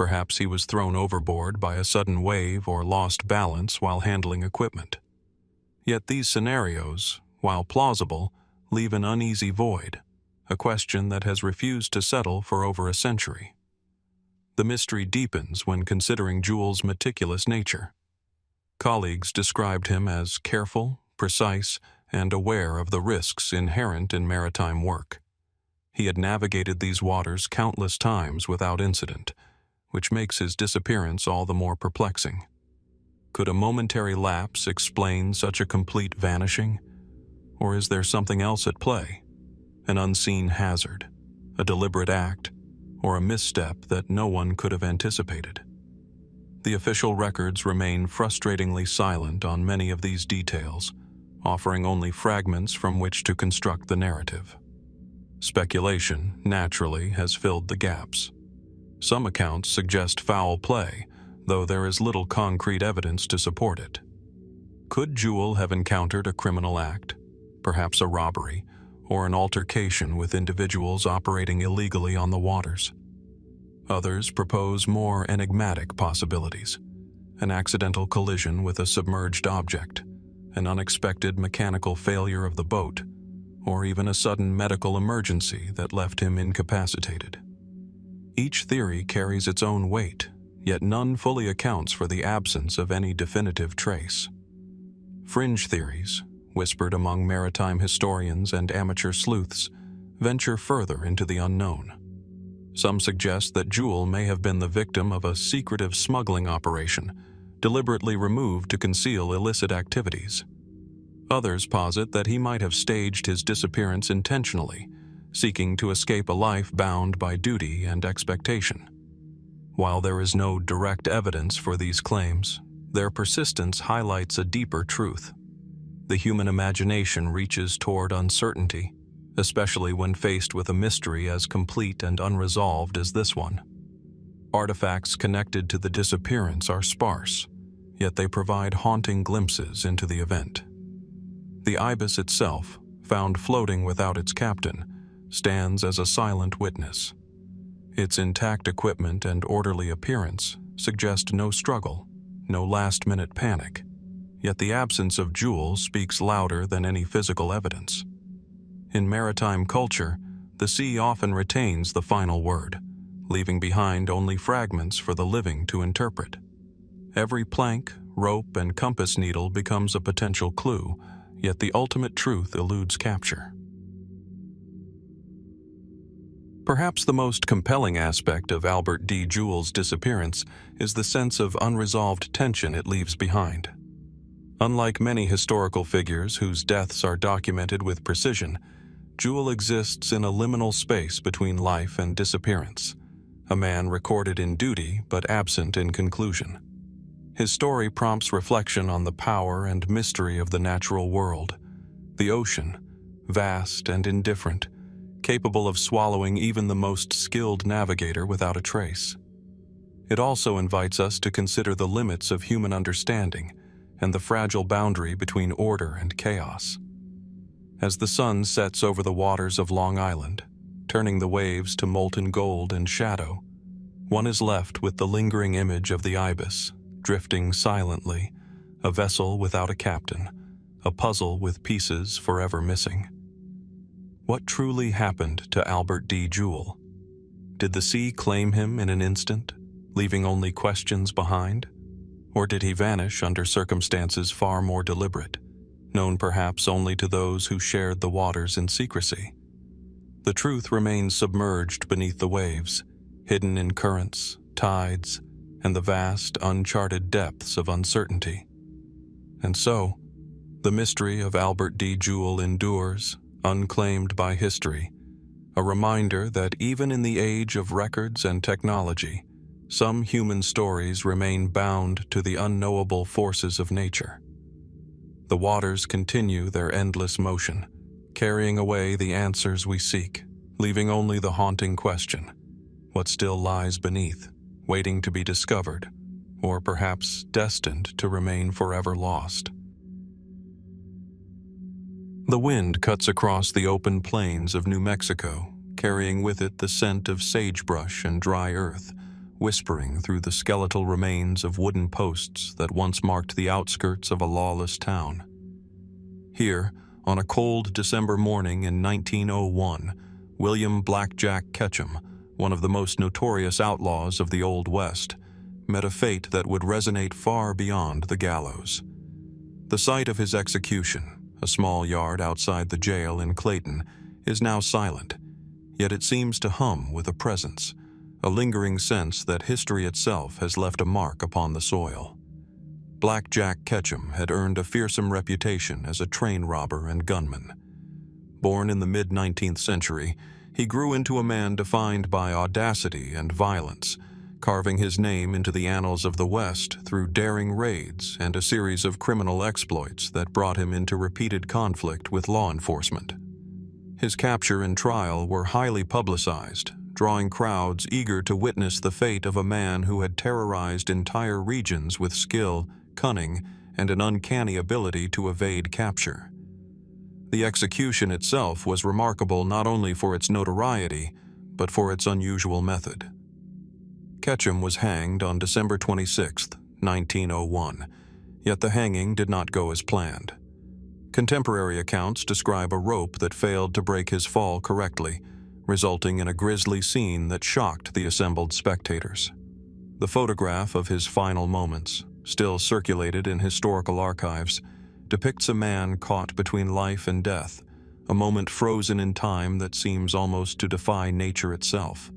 Perhaps he was thrown overboard by a sudden wave or lost balance while handling equipment. Yet these scenarios, while plausible, leave an uneasy void, a question that has refused to settle for over a century. The mystery deepens when considering Jewell's meticulous nature. Colleagues described him as careful, precise, and aware of the risks inherent in maritime work. He had navigated these waters countless times without incident, which makes his disappearance all the more perplexing. Could a momentary lapse explain such a complete vanishing? Or is there something else at play? An unseen hazard, a deliberate act, or a misstep that no one could have anticipated? The official records remain frustratingly silent on many of these details, offering only fragments from which to construct the narrative. Speculation, naturally, has filled the gaps. Some accounts suggest foul play, though there is little concrete evidence to support it. Could Jewell have encountered a criminal act, perhaps a robbery, or an altercation with individuals operating illegally on the waters? Others propose more enigmatic possibilities: an accidental collision with a submerged object, an unexpected mechanical failure of the boat, or even a sudden medical emergency that left him incapacitated. Each theory carries its own weight, yet none fully accounts for the absence of any definitive trace. Fringe theories, whispered among maritime historians and amateur sleuths, venture further into the unknown. Some suggest that Jewell may have been the victim of a secretive smuggling operation, deliberately removed to conceal illicit activities. Others posit that he might have staged his disappearance intentionally, seeking to escape a life bound by duty and expectation. While there is no direct evidence for these claims, their persistence highlights a deeper truth. The human imagination reaches toward uncertainty, especially when faced with a mystery as complete and unresolved as this one. Artifacts connected to the disappearance are sparse, yet they provide haunting glimpses into the event. The ibis itself, found floating without its captain, stands as a silent witness. Its intact equipment and orderly appearance suggest no struggle, no last-minute panic, yet the absence of Jewell speaks louder than any physical evidence. In maritime culture, the sea often retains the final word, leaving behind only fragments for the living to interpret. Every plank, rope, and compass needle becomes a potential clue, yet the ultimate truth eludes capture. Perhaps the most compelling aspect of Albert D. Jewell's disappearance is the sense of unresolved tension it leaves behind. Unlike many historical figures whose deaths are documented with precision, Jewell exists in a liminal space between life and disappearance, a man recorded in duty but absent in conclusion. His story prompts reflection on the power and mystery of the natural world, the ocean, vast and indifferent, capable of swallowing even the most skilled navigator without a trace. It also invites us to consider the limits of human understanding and the fragile boundary between order and chaos. As the sun sets over the waters of Long Island, turning the waves to molten gold and shadow, one is left with the lingering image of the ibis, drifting silently, a vessel without a captain, a puzzle with pieces forever missing. What truly happened to Albert D. Jewell? Did the sea claim him in an instant, leaving only questions behind? Or did he vanish under circumstances far more deliberate, known perhaps only to those who shared the waters in secrecy? The truth remains submerged beneath the waves, hidden in currents, tides, and the vast, uncharted depths of uncertainty. And so, the mystery of Albert D. Jewell endures, unclaimed by history, a reminder that even in the age of records and technology, some human stories remain bound to the unknowable forces of nature. The waters continue their endless motion, carrying away the answers we seek, leaving only the haunting question: what still lies beneath, waiting to be discovered, or perhaps destined to remain forever lost? The wind cuts across the open plains of New Mexico, carrying with it the scent of sagebrush and dry earth, whispering through the skeletal remains of wooden posts that once marked the outskirts of a lawless town. Here, on a cold December morning in 1901, William Blackjack Ketchum, one of the most notorious outlaws of the Old West, met a fate that would resonate far beyond the gallows. The site of his execution, a small yard outside the jail in Clayton, is now silent, yet it seems to hum with a presence, a lingering sense that history itself has left a mark upon the soil. Blackjack Ketchum had earned a fearsome reputation as a train robber and gunman. Born in the mid-19th century, he grew into a man defined by audacity and violence, carving his name into the annals of the West through daring raids and a series of criminal exploits that brought him into repeated conflict with law enforcement. His capture and trial were highly publicized, drawing crowds eager to witness the fate of a man who had terrorized entire regions with skill, cunning, and an uncanny ability to evade capture. The execution itself was remarkable not only for its notoriety, but for its unusual method. Ketchum was hanged on December 26, 1901, yet the hanging did not go as planned. Contemporary accounts describe a rope that failed to break his fall correctly, resulting in a grisly scene that shocked the assembled spectators. The photograph of his final moments, still circulated in historical archives, depicts a man caught between life and death, a moment frozen in time that seems almost to defy nature itself.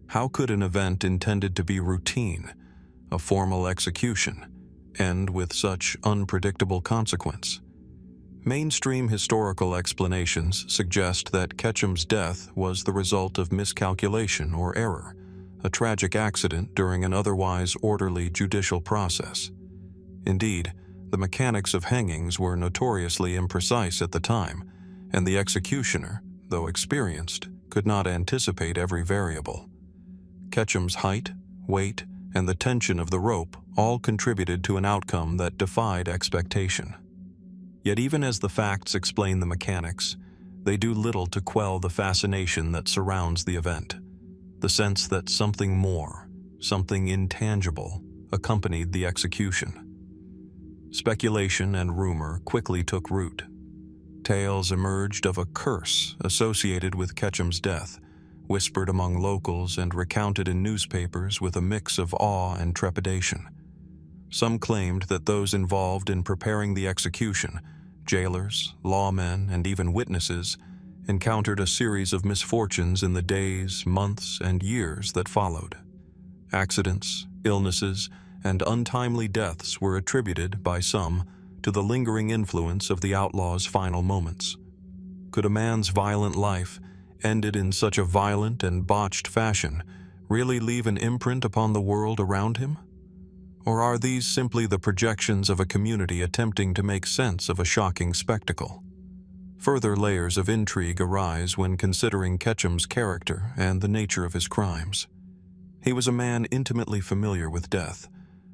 How could an event intended to be routine, a formal execution, end with such unpredictable consequence? Mainstream historical explanations suggest that Ketchum's death was the result of miscalculation or error, a tragic accident during an otherwise orderly judicial process. Indeed, the mechanics of hangings were notoriously imprecise at the time, and the executioner, though experienced, could not anticipate every variable. Ketchum's height, weight, and the tension of the rope all contributed to an outcome that defied expectation. Yet even as the facts explain the mechanics, they do little to quell the fascination that surrounds the event, the sense that something more, something intangible, accompanied the execution. Speculation and rumor quickly took root. Tales emerged of a curse associated with Ketchum's death, whispered among locals and recounted in newspapers with a mix of awe and trepidation. Some claimed that those involved in preparing the execution, jailers, lawmen, and even witnesses, encountered a series of misfortunes in the days, months, and years that followed. Accidents, illnesses, and untimely deaths were attributed by some to the lingering influence of the outlaw's final moments. Could a man's violent life, ended in such a violent and botched fashion, really leave an imprint upon the world around him? Or are these simply the projections of a community attempting to make sense of a shocking spectacle? Further layers of intrigue arise when considering Ketchum's character and the nature of his crimes. He was a man intimately familiar with death,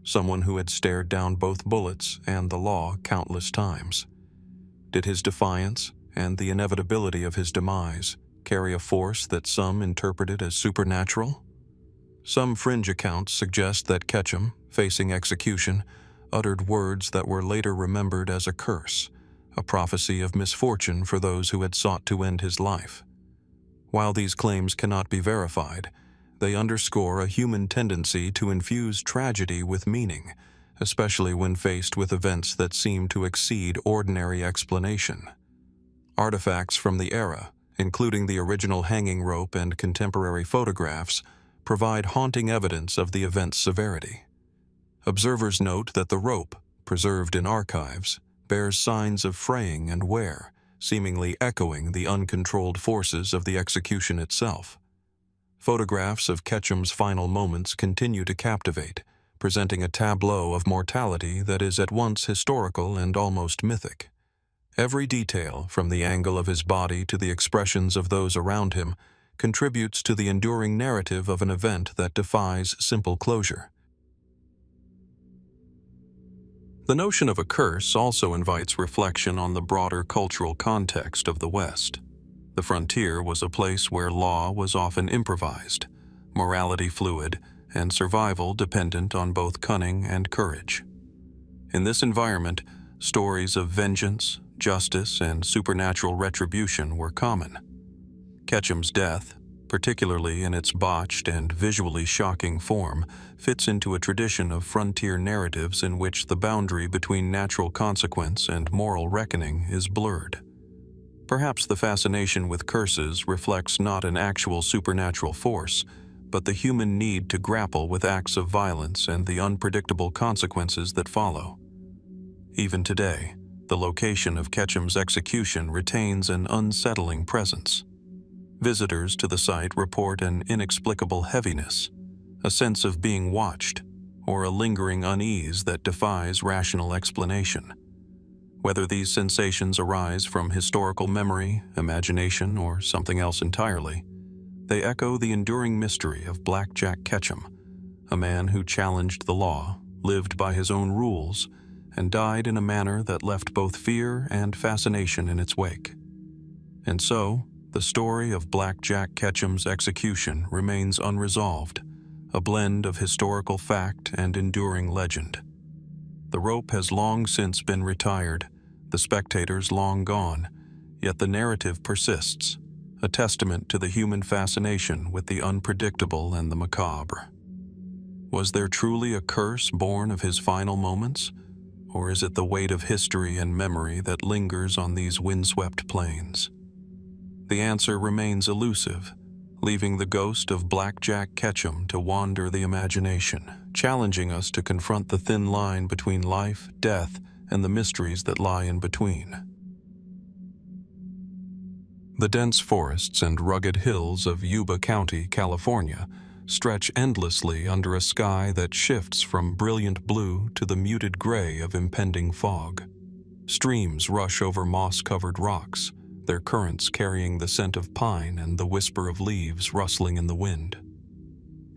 someone who had stared down both bullets and the law countless times. Did his defiance and the inevitability of his demise carry a force that some interpreted as supernatural? Some fringe accounts suggest that Ketchum, facing execution, uttered words that were later remembered as a curse, a prophecy of misfortune for those who had sought to end his life. While these claims cannot be verified, they underscore a human tendency to infuse tragedy with meaning, especially when faced with events that seem to exceed ordinary explanation. Artifacts from the era, including the original hanging rope and contemporary photographs, provide haunting evidence of the event's severity. Observers note that the rope, preserved in archives, bears signs of fraying and wear, seemingly echoing the uncontrolled forces of the execution itself. Photographs of Ketchum's final moments continue to captivate, presenting a tableau of mortality that is at once historical and almost mythic. Every detail, from the angle of his body to the expressions of those around him, contributes to the enduring narrative of an event that defies simple closure. The notion of a curse also invites reflection on the broader cultural context of the West. The frontier was a place where law was often improvised, morality fluid, and survival dependent on both cunning and courage. In this environment, stories of vengeance, justice, and supernatural retribution were common. Ketchum's death, particularly in its botched and visually shocking form, fits into a tradition of frontier narratives in which the boundary between natural consequence and moral reckoning is blurred. Perhaps the fascination with curses reflects not an actual supernatural force, but the human need to grapple with acts of violence and the unpredictable consequences that follow. Even today, the location of Ketchum's execution retains an unsettling presence. Visitors to the site report an inexplicable heaviness, a sense of being watched, or a lingering unease that defies rational explanation. Whether these sensations arise from historical memory, imagination, or something else entirely, they echo the enduring mystery of Black Jack Ketchum, a man who challenged the law, lived by his own rules, and died in a manner that left both fear and fascination in its wake. And so, the story of Black Jack Ketchum's execution remains unresolved, a blend of historical fact and enduring legend. The rope has long since been retired, the spectators long gone, yet the narrative persists, a testament to the human fascination with the unpredictable and the macabre. Was there truly a curse born of his final moments, or is it the weight of history and memory that lingers on these windswept plains? The answer remains elusive, leaving the ghost of Black Jack Ketchum to wander the imagination, challenging us to confront the thin line between life, death, and the mysteries that lie in between. The dense forests and rugged hills of Yuba County, California, stretch endlessly under a sky that shifts from brilliant blue to the muted gray of impending fog. Streams rush over moss-covered rocks, their currents carrying the scent of pine and the whisper of leaves rustling in the wind.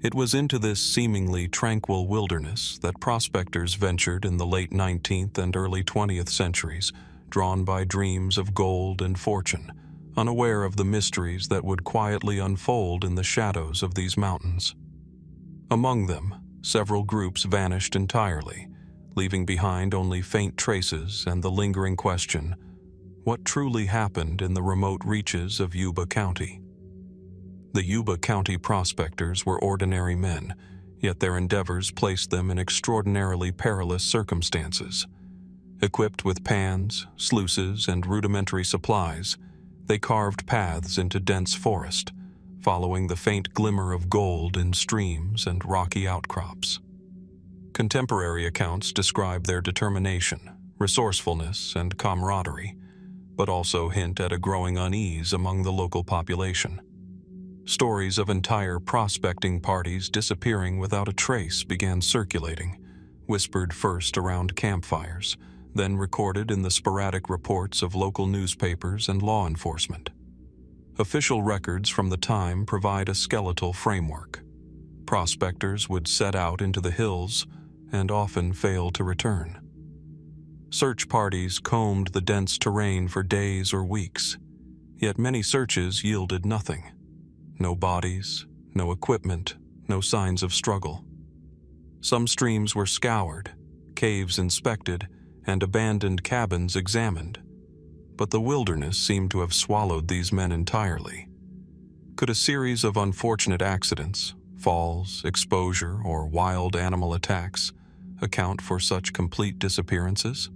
It was into this seemingly tranquil wilderness that prospectors ventured in the late 19th and early 20th centuries, drawn by dreams of gold and fortune, unaware of the mysteries that would quietly unfold in the shadows of these mountains. Among them, several groups vanished entirely, leaving behind only faint traces and the lingering question, what truly happened in the remote reaches of Yuba County? The Yuba County prospectors were ordinary men, yet their endeavors placed them in extraordinarily perilous circumstances. Equipped with pans, sluices, and rudimentary supplies, they carved paths into dense forest, following the faint glimmer of gold in streams and rocky outcrops. Contemporary accounts describe their determination, resourcefulness, and camaraderie, but also hint at a growing unease among the local population. Stories of entire prospecting parties disappearing without a trace began circulating, whispered first around campfires, then recorded in the sporadic reports of local newspapers and law enforcement. Official records from the time provide a skeletal framework. Prospectors would set out into the hills and often fail to return. Search parties combed the dense terrain for days or weeks, yet many searches yielded nothing. No bodies, no equipment, no signs of struggle. Some streams were scoured, caves inspected, and abandoned cabins examined, but the wilderness seemed to have swallowed these men entirely. Could a series of unfortunate accidents, falls, exposure, or wild animal attacks account for such complete disappearances?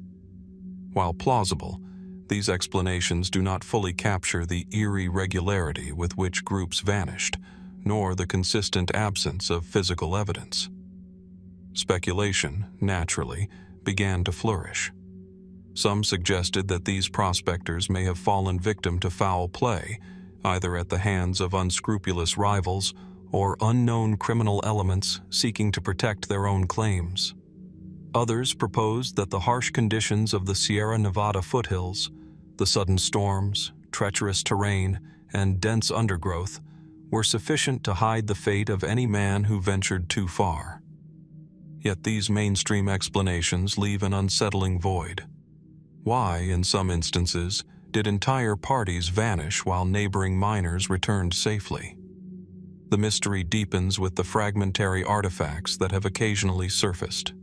While plausible, these explanations do not fully capture the eerie regularity with which groups vanished, nor the consistent absence of physical evidence. Speculation, naturally, began to flourish. Some suggested that these prospectors may have fallen victim to foul play, either at the hands of unscrupulous rivals or unknown criminal elements seeking to protect their own claims. Others proposed that the harsh conditions of the Sierra Nevada foothills, the sudden storms, treacherous terrain, and dense undergrowth were sufficient to hide the fate of any man who ventured too far. Yet these mainstream explanations leave an unsettling void. Why, in some instances, did entire parties vanish while neighboring miners returned safely? The mystery deepens with the fragmentary artifacts that have occasionally surfaced.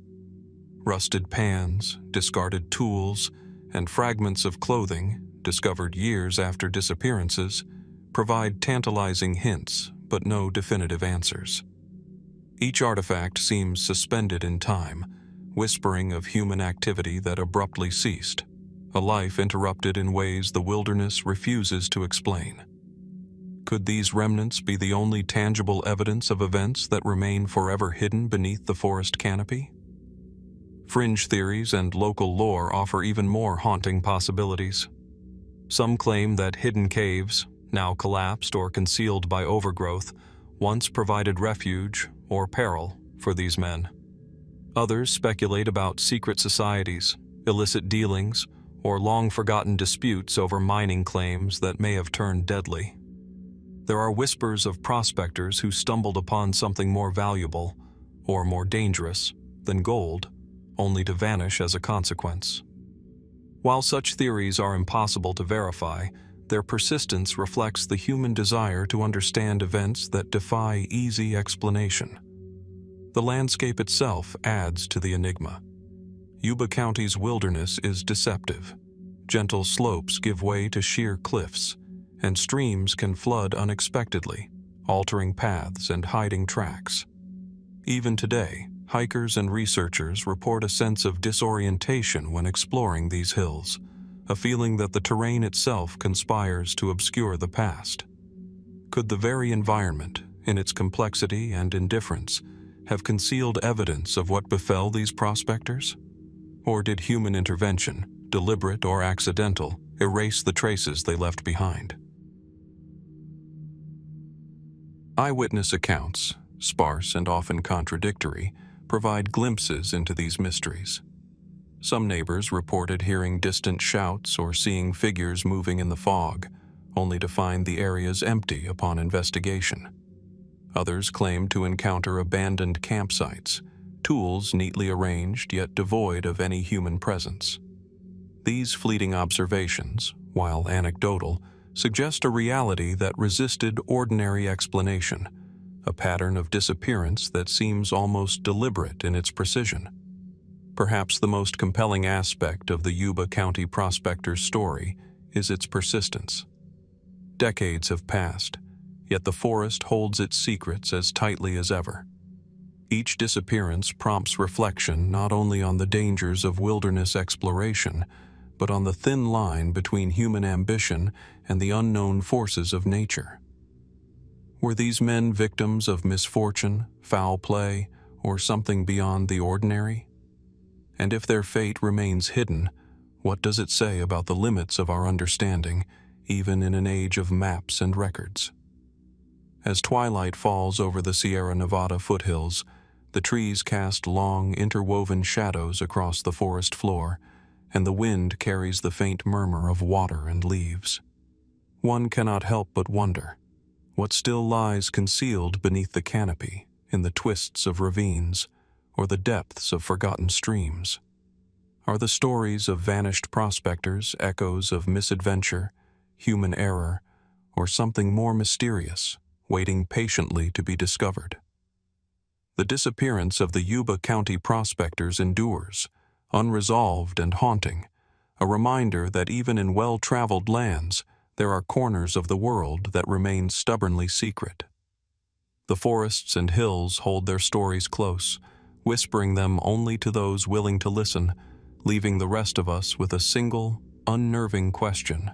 Rusted pans, discarded tools, and fragments of clothing, discovered years after disappearances, provide tantalizing hints but no definitive answers. Each artifact seems suspended in time, whispering of human activity that abruptly ceased, a life interrupted in ways the wilderness refuses to explain. Could these remnants be the only tangible evidence of events that remain forever hidden beneath the forest canopy? Fringe theories and local lore offer even more haunting possibilities. Some claim that hidden caves, now collapsed or concealed by overgrowth, once provided refuge or peril for these men. Others speculate about secret societies, illicit dealings, or long-forgotten disputes over mining claims that may have turned deadly. There are whispers of prospectors who stumbled upon something more valuable, or more dangerous, than gold, only to vanish as a consequence. While such theories are impossible to verify, their persistence reflects the human desire to understand events that defy easy explanation. The landscape itself adds to the enigma. Yuba County's wilderness is deceptive. Gentle slopes give way to sheer cliffs, and streams can flood unexpectedly, altering paths and hiding tracks. Even today, hikers and researchers report a sense of disorientation when exploring these hills, a feeling that the terrain itself conspires to obscure the past. Could the very environment, in its complexity and indifference, have concealed evidence of what befell these prospectors? Or did human intervention, deliberate or accidental, erase the traces they left behind? Eyewitness accounts, sparse and often contradictory, provide glimpses into these mysteries. Some neighbors reported hearing distant shouts or seeing figures moving in the fog, only to find the areas empty upon investigation. Others claimed to encounter abandoned campsites, tools neatly arranged yet devoid of any human presence. These fleeting observations, while anecdotal, suggest a reality that resisted ordinary explanation, a pattern of disappearance that seems almost deliberate in its precision. Perhaps the most compelling aspect of the Yuba County Prospectors' story is its persistence. Decades have passed, yet the forest holds its secrets as tightly as ever. Each disappearance prompts reflection not only on the dangers of wilderness exploration, but on the thin line between human ambition and the unknown forces of nature. Were these men victims of misfortune, foul play, or something beyond the ordinary? And if their fate remains hidden, what does it say about the limits of our understanding, even in an age of maps and records? As twilight falls over the Sierra Nevada foothills, the trees cast long, interwoven shadows across the forest floor, and the wind carries the faint murmur of water and leaves. One cannot help but wonder, what still lies concealed beneath the canopy, in the twists of ravines, or the depths of forgotten streams? Are the stories of vanished prospectors echoes of misadventure, human error, or something more mysterious, waiting patiently to be discovered? The disappearance of the Yuba County prospectors endures, unresolved and haunting, a reminder that even in well-traveled lands, there are corners of the world that remain stubbornly secret. The forests and hills hold their stories close, whispering them only to those willing to listen, leaving the rest of us with a single, unnerving question.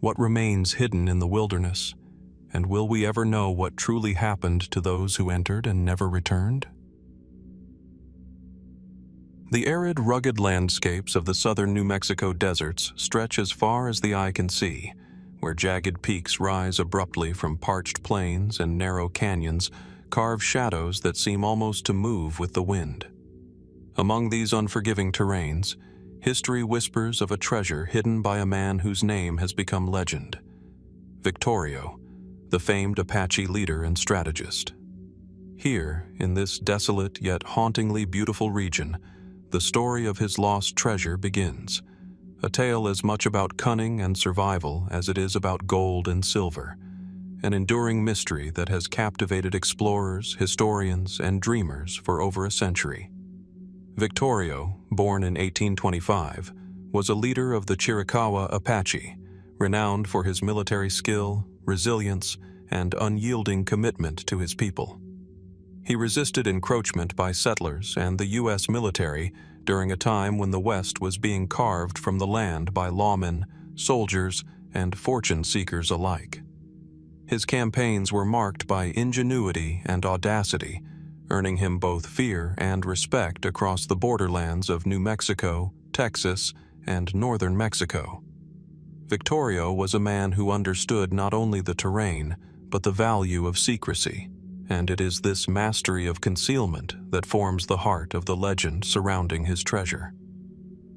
What remains hidden in the wilderness, and will we ever know what truly happened to those who entered and never returned? The arid, rugged landscapes of the southern New Mexico deserts stretch as far as the eye can see, where jagged peaks rise abruptly from parched plains and narrow canyons carve shadows that seem almost to move with the wind. Among these unforgiving terrains, history whispers of a treasure hidden by a man whose name has become legend: Victorio, the famed Apache leader and strategist. Here, in this desolate yet hauntingly beautiful region, the story of his lost treasure begins, a tale as much about cunning and survival as it is about gold and silver, an enduring mystery that has captivated explorers, historians, and dreamers for over a century. Victorio, born in 1825, was a leader of the Chiricahua Apache, renowned for his military skill, resilience, and unyielding commitment to his people. He resisted encroachment by settlers and the U.S. military during a time when the West was being carved from the land by lawmen, soldiers, and fortune-seekers alike. His campaigns were marked by ingenuity and audacity, earning him both fear and respect across the borderlands of New Mexico, Texas, and northern Mexico. Victorio was a man who understood not only the terrain, but the value of secrecy, and it is this mastery of concealment that forms the heart of the legend surrounding his treasure.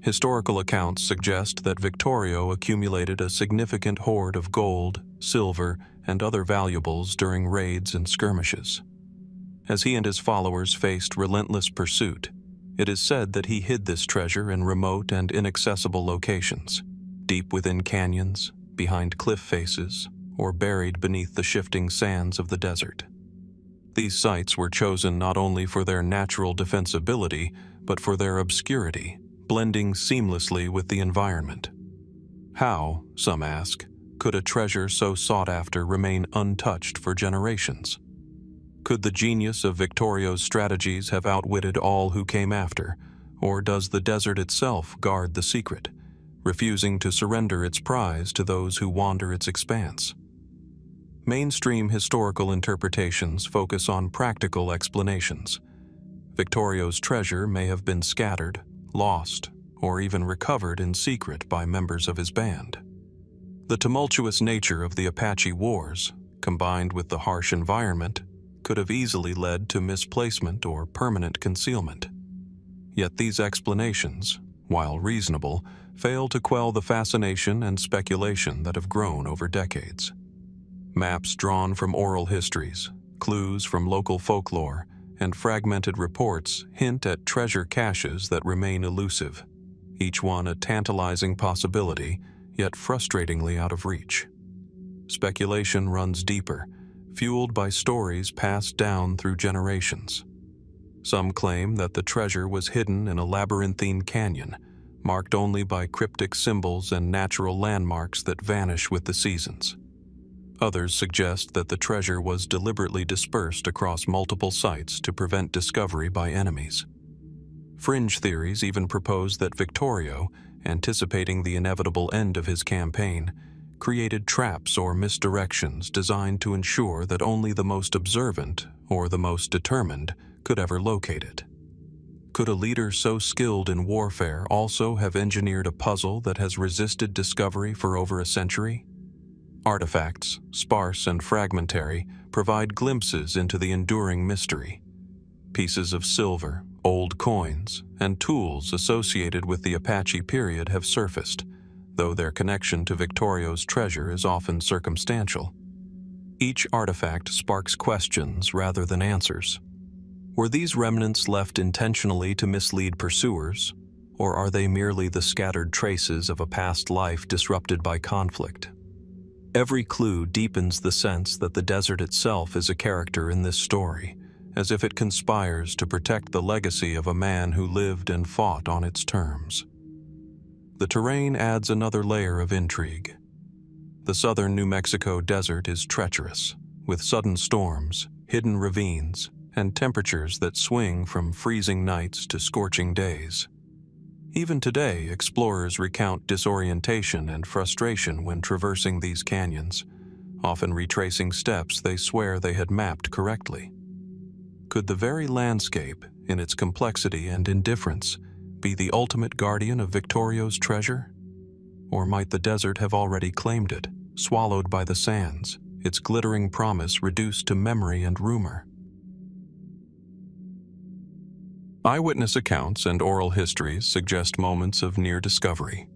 Historical accounts suggest that Victorio accumulated a significant hoard of gold, silver, and other valuables during raids and skirmishes. As he and his followers faced relentless pursuit, it is said that he hid this treasure in remote and inaccessible locations, deep within canyons, behind cliff faces, or buried beneath the shifting sands of the desert. These sites were chosen not only for their natural defensibility, but for their obscurity, blending seamlessly with the environment. How, some ask, could a treasure so sought after remain untouched for generations? Could the genius of Victorio's strategies have outwitted all who came after, or does the desert itself guard the secret, refusing to surrender its prize to those who wander its expanse? Mainstream historical interpretations focus on practical explanations. Victorio's treasure may have been scattered, lost, or even recovered in secret by members of his band. The tumultuous nature of the Apache Wars, combined with the harsh environment, could have easily led to misplacement or permanent concealment. Yet these explanations, while reasonable, fail to quell the fascination and speculation that have grown over decades. Maps drawn from oral histories, clues from local folklore, and fragmented reports hint at treasure caches that remain elusive, each one a tantalizing possibility, yet frustratingly out of reach. Speculation runs deeper, fueled by stories passed down through generations. Some claim that the treasure was hidden in a labyrinthine canyon, marked only by cryptic symbols and natural landmarks that vanish with the seasons. Others suggest that the treasure was deliberately dispersed across multiple sites to prevent discovery by enemies. Fringe theories even propose that Victorio, anticipating the inevitable end of his campaign, created traps or misdirections designed to ensure that only the most observant or the most determined could ever locate it. Could a leader so skilled in warfare also have engineered a puzzle that has resisted discovery for over a century? Artifacts, sparse and fragmentary, provide glimpses into the enduring mystery. Pieces of silver, old coins, and tools associated with the Apache period have surfaced, though their connection to Victorio's treasure is often circumstantial. Each artifact sparks questions rather than answers. Were these remnants left intentionally to mislead pursuers, or are they merely the scattered traces of a past life disrupted by conflict? Every clue deepens the sense that the desert itself is a character in this story, as if it conspires to protect the legacy of a man who lived and fought on its terms. The terrain adds another layer of intrigue. The southern New Mexico desert is treacherous, with sudden storms, hidden ravines, and temperatures that swing from freezing nights to scorching days. Even today, explorers recount disorientation and frustration when traversing these canyons, often retracing steps they swear they had mapped correctly. Could the very landscape, in its complexity and indifference, be the ultimate guardian of Victorio's treasure? Or might the desert have already claimed it, swallowed by the sands, its glittering promise reduced to memory and rumor? Eyewitness accounts and oral histories suggest moments of near discovery.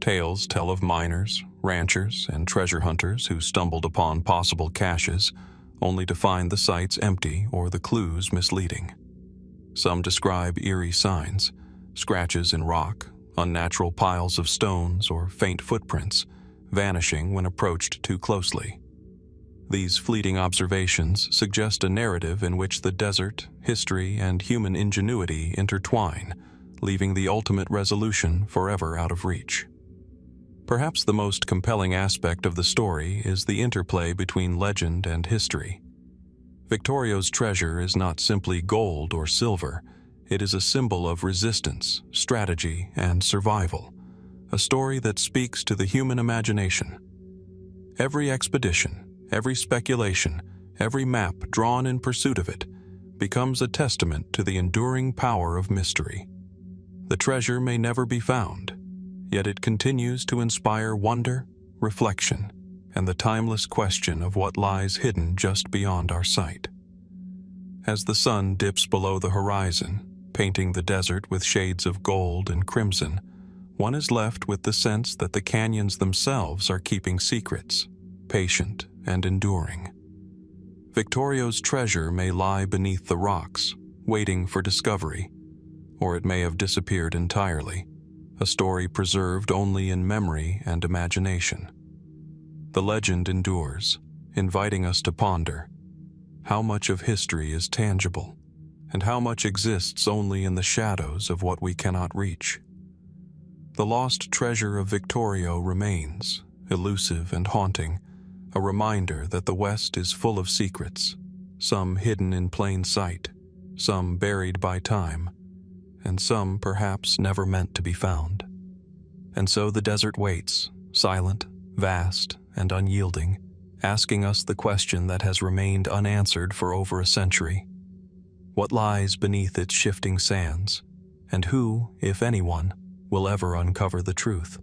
Tales tell of miners, ranchers, and treasure hunters who stumbled upon possible caches, only to find the sites empty or the clues misleading. Some describe eerie signs, scratches in rock, unnatural piles of stones, or faint footprints, vanishing when approached too closely. These fleeting observations suggest a narrative in which the desert, history, and human ingenuity intertwine, leaving the ultimate resolution forever out of reach. Perhaps the most compelling aspect of the story is the interplay between legend and history. Victorio's treasure is not simply gold or silver, it is a symbol of resistance, strategy, and survival, a story that speaks to the human imagination. Every expedition, every speculation, every map drawn in pursuit of it becomes a testament to the enduring power of mystery. The treasure may never be found, yet it continues to inspire wonder, reflection, and the timeless question of what lies hidden just beyond our sight. As the sun dips below the horizon, painting the desert with shades of gold and crimson, one is left with the sense that the canyons themselves are keeping secrets, patient and enduring. Victorio's treasure may lie beneath the rocks, waiting for discovery, or it may have disappeared entirely, a story preserved only in memory and imagination. The legend endures, inviting us to ponder how much of history is tangible, and how much exists only in the shadows of what we cannot reach. The lost treasure of Victorio remains, elusive and haunting, a reminder that the West is full of secrets, some hidden in plain sight, some buried by time, and some perhaps never meant to be found. And so the desert waits, silent, vast, and unyielding, asking us the question that has remained unanswered for over a century. What lies beneath its shifting sands, and who, if anyone, will ever uncover the truth?